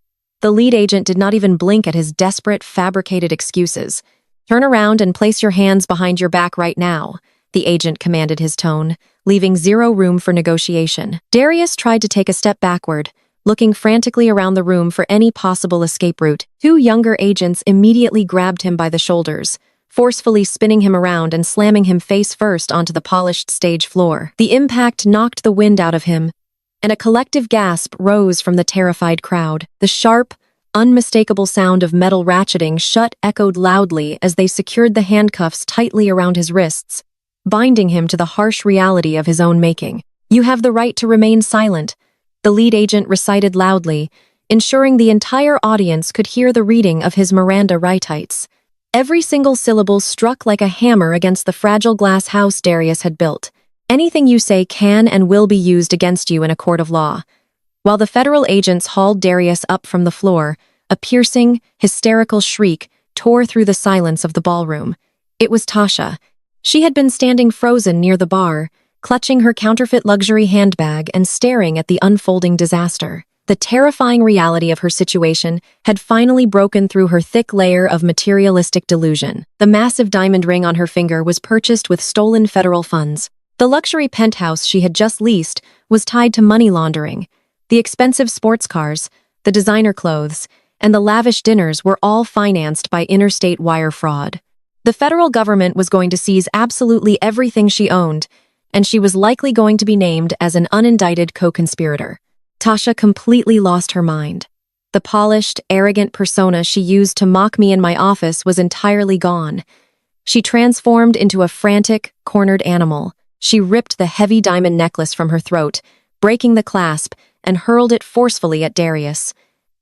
The lead agent did not even blink at his desperate, fabricated excuses. Turn around and place your hands behind your back right now, the agent commanded, his tone, leaving zero room for negotiation. Darius tried to take a step backward, looking frantically around the room for any possible escape route. Two younger agents immediately grabbed him by the shoulders, forcefully spinning him around and slamming him face first onto the polished stage floor. The impact knocked the wind out of him, and a collective gasp rose from the terrified crowd. The sharp, unmistakable sound of metal ratcheting shut echoed loudly as they secured the handcuffs tightly around his wrists, binding him to the harsh reality of his own making. You have the right to remain silent, the lead agent recited loudly, ensuring the entire audience could hear the reading of his Miranda rights. Every single syllable struck like a hammer against the fragile glass house Darius had built. Anything you say can and will be used against you in a court of law. While the federal agents hauled Darius up from the floor, a piercing, hysterical shriek tore through the silence of the ballroom. It was Tasha. She had been standing frozen near the bar, clutching her counterfeit luxury handbag and staring at the unfolding disaster. The terrifying reality of her situation had finally broken through her thick layer of materialistic delusion. The massive diamond ring on her finger was purchased with stolen federal funds. The luxury penthouse she had just leased was tied to money laundering. The expensive sports cars, the designer clothes, and the lavish dinners were all financed by interstate wire fraud. The federal government was going to seize absolutely everything she owned, and she was likely going to be named as an unindicted co-conspirator. Tasha completely lost her mind. The polished, arrogant persona she used to mock me in my office was entirely gone. She transformed into a frantic, cornered animal. She ripped the heavy diamond necklace from her throat, breaking the clasp, and hurled it forcefully at Darius.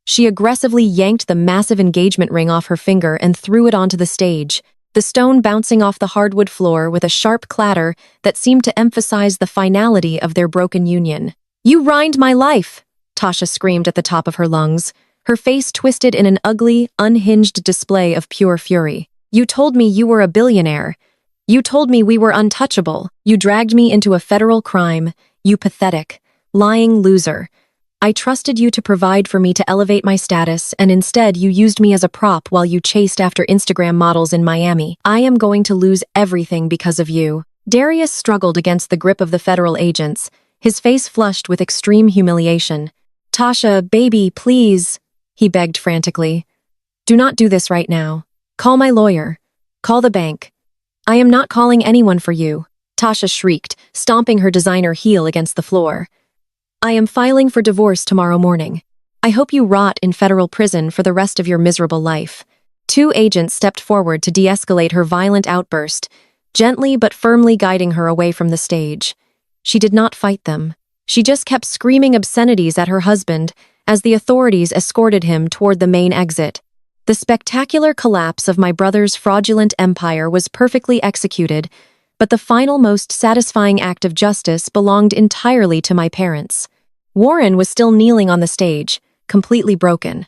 She aggressively yanked the massive engagement ring off her finger and threw it onto the stage, the stone bouncing off the hardwood floor with a sharp clatter that seemed to emphasize the finality of their broken union. You ruined my life, Tasha screamed at the top of her lungs, her face twisted in an ugly, unhinged display of pure fury. You told me you were a billionaire. You told me we were untouchable. You dragged me into a federal crime, you pathetic, lying loser. I trusted you to provide for me to elevate my status, and instead you used me as a prop while you chased after Instagram models in Miami. I am going to lose everything because of you. Darius struggled against the grip of the federal agents, his face flushed with extreme humiliation. Tasha, baby, please, he begged frantically. Do not do this right now. Call my lawyer. Call the bank. I am not calling anyone for you, Tasha shrieked, stomping her designer heel against the floor. I am filing for divorce tomorrow morning. I hope you rot in federal prison for the rest of your miserable life. Two agents stepped forward to de-escalate her violent outburst, gently but firmly guiding her away from the stage. She did not fight them. She just kept screaming obscenities at her husband as the authorities escorted him toward the main exit. The spectacular collapse of my brother's fraudulent empire was perfectly executed, but the final, most satisfying act of justice belonged entirely to my parents. Warren was still kneeling on the stage, completely broken.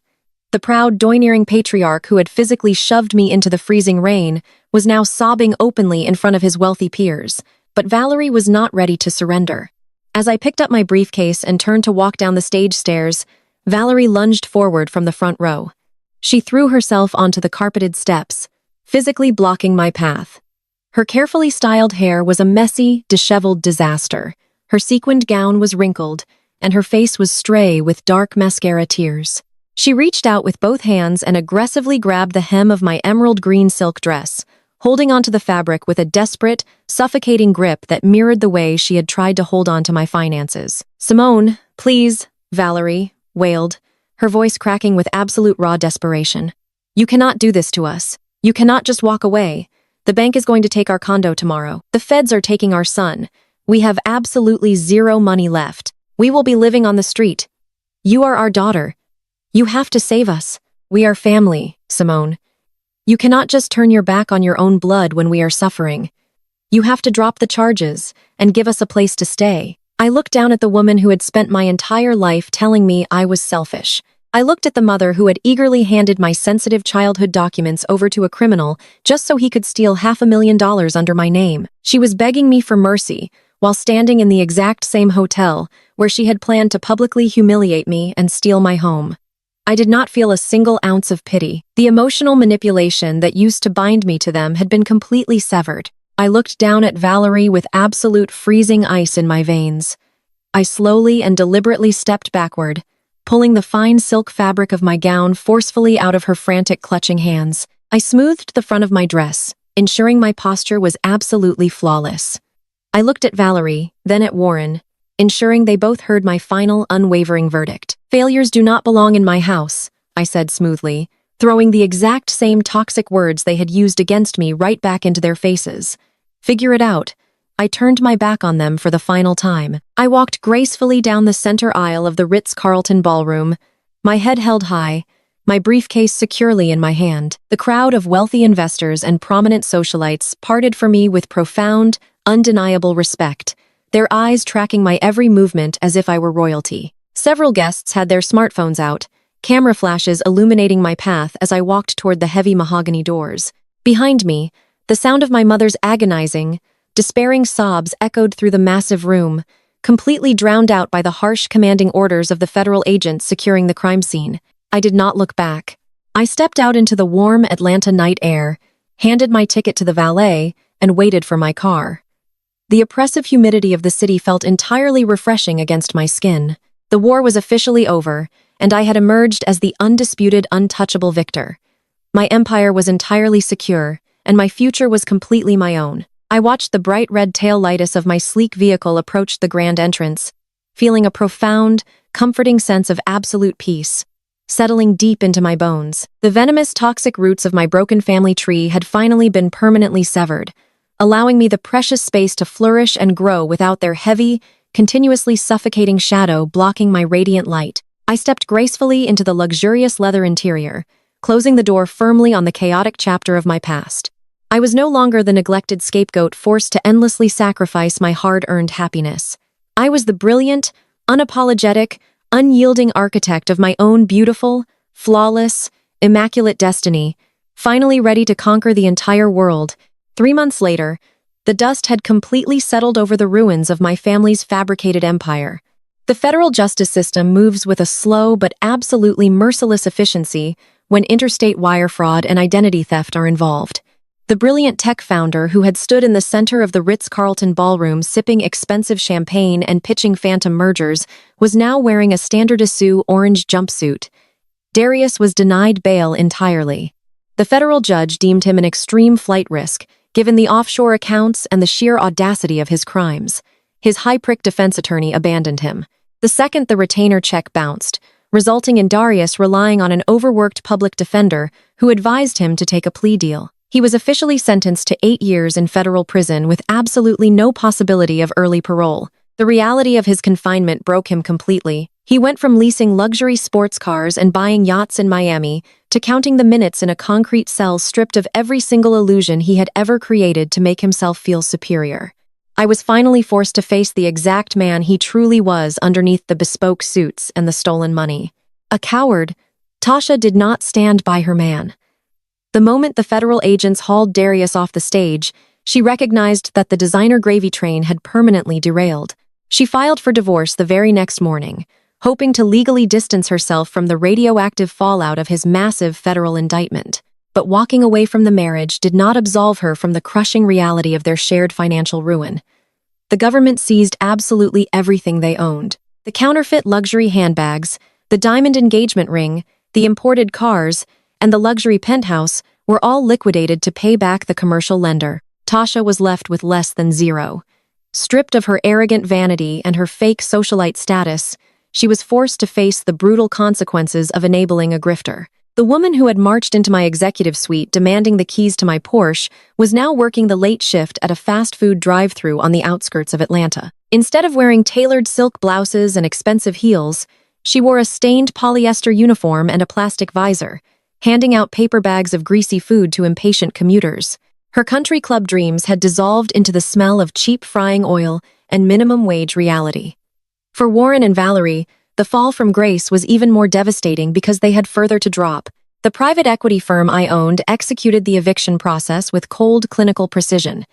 The proud, domineering patriarch who had physically shoved me into the freezing rain was now sobbing openly in front of his wealthy peers, but Valerie was not ready to surrender. As I picked up my briefcase and turned to walk down the stage stairs, Valerie lunged forward from the front row. She threw herself onto the carpeted steps, physically blocking my path. Her carefully styled hair was a messy, disheveled disaster. Her sequined gown was wrinkled, and her face was stray with dark mascara tears. She reached out with both hands and aggressively grabbed the hem of my emerald green silk dress, holding onto the fabric with a desperate, suffocating grip that mirrored the way she had tried to hold on to my finances. Simone, please, Valerie wailed, her voice cracking with absolute raw desperation. You cannot do this to us. You cannot just walk away. The bank is going to take our condo tomorrow. The feds are taking our son. We have absolutely zero money left. We will be living on the street. You are our daughter. You have to save us. We are family, Simone. You cannot just turn your back on your own blood when we are suffering. You have to drop the charges and give us a place to stay. I looked down at the woman who had spent my entire life telling me I was selfish. I looked at the mother who had eagerly handed my sensitive childhood documents over to a criminal just so he could steal $500,000 under my name. She was begging me for mercy while standing in the exact same hotel where she had planned to publicly humiliate me and steal my home. I did not feel a single ounce of pity. The emotional manipulation that used to bind me to them had been completely severed. I looked down at Valerie with absolute freezing ice in my veins. I slowly and deliberately stepped backward, pulling the fine silk fabric of my gown forcefully out of her frantic clutching hands. I smoothed the front of my dress, ensuring my posture was absolutely flawless. I looked at Valerie, then at Warren, ensuring they both heard my final, unwavering verdict. Failures do not belong in my house, I said smoothly, throwing the exact same toxic words they had used against me right back into their faces. Figure it out. I turned my back on them for the final time. I walked gracefully down the center aisle of the Ritz-Carlton ballroom, my head held high, my briefcase securely in my hand. The crowd of wealthy investors and prominent socialites parted for me with profound, undeniable respect, their eyes tracking my every movement as if I were royalty. Several guests had their smartphones out, camera flashes illuminating my path as I walked toward the heavy mahogany doors. Behind me, the sound of my mother's agonizing, despairing sobs echoed through the massive room, completely drowned out by the harsh commanding orders of the federal agents securing the crime scene. I did not look back. I stepped out into the warm Atlanta night air, handed my ticket to the valet, and waited for my car. The oppressive humidity of the city felt entirely refreshing against my skin. The war was officially over, and I had emerged as the undisputed, untouchable victor. My empire was entirely secure, and my future was completely my own. I watched the bright red tail lights of my sleek vehicle approach the grand entrance, feeling a profound, comforting sense of absolute peace, settling deep into my bones. The venomous, toxic roots of my broken family tree had finally been permanently severed, allowing me the precious space to flourish and grow without their heavy, continuously suffocating shadow blocking my radiant light. I stepped gracefully into the luxurious leather interior, closing the door firmly on the chaotic chapter of my past. I was no longer the neglected scapegoat forced to endlessly sacrifice my hard-earned happiness. I was the brilliant, unapologetic, unyielding architect of my own beautiful, flawless, immaculate destiny, finally ready to conquer the entire world. 3 months later, the dust had completely settled over the ruins of my family's fabricated empire. The federal justice system moves with a slow but absolutely merciless efficiency when interstate wire fraud and identity theft are involved. The brilliant tech founder who had stood in the center of the Ritz-Carlton ballroom sipping expensive champagne and pitching phantom mergers was now wearing a standard issue orange jumpsuit. Darius was denied bail entirely. The federal judge deemed him an extreme flight risk, given the offshore accounts and the sheer audacity of his crimes. His high-pricked defense attorney abandoned him. The second the retainer check bounced, resulting in Darius relying on an overworked public defender who advised him to take a plea deal. He was officially sentenced to 8 years in federal prison with absolutely no possibility of early parole. The reality of his confinement broke him completely. He went from leasing luxury sports cars and buying yachts in Miami to counting the minutes in a concrete cell stripped of every single illusion he had ever created to make himself feel superior. I was finally forced to face the exact man he truly was underneath the bespoke suits and the stolen money. A coward, Tasha did not stand by her man. The moment the federal agents hauled Darius off the stage, she recognized that the designer gravy train had permanently derailed. She filed for divorce the very next morning, hoping to legally distance herself from the radioactive fallout of his massive federal indictment. But walking away from the marriage did not absolve her from the crushing reality of their shared financial ruin. The government seized absolutely everything they owned. The counterfeit luxury handbags, the diamond engagement ring, the imported cars, and the luxury penthouse were all liquidated to pay back the commercial lender. Tasha was left with less than zero. Stripped of her arrogant vanity and her fake socialite status, she was forced to face the brutal consequences of enabling a grifter. The woman who had marched into my executive suite demanding the keys to my Porsche was now working the late shift at a fast food drive-thru on the outskirts of Atlanta. Instead of wearing tailored silk blouses and expensive heels, she wore a stained polyester uniform and a plastic visor, handing out paper bags of greasy food to impatient commuters. Her country club dreams had dissolved into the smell of cheap frying oil and minimum wage reality. For Warren and Valerie, the fall from grace was even more devastating because they had further to drop. The private equity firm I owned executed the eviction process with cold clinical precision.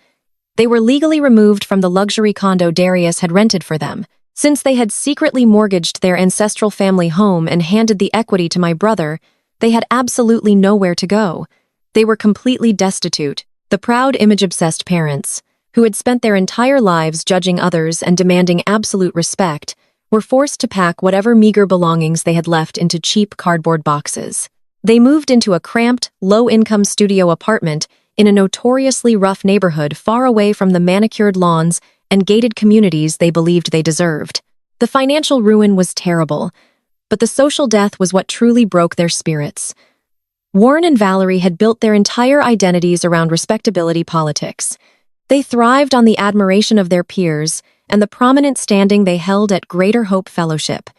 They were legally removed from the luxury condo Darius had rented for them. Since they had secretly mortgaged their ancestral family home and handed the equity to my brother, they had absolutely nowhere to go. They were completely destitute. The proud image-obsessed parents, who had spent their entire lives judging others and demanding absolute respect, were forced to pack whatever meager belongings they had left into cheap cardboard boxes. They moved into a cramped, low-income studio apartment in a notoriously rough neighborhood far away from the manicured lawns and gated communities they believed they deserved. The financial ruin was terrible, but the social death was what truly broke their spirits. Warren and Valerie had built their entire identities around respectability politics. They thrived on the admiration of their peers and the prominent standing they held at Greater Hope Fellowship.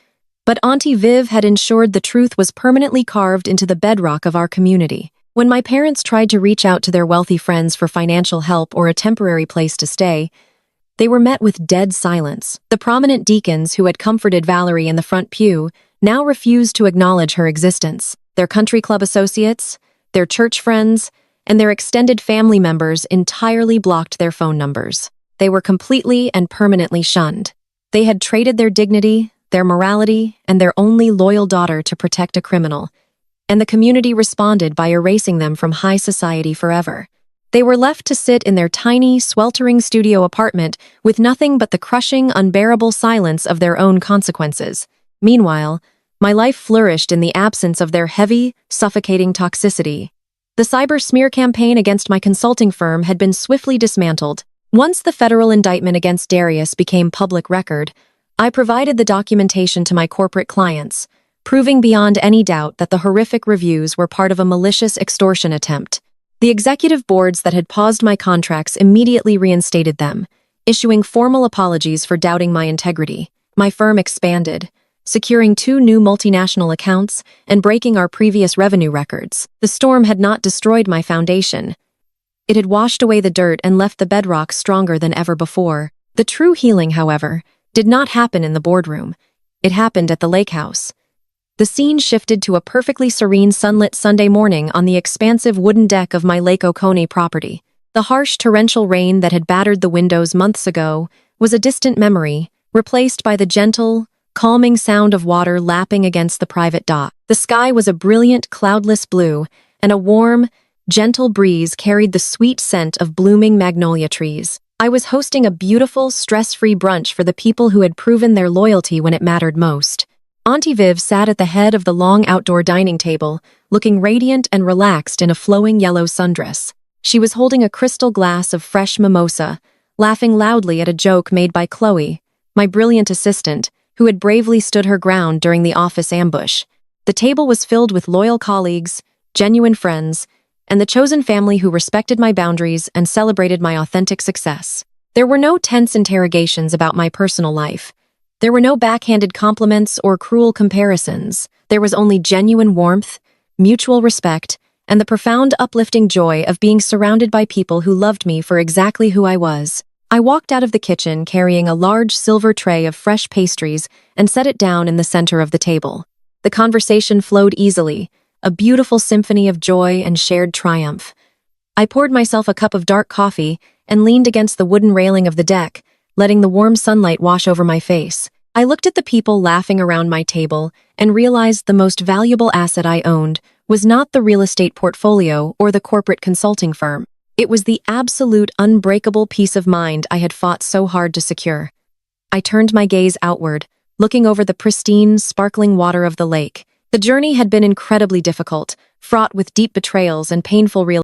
But Auntie Viv had ensured the truth was permanently carved into the bedrock of our community. When my parents tried to reach out to their wealthy friends for financial help or a temporary place to stay, they were met with dead silence. The prominent deacons who had comforted Valerie in the front pew now refused to acknowledge her existence. Their country club associates, their church friends, and their extended family members entirely blocked their phone numbers. They were completely and permanently shunned. They had traded their dignity, their morality, and their only loyal daughter to protect a criminal, and the community responded by erasing them from high society forever. They were left to sit in their tiny, sweltering studio apartment with nothing but the crushing, unbearable silence of their own consequences. Meanwhile, my life flourished in the absence of their heavy, suffocating toxicity. The cyber smear campaign against my consulting firm had been swiftly dismantled. Once the federal indictment against Darius became public record, I provided the documentation to my corporate clients, proving beyond any doubt that the horrific reviews were part of a malicious extortion attempt. The executive boards that had paused my contracts immediately reinstated them, issuing formal apologies for doubting my integrity. My firm expanded, securing 2 new multinational accounts and breaking our previous revenue records. The storm had not destroyed my foundation. It had washed away the dirt and left the bedrock stronger than ever before. The true healing, however, did not happen in the boardroom. It happened at the lake house. The scene shifted to a perfectly serene sunlit Sunday morning on the expansive wooden deck of my Lake Oconee property. The harsh torrential rain that had battered the windows months ago was a distant memory, replaced by the gentle, calming sound of water lapping against the private dock. The sky was a brilliant, cloudless blue, and a warm, gentle breeze carried the sweet scent of blooming magnolia trees. I was hosting a beautiful, stress-free brunch for the people who had proven their loyalty when it mattered most. Auntie Viv sat at the head of the long outdoor dining table, looking radiant and relaxed in a flowing yellow sundress. She was holding a crystal glass of fresh mimosa, laughing loudly at a joke made by Chloe, my brilliant assistant, who had bravely stood her ground during the office ambush. The table was filled with loyal colleagues, genuine friends, and the chosen family who respected my boundaries and celebrated my authentic success. There were no tense interrogations about my personal life. There were no backhanded compliments or cruel comparisons. There was only genuine warmth, mutual respect, and the profound uplifting joy of being surrounded by people who loved me for exactly who I was. I walked out of the kitchen carrying a large silver tray of fresh pastries and set it down in the center of the table. The conversation flowed easily, a beautiful symphony of joy and shared triumph. I poured myself a cup of dark coffee and leaned against the wooden railing of the deck, letting the warm sunlight wash over my face. I looked at the people laughing around my table and realized the most valuable asset I owned was not the real estate portfolio or the corporate consulting firm. It was the absolute unbreakable peace of mind I had fought so hard to secure. I turned my gaze outward, looking over the pristine, sparkling water of the lake. The journey had been incredibly difficult, fraught with deep betrayals and painful realizations.